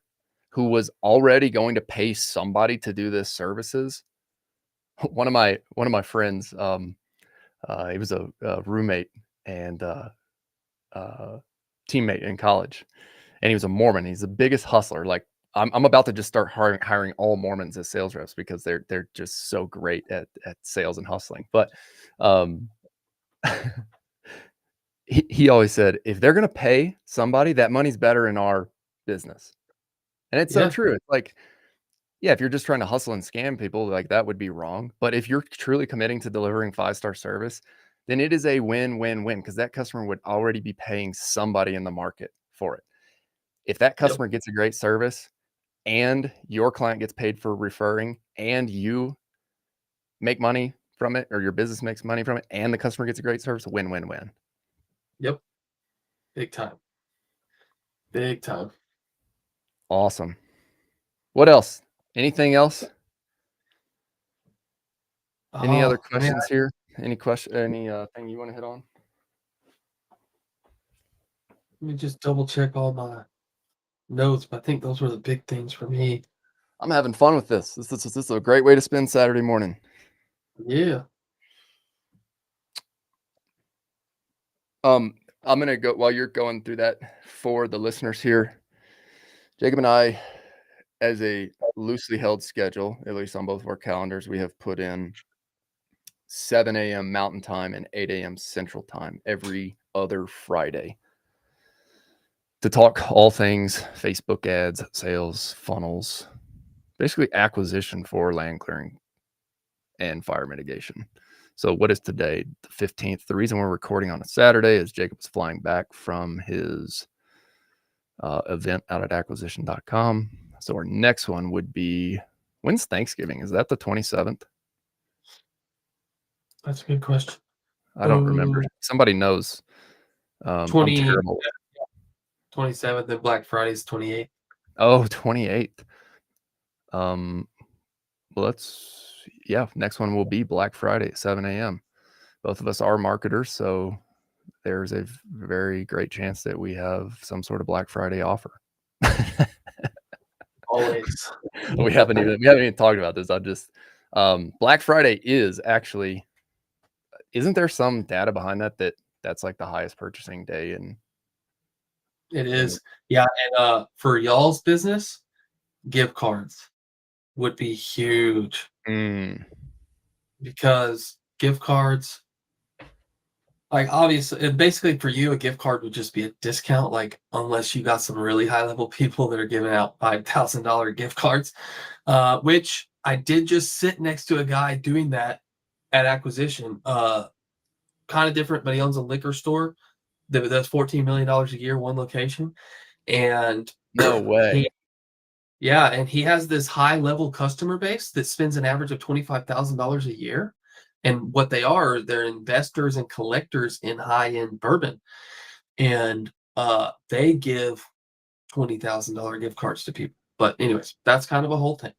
who was already going to pay somebody to do this services, one of my friends, he was a roommate and teammate in college, and he was a Mormon. He's the biggest hustler. Like I'm about to just start hiring all Mormons as sales reps because they're just so great at sales and hustling. But he always said, if they're gonna pay somebody, that money's better in our business. And it's so Yeah. true. It's like, yeah, if you're just trying to hustle and scam people, like that would be wrong. But if you're truly committing to delivering 5-star service, then it is a win-win-win because that customer would already be paying somebody in the market for it. If that Yep. customer gets a great service and your client gets paid for referring and you make money from it or your business makes money from it and the customer gets a great service, win-win-win. Yep. Big time. Big time. Awesome. What else? Anything else? Any other Oh, man. questions here? Any question? Any thing you want to hit on? Let me just double check all my notes, but I think those were the big things for me. I'm having fun with this. This is a great way to spend Saturday morning. Yeah. I'm gonna go while you're going through that for the listeners here. Jacob and I, as a loosely held schedule, at least on both of our calendars, we have put in 7 a.m. Mountain Time and 8 a.m. Central Time every other Friday to talk all things Facebook ads, sales, funnels, basically acquisition for land clearing and fire mitigation. So what is today, the 15th? The reason we're recording on a Saturday is Jacob's flying back from his event out at acquisition.com. So our next one would be, when's Thanksgiving? Is that the 27th? That's a good question. I don't remember. Somebody knows. I'm 20, terrible. 27th and Black Friday's 28th. Oh, 28th. Next one will be Black Friday at 7 a.m. Both of us are marketers, so there's a very great chance that we have some sort of Black Friday offer. Always. we haven't even talked about this. Black Friday is actually, isn't there some data behind that's like the highest purchasing day? And It is. Yeah, and for y'all's business, gift cards would be huge because gift cards, like obviously, and basically for you, a gift card would just be a discount, like unless you got some really high level people that are giving out $5,000 gift cards, which I did just sit next to a guy doing that at acquisition. Kind of different, but he owns a liquor store that does $14 million a year, one location. And no way. and he has this high level customer base that spends an average of $25,000 a year. And what they're investors and collectors in high end bourbon. And they give $20,000 gift cards to people. But anyways, that's kind of a whole thing.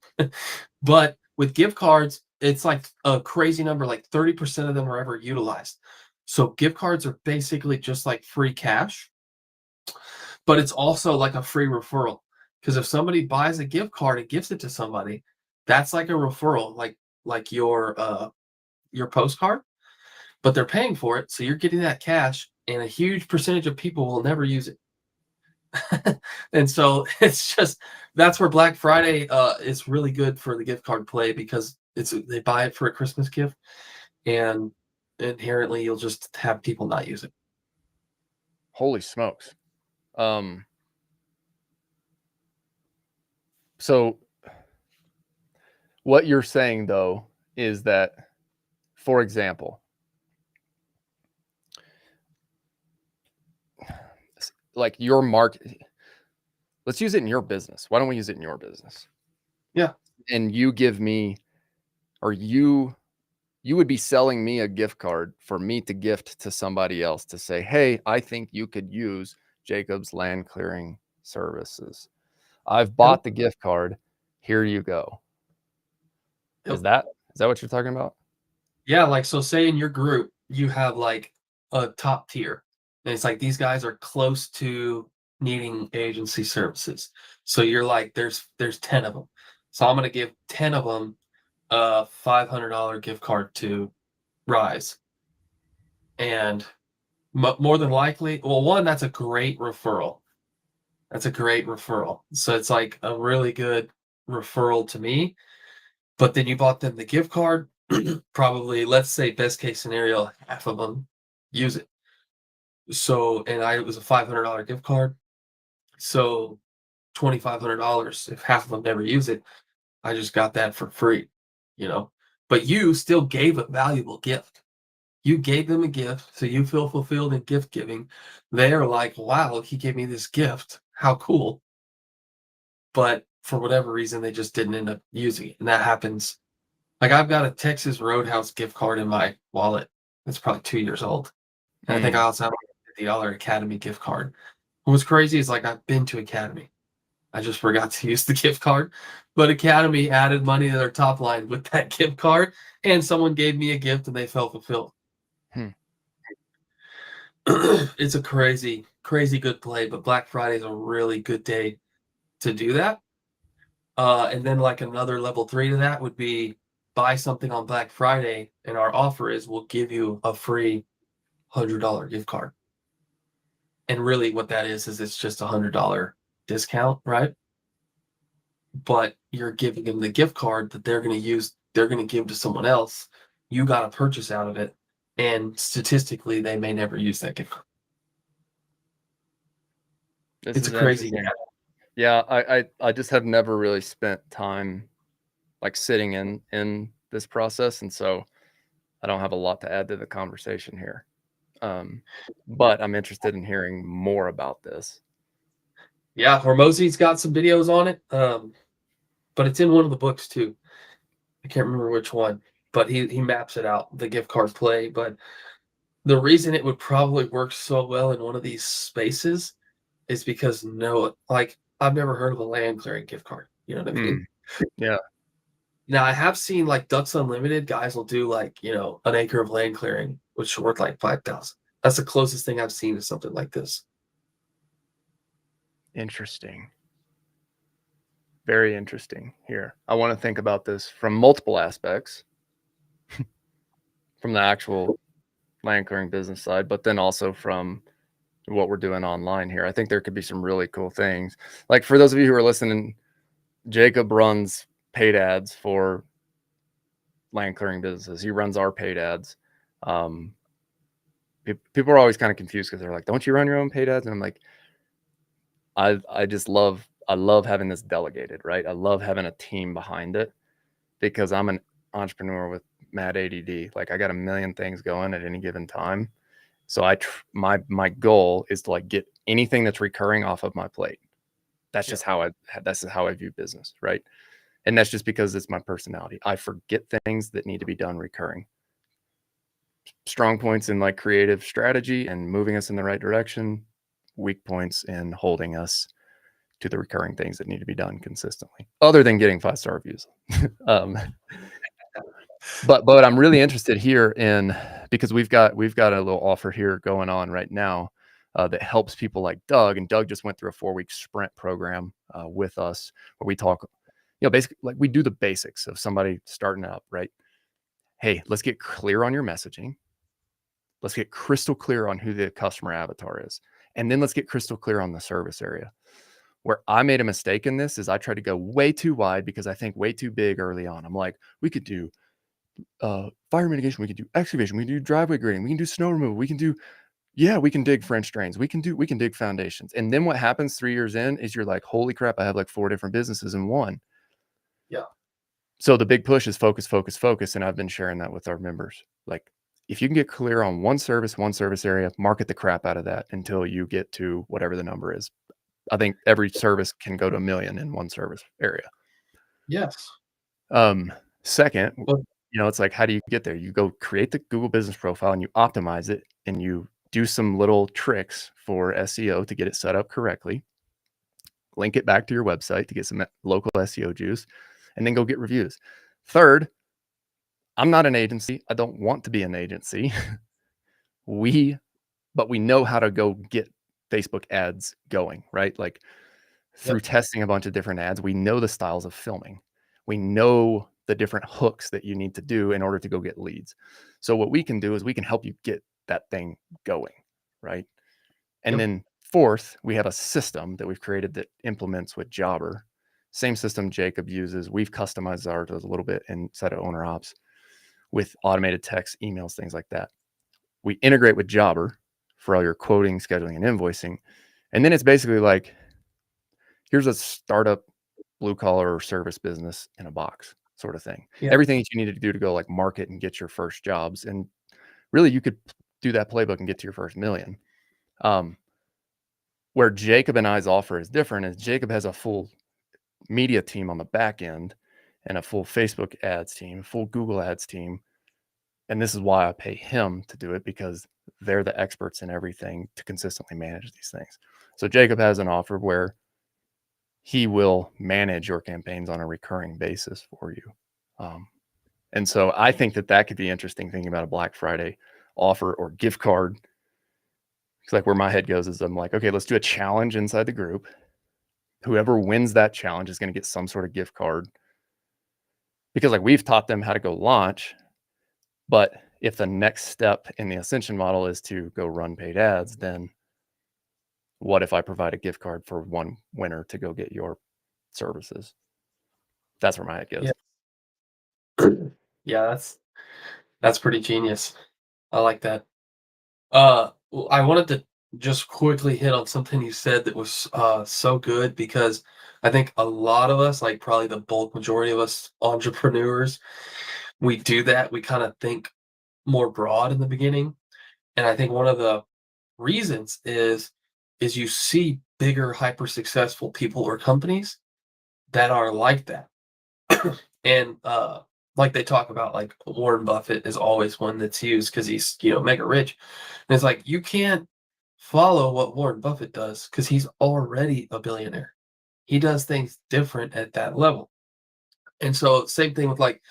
But with gift cards, it's like a crazy number, like 30% of them are ever utilized. So gift cards are basically just like free cash, but it's also like a free referral. Because if somebody buys a gift card and gives it to somebody, that's like a referral, like your postcard, but they're paying for it, so you're getting that cash, and a huge percentage of people will never use it. And so it's just that's where Black Friday is really good for the gift card play because they buy it for a Christmas gift, and inherently you'll just have people not use it. Holy smokes. So what you're saying though is that, for example, like your market, let's use it in your business. Why don't we use it in your business? Yeah. And you give me, or you would be selling me a gift card for me to gift to somebody else to say, hey, I think you could use Jacob's land clearing services. I've bought the gift card. Here you go. Yep. Is that what you're talking about? Yeah, like so say in your group you have like a top tier, and it's like these guys are close to needing agency services. So you're like, there's 10 of them. So I'm gonna give 10 of them a $500 gift card to Rise. And more than likely, well, one, that's a great referral. That's a great referral. So it's like a really good referral to me. But then you bought them the gift card, probably, let's say, best case scenario, half of them use it. So, and it was a $500 gift card. So, $2,500. If half of them never use it, I just got that for free, you know. But you still gave a valuable gift. You gave them a gift, so you feel fulfilled in gift giving. They're like, wow, he gave me this gift. How cool. But for whatever reason, they just didn't end up using it. And that happens. Like I've got a Texas Roadhouse gift card in my wallet. It's probably 2 years old. And I think I also have a $50 Academy gift card. What's crazy is like I've been to Academy. I just forgot to use the gift card. But Academy added money to their top line with that gift card. And someone gave me a gift and they felt fulfilled. It's a crazy, crazy good play, but Black Friday is a really good day to do that. And then like another level 3 to that would be buy something on Black Friday, and our offer is we'll give you a free $100 gift card. And really what that is it's just $100 discount, right? But you're giving them the gift card that they're going to give to someone else. You got a purchase out of it. And statistically, they may never use that gift card. It's crazy. Yeah, I just have never really spent time like sitting in this process, and so I don't have a lot to add to the conversation here. But I'm interested in hearing more about this. Yeah, Hormozi's got some videos on it, but it's in one of the books too. I can't remember which one, but he maps it out, the gift card play. But the reason it would probably work so well in one of these spaces is because I've never heard of a land clearing gift card. You know what I mean? Yeah. Now I have seen like Ducks Unlimited guys will do like, an acre of land clearing, which is worth like 5,000. That's the closest thing I've seen to something like this. Interesting. Very interesting here. I want to think about this from multiple aspects, from the actual land clearing business side, but then also from what we're doing online here. I think there could be some really cool things. Like for those of you who are listening, Jacob runs paid ads for land clearing businesses. He runs our paid ads. People are always kind of confused because they're like, "Don't you run your own paid ads?" And I'm like, I just love having this delegated, right? I love having a team behind it because I'm an entrepreneur with mad ADD. Like I got a million things going at any given time. So my goal is to like get anything that's recurring off of my plate. That's just how I view business, right? And that's just because it's my personality. I forget things that need to be done recurring. Strong points in like creative strategy and moving us in the right direction, weak points in holding us to the recurring things that need to be done consistently, other than getting 5-star reviews. But I'm really interested here in, because we've got a little offer here going on right now that helps people like Doug. And Doug just went through a 4-week sprint program with us where we talk, basically like we do the basics of somebody starting up, right? Hey, let's get clear on your messaging. Let's get crystal clear on who the customer avatar is. And then let's get crystal clear on the service area. Where I made a mistake in this is I tried to go way too wide because I think way too big early on. I'm like, we could do fire mitigation, we can do excavation, we can do driveway grading, we can do snow removal, we can dig French drains, we can dig foundations. And then what happens 3 years in is you're like, holy crap, I have like 4 different businesses in one. Yeah. So the big push is focus, focus, focus. And I've been sharing that with our members. Like, if you can get clear on one service area, market the crap out of that until you get to whatever the number is. I think every service can go to 1 million in one service area. Yes. Second, Well, it's like, how do you get there? You go create the Google business profile and you optimize it and you do some little tricks for SEO to get it set up correctly. Link it back to your website to get some local SEO juice, and then go get reviews. Third, I'm not an agency. I don't want to be an agency. But we know how to go get Facebook ads going, right? Like through testing a bunch of different ads, we know the styles of filming. We know the different hooks that you need to do in order to go get leads. So what we can do is we can help you get that thing going, right? And then fourth, we have a system that we've created that implements with Jobber. Same system Jacob uses. We've customized ours a little bit inside of Owner Ops with automated text, emails, things like that. We integrate with Jobber for all your quoting, scheduling, and invoicing. And then it's basically like, here's a startup blue collar or service business in a box sort of thing. Yeah. Everything that you need to do to go like market and get your first jobs. And really you could do that playbook and get to your first million. Where Jacob and I's offer is different is Jacob has a full media team on the back end and a full Facebook ads team, full Google ads team. And this is why I pay him to do it, because they're the experts in everything to consistently manage these things. So Jacob has an offer where he will manage your campaigns on a recurring basis for you. And so I think that could be interesting, thinking about a Black Friday offer or gift card. It's like where my head goes is I'm like, okay, let's do a challenge inside the group. Whoever wins that challenge is going to get some sort of gift card, because like we've taught them how to go launch. But if the next step in the ascension model is to go run paid ads, then what if I provide a gift card for one winner to go get your services? That's where my head goes. Yeah, that's pretty genius. I like that. Well, I wanted to just quickly hit on something you said that was so good, because I think a lot of us, like probably the bulk majority of us entrepreneurs, we do that. We kind of think more broad in the beginning. And I think one of the reasons is you see bigger, hyper successful people or companies that are like that. And like they talk about, like Warren Buffett is always one that's used because he's, mega rich. And it's like you can't follow what Warren Buffett does because he's already a billionaire. He does things different at that level. And so same thing with like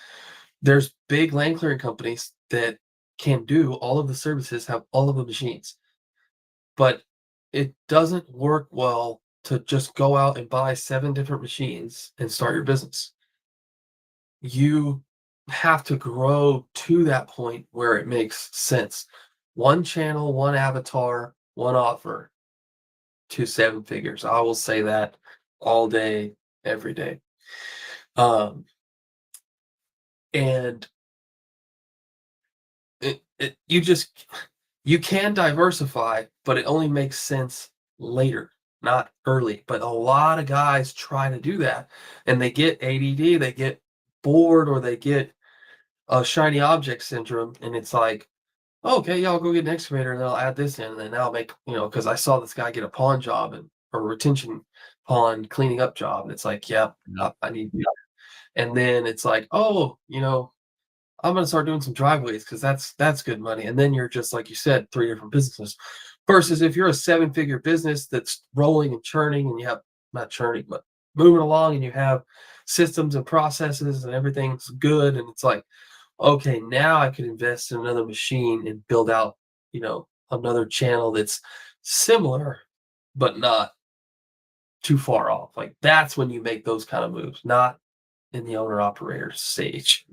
there's big land clearing companies that can do all of the services, have all of the machines, but it doesn't work well to just go out and buy 7 different machines and start your business. You have to grow to that point where it makes sense. One channel, one avatar, one offer to 7 figures. I will say that all day, every day. Um, and you just you can diversify, but it only makes sense later, not early. But a lot of guys try to do that, and they get ADD, they get bored, or they get a shiny object syndrome, and it's like, "Oh, okay, yeah, I'll go get an excavator, and I'll add this in, and then I'll make, because I saw this guy get a pond job and or retention pond cleaning up job, and it's like, yeah, Mhm. I need to." And then it's like, oh, I'm gonna start doing some driveways because that's good money. And then you're just like you said, 3 different businesses. Versus if you're a 7-figure business that's rolling and churning and you have not churning, but moving along and you have systems and processes and everything's good. And it's like, okay, now I could invest in another machine and build out, another channel that's similar, but not too far off. Like that's when you make those kind of moves, not in the owner operator stage.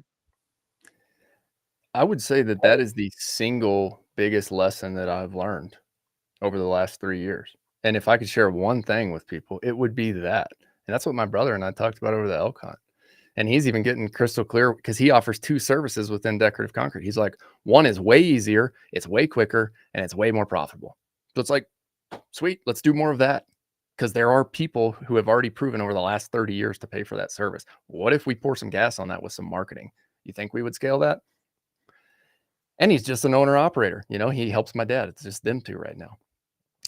I would say that that is the single biggest lesson that I've learned over the last 3 years. And if I could share one thing with people, it would be that. And that's what my brother and I talked about over the elk hunt. And he's even getting crystal clear because he offers 2 services within decorative concrete. He's like, one is way easier, it's way quicker, and it's way more profitable. So it's like, sweet, let's do more of that. Because there are people who have already proven over the last 30 years to pay for that service. What if we pour some gas on that with some marketing? You think we would scale that? And he's just an owner operator. He helps my dad. It's just them two right now.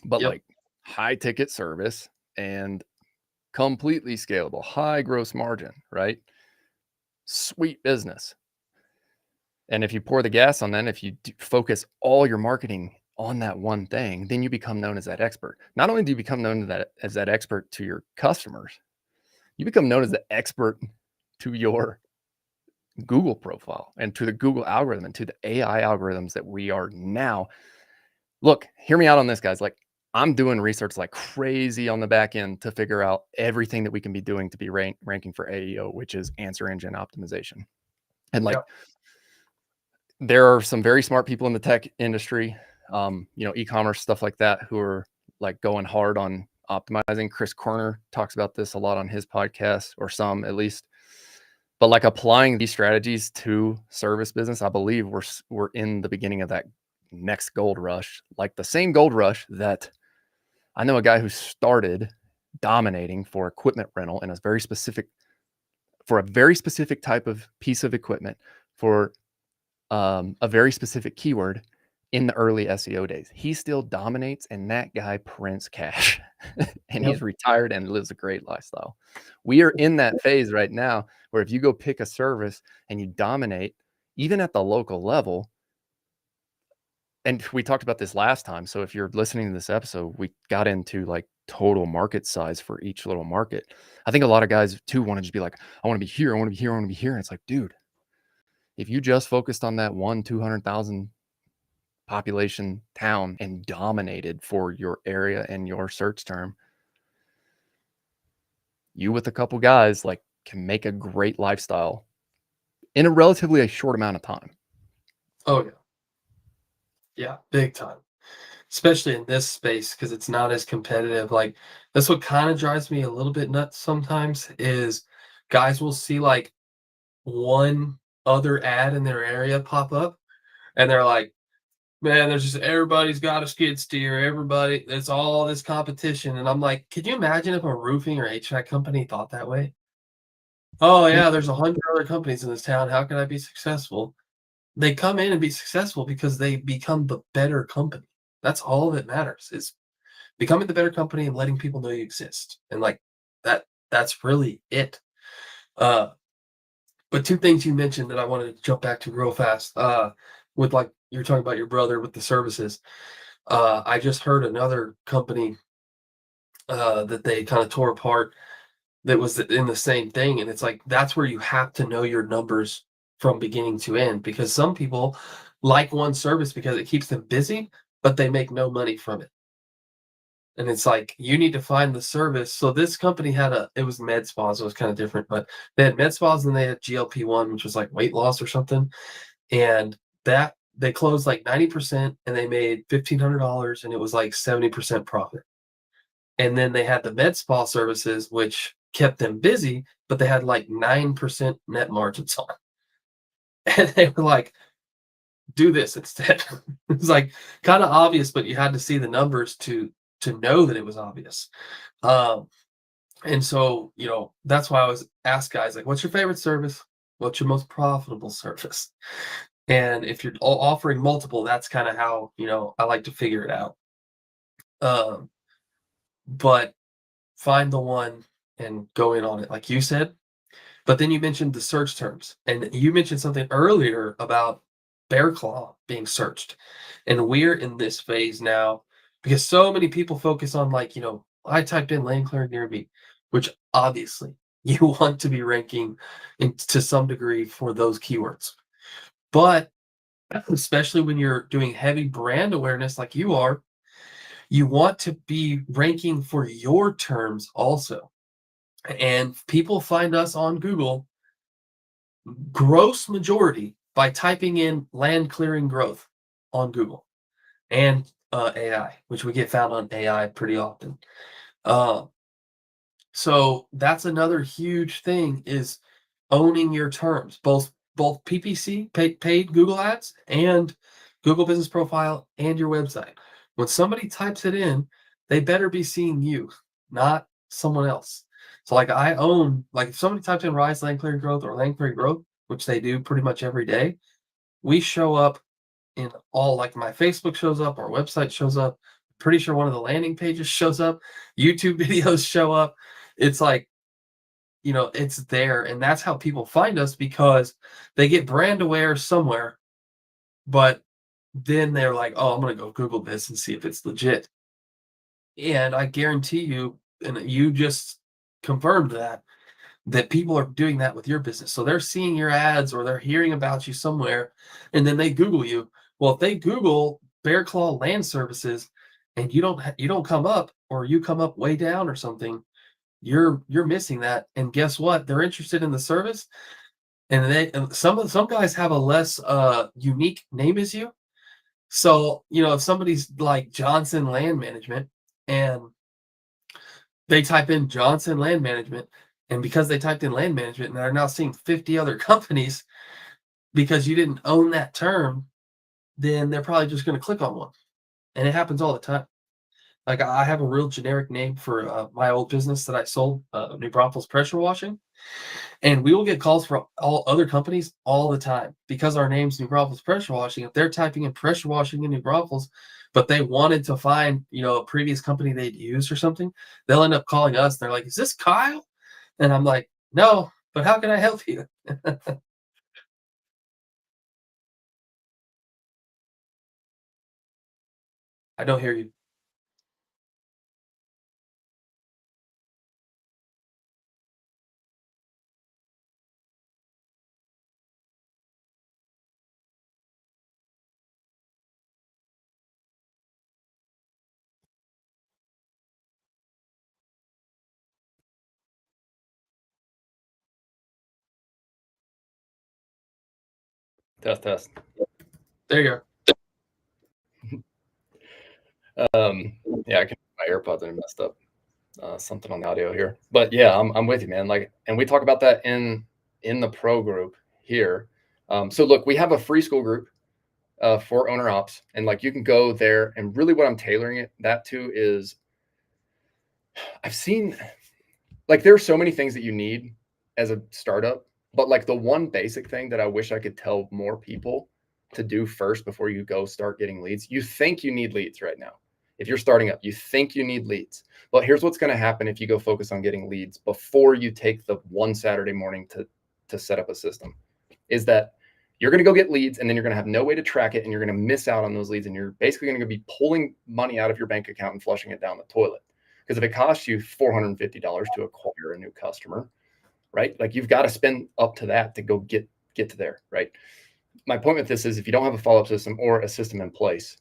But Yep. like high ticket service and completely scalable, high gross margin, right? Sweet business. And if you pour the gas on that, if you focus all your marketing on that one thing, then you become known as that expert. Not only do you become known as that expert to your customers, you become known as the expert to your Google profile and to the Google algorithm and to the AI algorithms that we are now. Look, hear me out on this, guys. Like, I'm doing research like crazy on the back end to figure out everything that we can be doing to be ranking for AEO, which is answer engine optimization. And like, Yep. there are some very smart people in the tech industry, e-commerce, stuff like that, who are like going hard on optimizing. Chris Corner talks about this a lot on his podcast, or some at least. But like applying these strategies to service business, I believe we're in the beginning of that next gold rush, like the same gold rush that I know a guy who started dominating for equipment rental in for a very specific type of piece of equipment for a very specific keyword in the early SEO days. He still dominates, and that guy prints cash and Yep. he's retired and lives a great lifestyle. We are in that phase right now where if you go pick a service and you dominate, even at the local level, and we talked about this last time. So if you're listening to this episode, we got into like total market size for each little market. I think a lot of guys too want to just be like, I want to be here, I want to be here, I want to be here. And it's like, dude, if you just focused on that 200,000 population town and dominated for your area and your search term, you with a couple guys like can make a great lifestyle in a relatively a short amount of time. Oh yeah. Yeah, big time. Especially in this space because it's not as competitive. Like that's what kind of drives me a little bit nuts sometimes is guys will see like one other ad in their area pop up and they're like, man, there's just everybody's got a skid steer, everybody, it's all this competition. And I'm like, could you imagine if a roofing or HVAC company thought that way? Oh Yeah. yeah, there's 100 other companies in this town. How can I be successful? They come in and be successful because they become the better company. That's all that matters is becoming the better company and letting people know you exist. And like that's really it. Uh but 2 things you mentioned that I wanted to jump back to real fast. With like you're talking about your brother with the services. I just heard another company that they kind of tore apart. that was in the same thing, and it's like that's where you have to know your numbers from beginning to end, because some people like one service because it keeps them busy, but they make no money from it. And it's like you need to find the service. So this company had it was med spas, so it was kind of different, but they had med spas and they had GLP-1, which was like weight loss or something. And that they closed like 90% and they made $1,500 and it was like 70% profit. And then they had the med spa services, which kept them busy, but they had like 9% net margins on it. And they were like, do this instead. It's like kind of obvious, but you had to see the numbers to know that it was obvious. Um, and so, that's why I always ask guys, like, what's your favorite service? What's your most profitable service? And if you're offering multiple, that's kind of how, I like to figure it out. Um, but find the one and go in on it, like you said. But then you mentioned the search terms, and you mentioned something earlier about bear claw being searched. And we're in this phase now because so many people focus on, like, I typed in land clearing near me, which obviously you want to be ranking to some degree for those keywords. But especially when you're doing heavy brand awareness like you are, you want to be ranking for your terms also. And people find us on Google gross majority by typing in land clearing growth on Google and AI, which we get found on AI pretty often. Uh, so that's another huge thing, is owning your terms, both PPC, paid Google ads, and Google Business Profile and your website. When somebody types it in, they better be seeing you, not someone else. So like I own, like if somebody types in Rise Land Clearing Growth or Land Clearing Growth, which they do pretty much every day, we show up in all, like my Facebook shows up, our website shows up, pretty sure one of the landing pages shows up, YouTube videos show up. It's like, it's there. And that's how people find us, because they get brand aware somewhere, but then they're like, oh, I'm going to go Google this and see if it's legit. And I guarantee you, and you just confirmed that people are doing that with your business. So they're seeing your ads or they're hearing about you somewhere, and then they Google you. Well, if they Google Bear Claw Land Services and you don't come up, or you come up way down or something, you're missing that. And guess what? They're interested in the service, and some guys have a less unique name as you. So, if somebody's like Johnson Land Management and they type in Johnson Land Management, and because they typed in land management, and they're now seeing 50 other companies because you didn't own that term, then they're probably just going to click on one. And it happens all the time. Like I have a real generic name for my old business that I sold, New Braunfels Pressure Washing, and we will get calls from all other companies all the time because our name's New Braunfels Pressure Washing. If they're typing in pressure washing in New Braunfels, but they wanted to find, a previous company they'd used or something, they'll end up calling us. They're like, "Is this Kyle?" And I'm like, "No, but how can I help you?" I don't hear you. Test, test. There you Yeah, I can my AirPods are messed up. Something on the audio here, but yeah, I'm with you, man. Like, and we talk about that in the pro group here. So look, we have a free school group for owner ops, and like you can go there. And really, what I'm tailoring that to is I've seen, like, there are so many things that you need as a startup, but like the one basic thing that I wish I could tell more people to do first before you go start getting leads. You think you need leads right now. If you're starting up, you think you need leads. But here's what's going to happen if you go focus on getting leads before you take the one Saturday morning to set up a system, is that you're going to go get leads, and then you're going to have no way to track it, and you're going to miss out on those leads, and you're basically going to be pulling money out of your bank account and flushing it down the toilet. Because if it costs you $450 to acquire a new customer, right? Like you've got to spend up to that to go get to there, right? My point with this is if you don't have a follow-up system or a system in place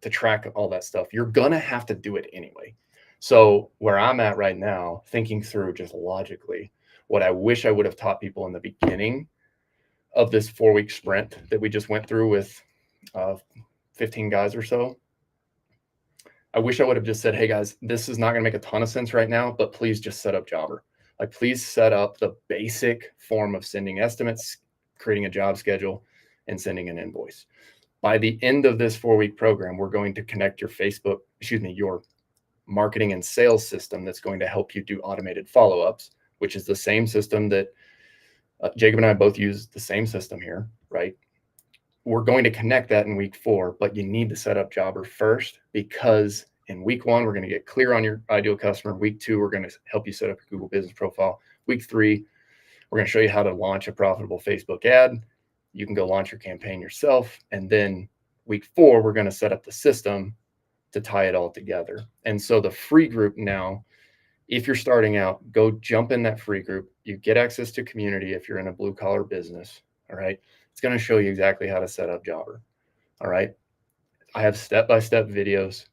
to track all that stuff, you're gonna have to do it anyway. So where I'm at right now, thinking through just logically, what I wish I would have taught people in the beginning of this 4-week sprint that we just went through with 15 guys or so, I wish I would have just said, hey guys, this is not going to make a ton of sense right now, but please just set up Jobber. Like, please set up the basic form of sending estimates, creating a job schedule, and sending an invoice. By the end of this 4-week program, we're going to connect your marketing and sales system that's going to help you do automated follow-ups, which is the same system that Jacob and I both use the same system here, right? We're going to connect that in week 4, but you need to set up Jobber first, because in week 1, we're going to get clear on your ideal customer. Week 2, we're going to help you set up your Google Business Profile. Week 3, we're going to show you how to launch a profitable Facebook ad. You can go launch your campaign yourself. And then week 4, we're going to set up the system to tie it all together. And so the free group now, if you're starting out, go jump in that free group. You get access to community if you're in a blue collar business. All right. It's going to show you exactly how to set up Jobber. All right. I have step-by-step videos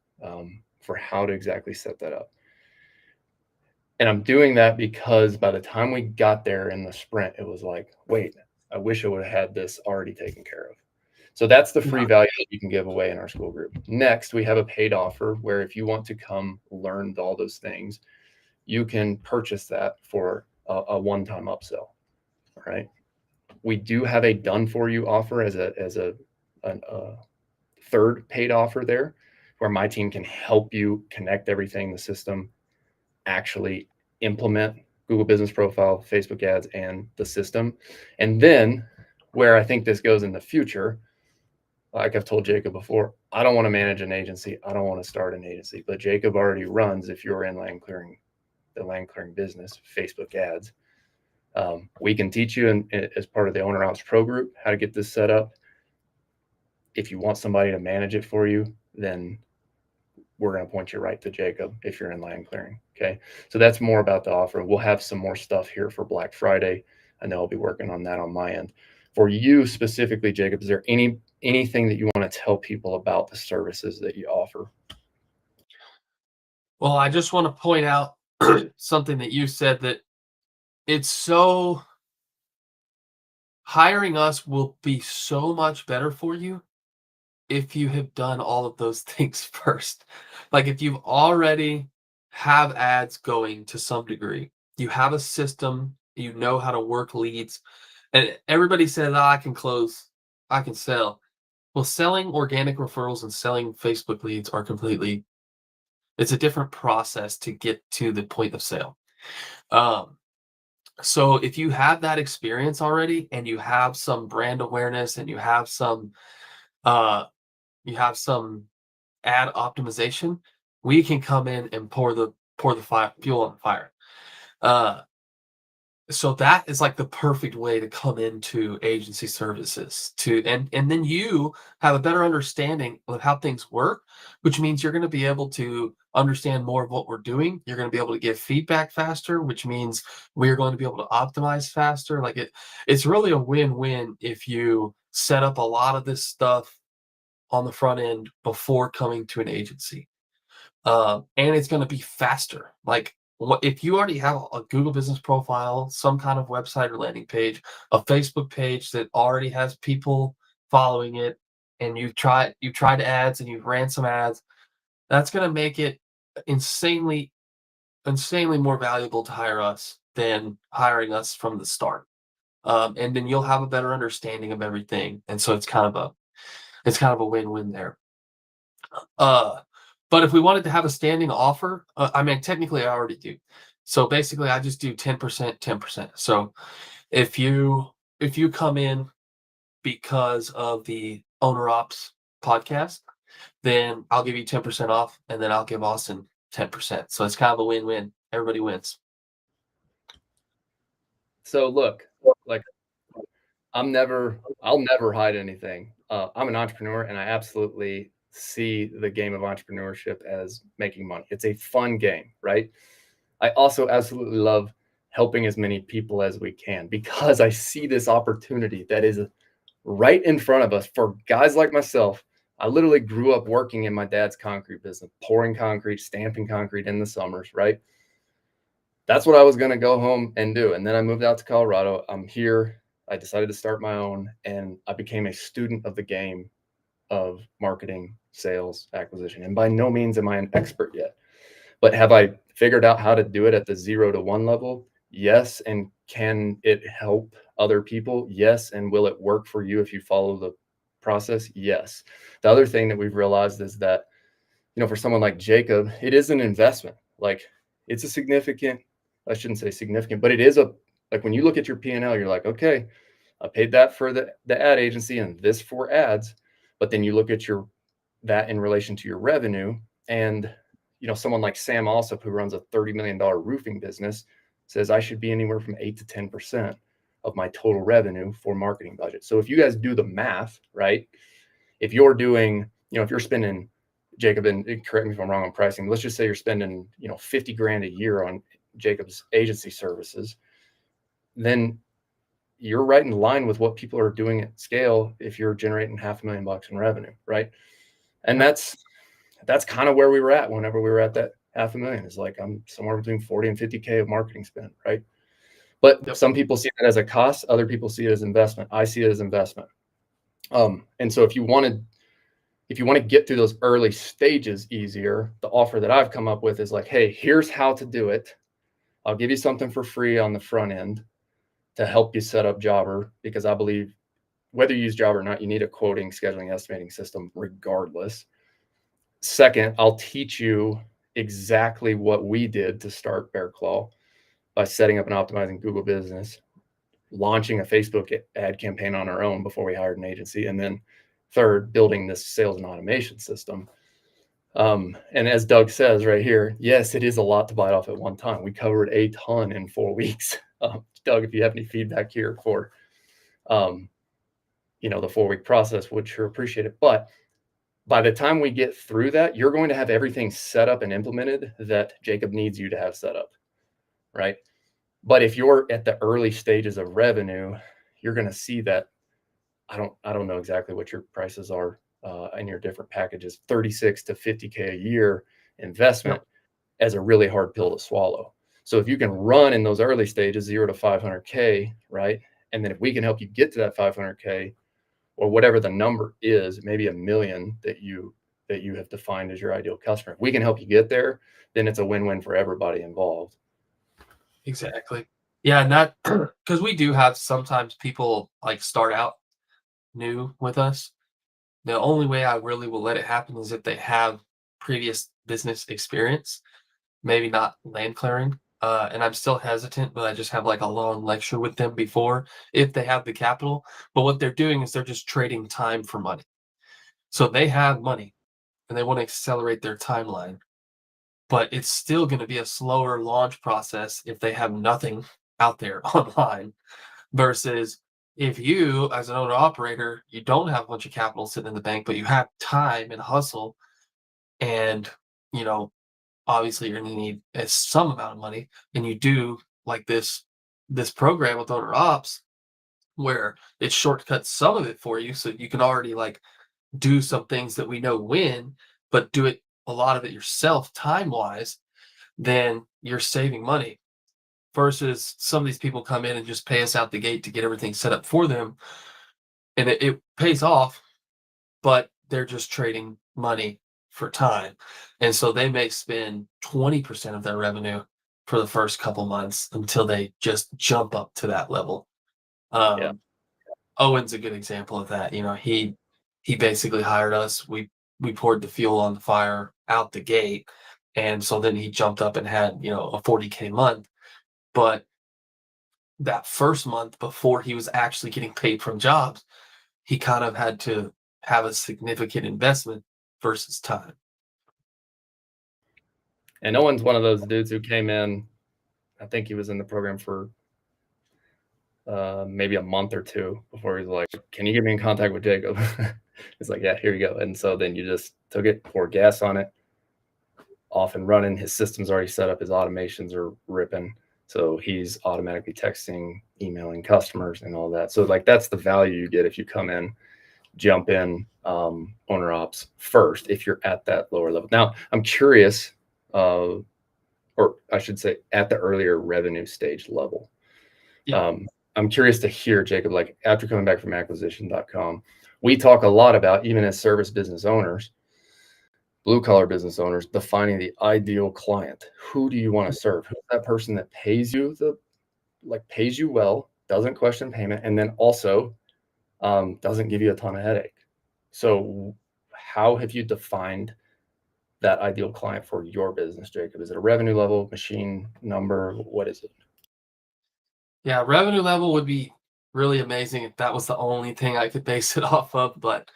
for how to exactly set that up. And I'm doing that because by the time we got there in the sprint, it was like, wait, I wish I would have had this already taken care of. So that's the free value that you can give away in our school group. Next, we have a paid offer where if you want to come learn all those things, you can purchase that for a one-time upsell. All right. We do have a done for you offer as a third paid offer there, where my team can help you connect everything, the system, actually implement Google Business Profile, Facebook ads, and the system. And then where I think this goes in the future, like I've told Jacob before, I don't want to manage an agency. I don't want to start an agency, but Jacob already runs, if you're in the land clearing business, Facebook ads. We can teach you as part of the Owner Ops Pro Group how to get this set up. If you want somebody to manage it for you, then we're going to point you right to Jacob if you're in land clearing. Okay. So that's more about the offer. We'll have some more stuff here for Black Friday. I know I'll be working on that on my end. For you specifically, Jacob, is there anything that you want to tell people about the services that you offer? Well, I just want to point out something that you said, that it's so hiring us will be so much better for you if you have done all of those things first. Like if you've already have ads going to some degree, you have a system, you know how to work leads, and everybody says, "Oh, I can close, I can sell." Well, selling organic referrals and selling Facebook leads are completely, it's a different process to get to the point of sale. Um, so if you have that experience already and you have some brand awareness and uh you have some ad optimization, we can come in and pour the fuel on the fire. Uh, so that is like the perfect way to come into agency services, and then you have a better understanding of how things work, which means you're going to be able to understand more of what we're doing. You're going to be able to give feedback faster, which means we're going to be able to optimize faster. It's really a win-win if you set up a lot of this stuff on the front end before coming to an agency. And it's going to be faster. Like, what if you already have a Google Business Profile, some kind of website or landing page, a Facebook page that already has people following it, and you tried ads and you've ran some ads, that's going to make it insanely more valuable to hire us than hiring us from the start. And then you'll have a better understanding of everything, and so it's kind of a win-win there. Uh, but if we wanted to have a standing offer, I mean, technically, I already do. So basically, I just do 10%, 10%. So if you come in because of the Owner Ops podcast, then I'll give you 10% off, and then I'll give Austin 10%. So it's kind of a win-win. Everybody wins. So look, like I'll never hide anything. I'm an entrepreneur and I absolutely see the game of entrepreneurship as making money. It's a fun game, right? I also absolutely love helping as many people as we can because I see this opportunity that is right in front of us for guys like myself. I literally grew up working in my dad's concrete business, pouring concrete, stamping concrete in the summers, right? That's what I was going to go home and do. And then I moved out to Colorado. I'm here. I decided to start my own, and I became a student of the game of marketing, sales, acquisition. And by no means am I an expert yet, but have I figured out how to do it at the 0 to 1 level? Yes. And can it help other people? Yes. And will it work for you if you follow the process? Yes. The other thing that we've realized is that, for someone like Jacob, it is an investment. Like, it's a significant, I shouldn't say significant, but it is like when you look at your P&L, you're like, okay, I paid that for the ad agency and this for ads. But then you look at that in relation to your revenue, and someone like Sam Alsop, who runs a $30 million roofing business, says I should be anywhere from 8 to 10% of my total revenue for marketing budget. So if you guys do the math, right? If you're doing, if you're spending, Jacob, and correct me if I'm wrong on pricing, let's just say you're spending, 50 grand a year on Jacob's agency services, then you're right in line with what people are doing at scale if you're generating $500,000 in revenue, right? And that's kind of where we were at whenever we were at that $500,000. Is like I'm somewhere between 40 and 50K of marketing spend, right? But some people see it as a cost, other people see it as investment. I see it as investment. And so if you want to get through those early stages easier, the offer that I've come up with is like, hey, here's how to do it. I'll give you something for free on the front end to help you set up Jobber, because I believe whether you use Jobber or not, you need a quoting, scheduling, estimating system regardless. Second, I'll teach you exactly what we did to start Bear Claw by setting up and optimizing Google Business, launching a Facebook ad campaign on our own before we hired an agency, and then third, building this sales and automation system. And as Doug says right here, yes, it is a lot to bite off at one time. We covered a ton in 4 weeks. Doug, if you have any feedback here for, the 4-week process, would sure appreciate it. But by the time we get through that, you're going to have everything set up and implemented that Jacob needs you to have set up, right? But if you're at the early stages of revenue, you're going to see that I don't know exactly what your prices are in your different packages, 36 to 50K a year investment as a really hard pill to swallow. So if you can run in those early stages, 0 to 500K, right? And then if we can help you get to that 500K or whatever the number is, maybe $1 million that you have defined as your ideal customer, if we can help you get there, then it's a win-win for everybody involved. Exactly. Yeah, not because we do have sometimes people like start out new with us. The only way I really will let it happen is if they have previous business experience, maybe not land clearing. And I'm still hesitant, but I just have like a long lecture with them before if they have the capital. But what they're doing is they're just trading time for money. So they have money and they want to accelerate their timeline, but it's still going to be a slower launch process if they have nothing out there online versus if you, as an owner operator, you don't have a bunch of capital sitting in the bank, but you have time and hustle, and obviously you're going to need some amount of money, and you do like this program with owner ops where it shortcuts some of it for you, so you can already like do some things that we know win, but do it a lot of it yourself time wise, then you're saving money versus some of these people come in and just pay us out the gate to get everything set up for them. And it pays off, but they're just trading money for time. And so they may spend 20% of their revenue for the first couple months until they just jump up to that level. Yeah. Owen's a good example of that. He basically hired us. We poured the fuel on the fire out the gate. And so then he jumped up and had, a 40K month. But that first month before he was actually getting paid from jobs, he kind of had to have a significant investment versus time. And Owen's one of those dudes who came in, I think he was in the program for maybe a month or two before he's like, can you get me in contact with Jacob? It's like, yeah, here you go. And so then you just took it, poured gas on it, off and running. His system's already set up. His automations are ripping. So he's automatically texting, emailing customers and all that. So like, that's the value you get if you come in, jump in owner ops first, if you're at that lower level. Now I'm curious, or I should say at the earlier revenue stage level. Yeah. I'm curious to hear, Jacob, like after coming back from acquisition.com, we talk a lot about, even as service business owners, blue collar business owners, defining the ideal client. Who do you want to serve? Who's that person that pays you pays you well, doesn't question payment, and then also doesn't give you a ton of headache. So how have you defined that ideal client for your business, Jacob? Is it a revenue level, machine number? What is it? Yeah, revenue level would be really amazing if that was the only thing I could base it off of, but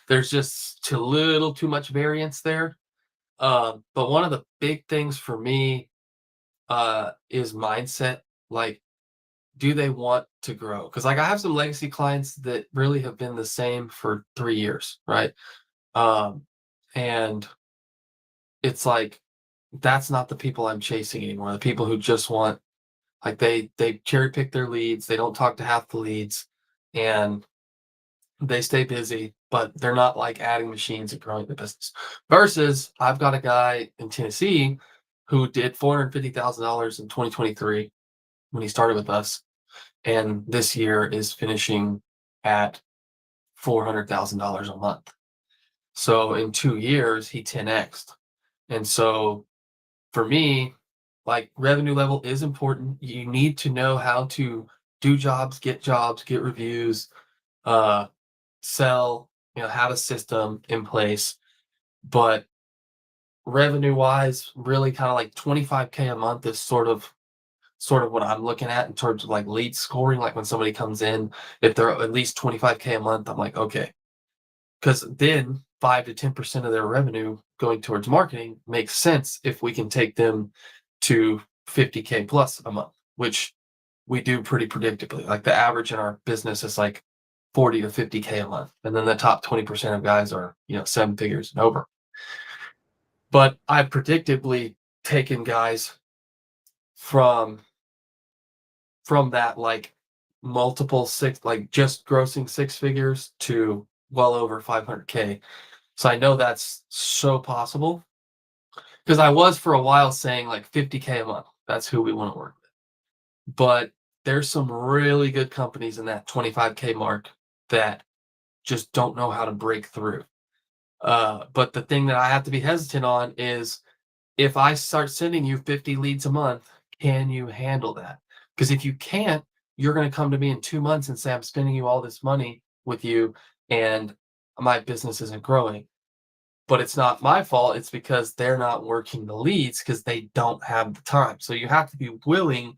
there's just a little too much variance there. But one of the big things for me is mindset. Like, do they want to grow? Because like I have some legacy clients that really have been the same for 3 years, right? Um, and it's like that's not the people I'm chasing anymore. The people who just want like they cherry pick their leads, they don't talk to half the leads, and they stay busy, but they're not like adding machines and growing the business. Versus I've got a guy in Tennessee who did $450,000 in 2023 when he started with us, and this year is finishing at $400,000 a month. So in 2 years, he 10x'd. And so for me, like revenue level is important. You need to know how to do jobs, get reviews, uh, sell, have a system in place. But revenue wise, really kind of like 25K a month is sort of what I'm looking at in terms of like lead scoring. Like when somebody comes in, if they're at least 25K a month, I'm like, okay. Because then 5 to 10% of their revenue going towards marketing makes sense if we can take them to 50K plus a month, which we do pretty predictably. Like the average in our business is like 40 to 50K a month. And then the top 20% of guys are, 7 figures and over. But I've predictably taken guys from that like multiple six, like just grossing 6 figures to well over 500K. So I know that's so possible because I was for a while saying like 50K a month. That's who we want to work with. But there's some really good companies in that 25K mark that just don't know how to break through. But the thing that I have to be hesitant on is if I start sending you 50 leads a month, can you handle that? Because if you can't, you're going to come to me in 2 months and say, I'm spending you all this money with you and my business isn't growing. But it's not my fault. It's because they're not working the leads because they don't have the time. So you have to be willing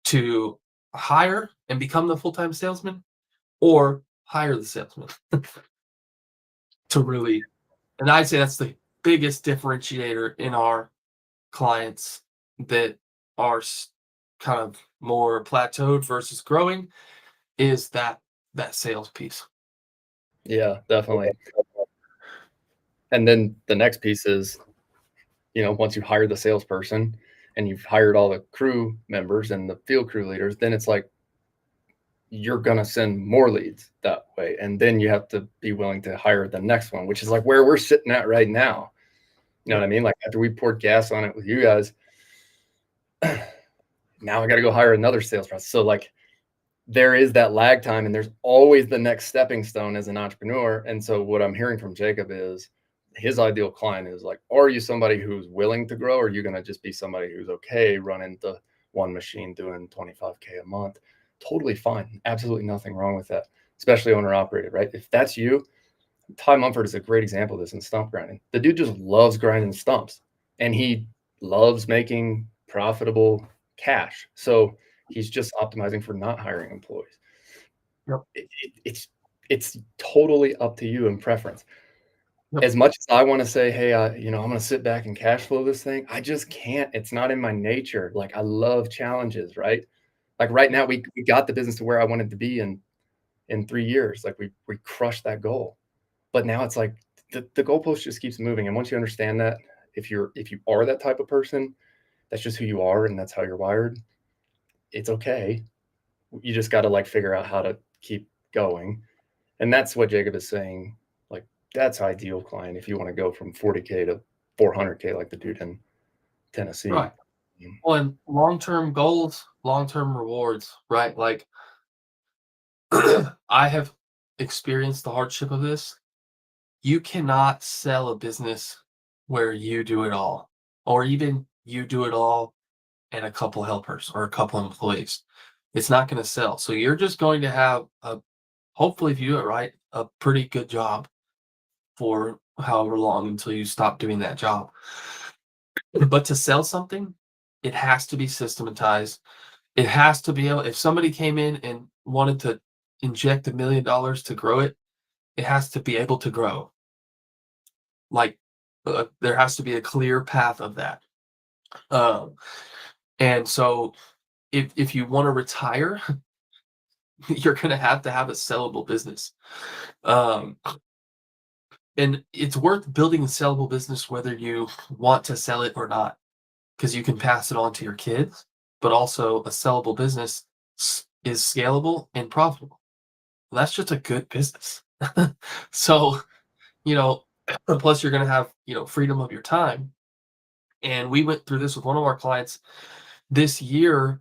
to hire and become the full-time salesman or hire the salesman to really, and I'd say that's the biggest differentiator in our clients that are kind of more plateaued versus growing is that sales piece. Yeah, definitely. And then the next piece is, once you hire the salesperson and you've hired all the crew members and the field crew leaders, then it's like you're going to send more leads that way. And then you have to be willing to hire the next one, which is like where we're sitting at right now. You know what I mean? Like after we poured gas on it with you guys, now I got to go hire another sales process. So like there is that lag time and there's always the next stepping stone as an entrepreneur. And so what I'm hearing from Jacob is his ideal client is like, are you somebody who's willing to grow? Or are you going to just be somebody who's okay running the one machine doing 25K a month? Totally fine. Absolutely nothing wrong with that, especially owner operated, right? If that's you, Ty Mumford is a great example of this in stump grinding. The dude just loves grinding stumps and he loves making profitable cash. So he's just optimizing for not hiring employees. Yep. It's totally up to you and preference. Yep. As much as I want to say, hey, I'm going to sit back and cash flow this thing, I just can't. It's not in my nature. Like I love challenges, right? Like right now, we got the business to where I wanted to be in 3 years. Like we crushed that goal. But now it's like the goalpost just keeps moving. And once you understand that, if you are that type of person, that's just who you are and that's how you're wired, it's okay. You just got to like figure out how to keep going. And that's what Jacob is saying. Like, that's ideal client if you want to go from 40K to 400K like the dude in Tennessee. Right. Well, and long-term goals, long-term rewards, right? Like I have experienced the hardship of this. You cannot sell a business where you do it all, or even you do it all and a couple helpers or a couple employees. It's not going to sell. So you're just going to have hopefully, if you do it right, a pretty good job for however long until you stop doing that job. But to sell something, it has to be systematized. It has to be able, if somebody came in and wanted to inject $1 million to grow it, it has to be able to grow. Like there has to be a clear path of that. And so if you want to retire, you're going to have a sellable business. And it's worth building a sellable business whether you want to sell it or not, because you can pass it on to your kids, but also a sellable business is scalable and profitable. Well, that's just a good business. So, you know, plus you're going to have, freedom of your time. And we went through this with one of our clients this year.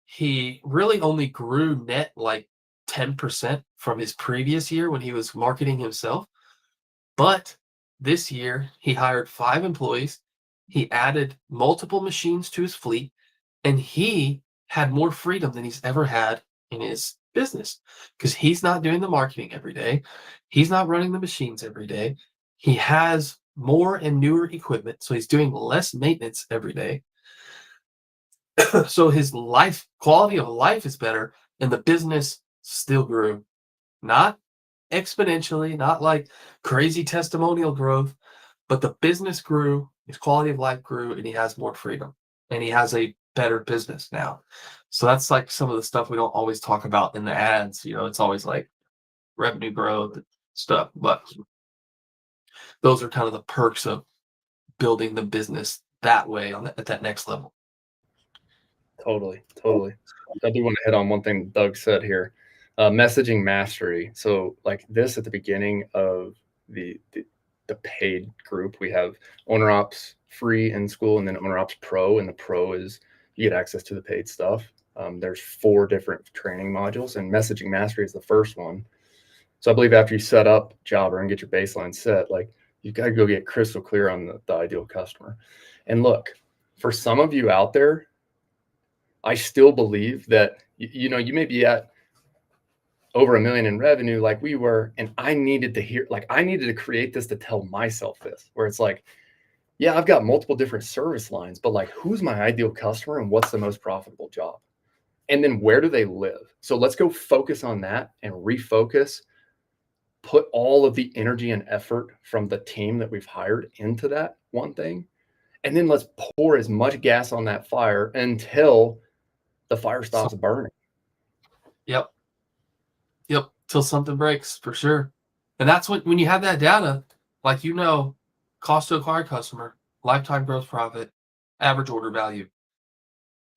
He really only grew net like 10% from his previous year when he was marketing himself. But this year, he hired 5 employees. He added multiple machines to his fleet, and he had more freedom than he's ever had in his business because he's not doing the marketing every day. He's not running the machines every day. He has more and newer equipment, so he's doing less maintenance every day. So his quality of life is better, and the business still grew. Not exponentially, not like crazy testimonial growth, but the business grew, his quality of life grew, and he has more freedom, and he has a better business now. So that's like some of the stuff we don't always talk about in the ads. It's always like revenue growth stuff, but those are kind of the perks of building the business that way at that next level. Totally. I do want to hit on one thing Doug said here, messaging mastery. So like this at the beginning of the paid group, we have Owner Ops free in school and then Owner Ops Pro, and the Pro is you get access to the paid stuff. There's 4 different training modules, and messaging mastery is the first one. So I believe after you set up Jobber and get your baseline set, like you got to go get crystal clear on the ideal customer. And look, for some of you out there, I still believe that, you may be at over $1 million in revenue like we were. And I needed to create this to tell myself this, where it's like, yeah, I've got multiple different service lines, but like, who's my ideal customer and what's the most profitable job? And then where do they live? So let's go focus on that and refocus, put all of the energy and effort from the team that we've hired into that one thing. And then let's pour as much gas on that fire until the fire stops burning. Yep. Till something breaks, for sure. And that's when you have that data, like, cost to acquire customer, lifetime gross profit, average order value.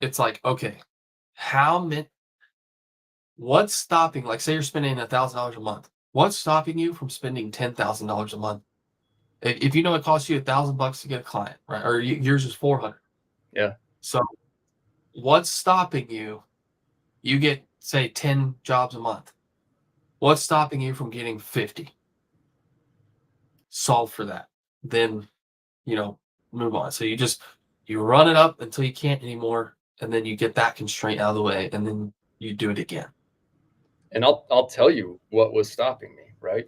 It's like, okay, what's stopping, like say you're spending $1,000 a month. What's stopping you from spending $10,000 a month? If you know it costs you $1,000 to get a client, right? Or yours is 400. Yeah. So what's stopping you? You get, say, 10 jobs a month. What's stopping you from getting 50? Solve for that. Then, move on. So you run it up until you can't anymore, and then you get that constraint out of the way, and then you do it again. And I'll tell you what was stopping me, right?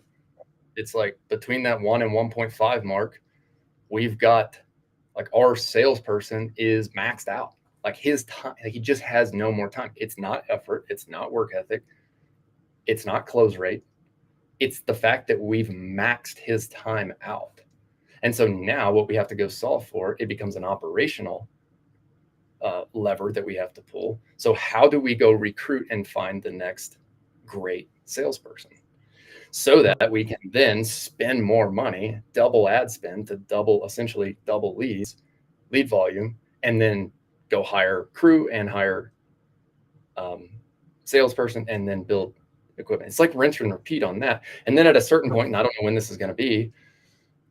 It's like between that 1 and 1.5 mark, we've got like our salesperson is maxed out. Like his time, like he just has no more time. It's not effort. It's not work ethic. It's not close rate. It's the fact that we've maxed his time out. And so now what we have to go solve for, it becomes an operational lever that we have to pull. So how do we go recruit and find the next great salesperson? so that we can then spend more money, double ad spend to essentially double lead volume, and then go hire crew and hire salesperson and then build equipment. It's like rinse and repeat on that. And then at a certain point, and I don't know when this is going to be,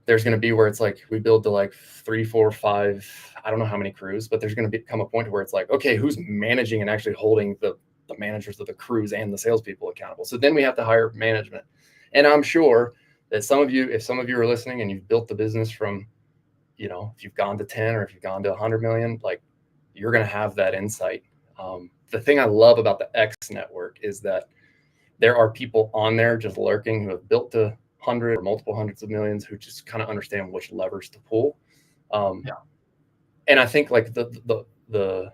there's going to be where it's like we build to like 3, 4, 5, I don't know how many crews, but there's going to become a point where it's like, okay, who's managing and actually holding the managers of the crews and the salespeople accountable? So then we have to hire management. And I'm sure that if some of you are listening and you've built the business from, you know, if you've gone to 10 or if you've gone to 100 million, like you're going to have that insight. The thing I love about the X network is that there are people on there just lurking who have built to 100 or multiple hundreds of millions who just kind of understand which levers to pull. And I think like the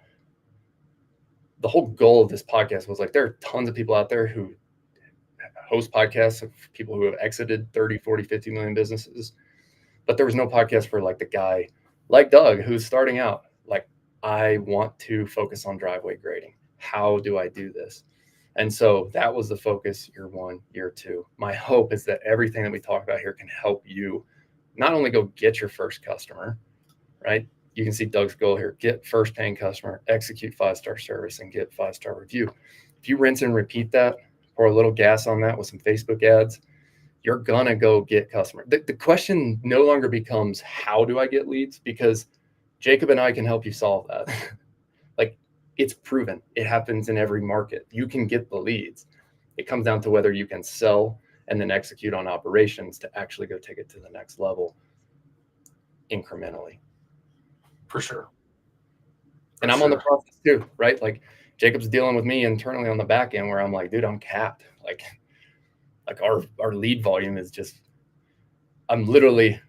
whole goal of this podcast was like, there are tons of people out there who host podcasts of people who have exited 30, 40, 50 million businesses. But there was no podcast for like the guy like Doug, who's starting out. Like, I want to focus on driveway grading. How do I do this? And so that was the focus year 1, year 2. My hope is that everything that we talk about here can help you not only go get your first customer, right? You can see Doug's goal here: get first paying customer, execute 5-star service, and get 5-star review. If you rinse and repeat that, pour a little gas on that with some Facebook ads, you're gonna go get customer. The question no longer becomes, how do I get leads? Because Jacob and I can help you solve that. Like, it's proven. It happens in every market. You can get the leads. It comes down to whether you can sell and then execute on operations to actually go take it to the next level incrementally. For sure. And I'm on the process too, right? Like, Jacob's dealing with me internally on the back end where I'm like, dude, I'm capped. Like our lead volume is just, I'm literally,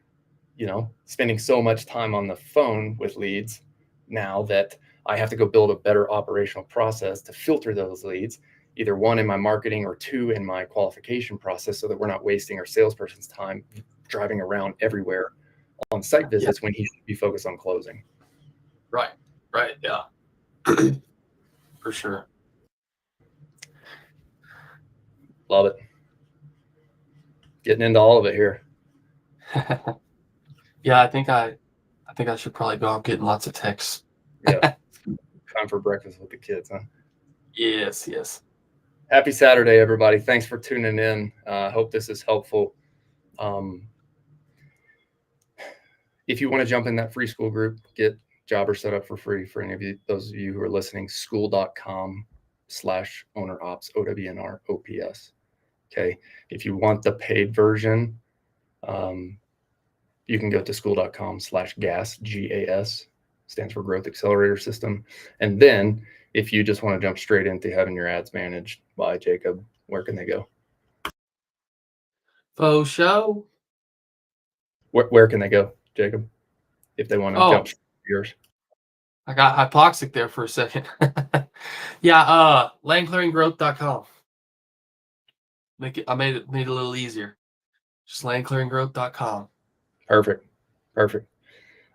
you know, spending so much time on the phone with leads now that I have to go build a better operational process to filter those leads, either 1 in my marketing or 2 in my qualification process, so that we're not wasting our salesperson's time driving around everywhere on site visits when he should be focused on closing. Right. Yeah. For sure. Love it. Getting into all of it here. Yeah, I think I should probably go out getting lots of texts. Yeah. Time for breakfast with the kids, huh? Yes. Happy Saturday, everybody. Thanks for tuning in. Hope this is helpful. If you want to jump in that free school group, get Jobber set up for free for any of you, those of you who are listening, school.com/ownerops, OWNROPS. Okay. If you want the paid version, you can go to school.com/GAS, GAS, stands for Growth Accelerator System. And then if you just want to jump straight into having your ads managed by Jacob, where can they go? Faux show. Where can they go, Jacob, if they want to jump straight to yours? I got hypoxic there for a second. Yeah, landclearinggrowth.com. I made it a little easier. Just landclearinggrowth.com. Perfect.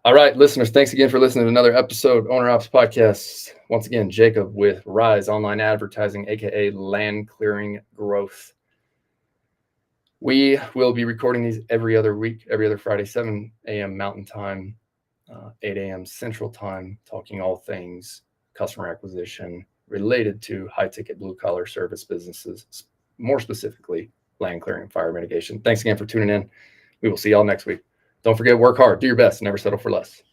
All right, listeners, thanks again for listening to another episode, Owner Ops Podcast. Once again, Jacob with Rise Online Advertising, aka Land Clearing Growth. We will be recording these every other week, every other Friday, 7 a.m. Mountain Time, 8 a.m. Central Time, talking all things customer acquisition related to high-ticket blue-collar service businesses, more specifically, land clearing and fire mitigation. Thanks again for tuning in. We will see y'all next week. Don't forget, work hard, do your best, never settle for less.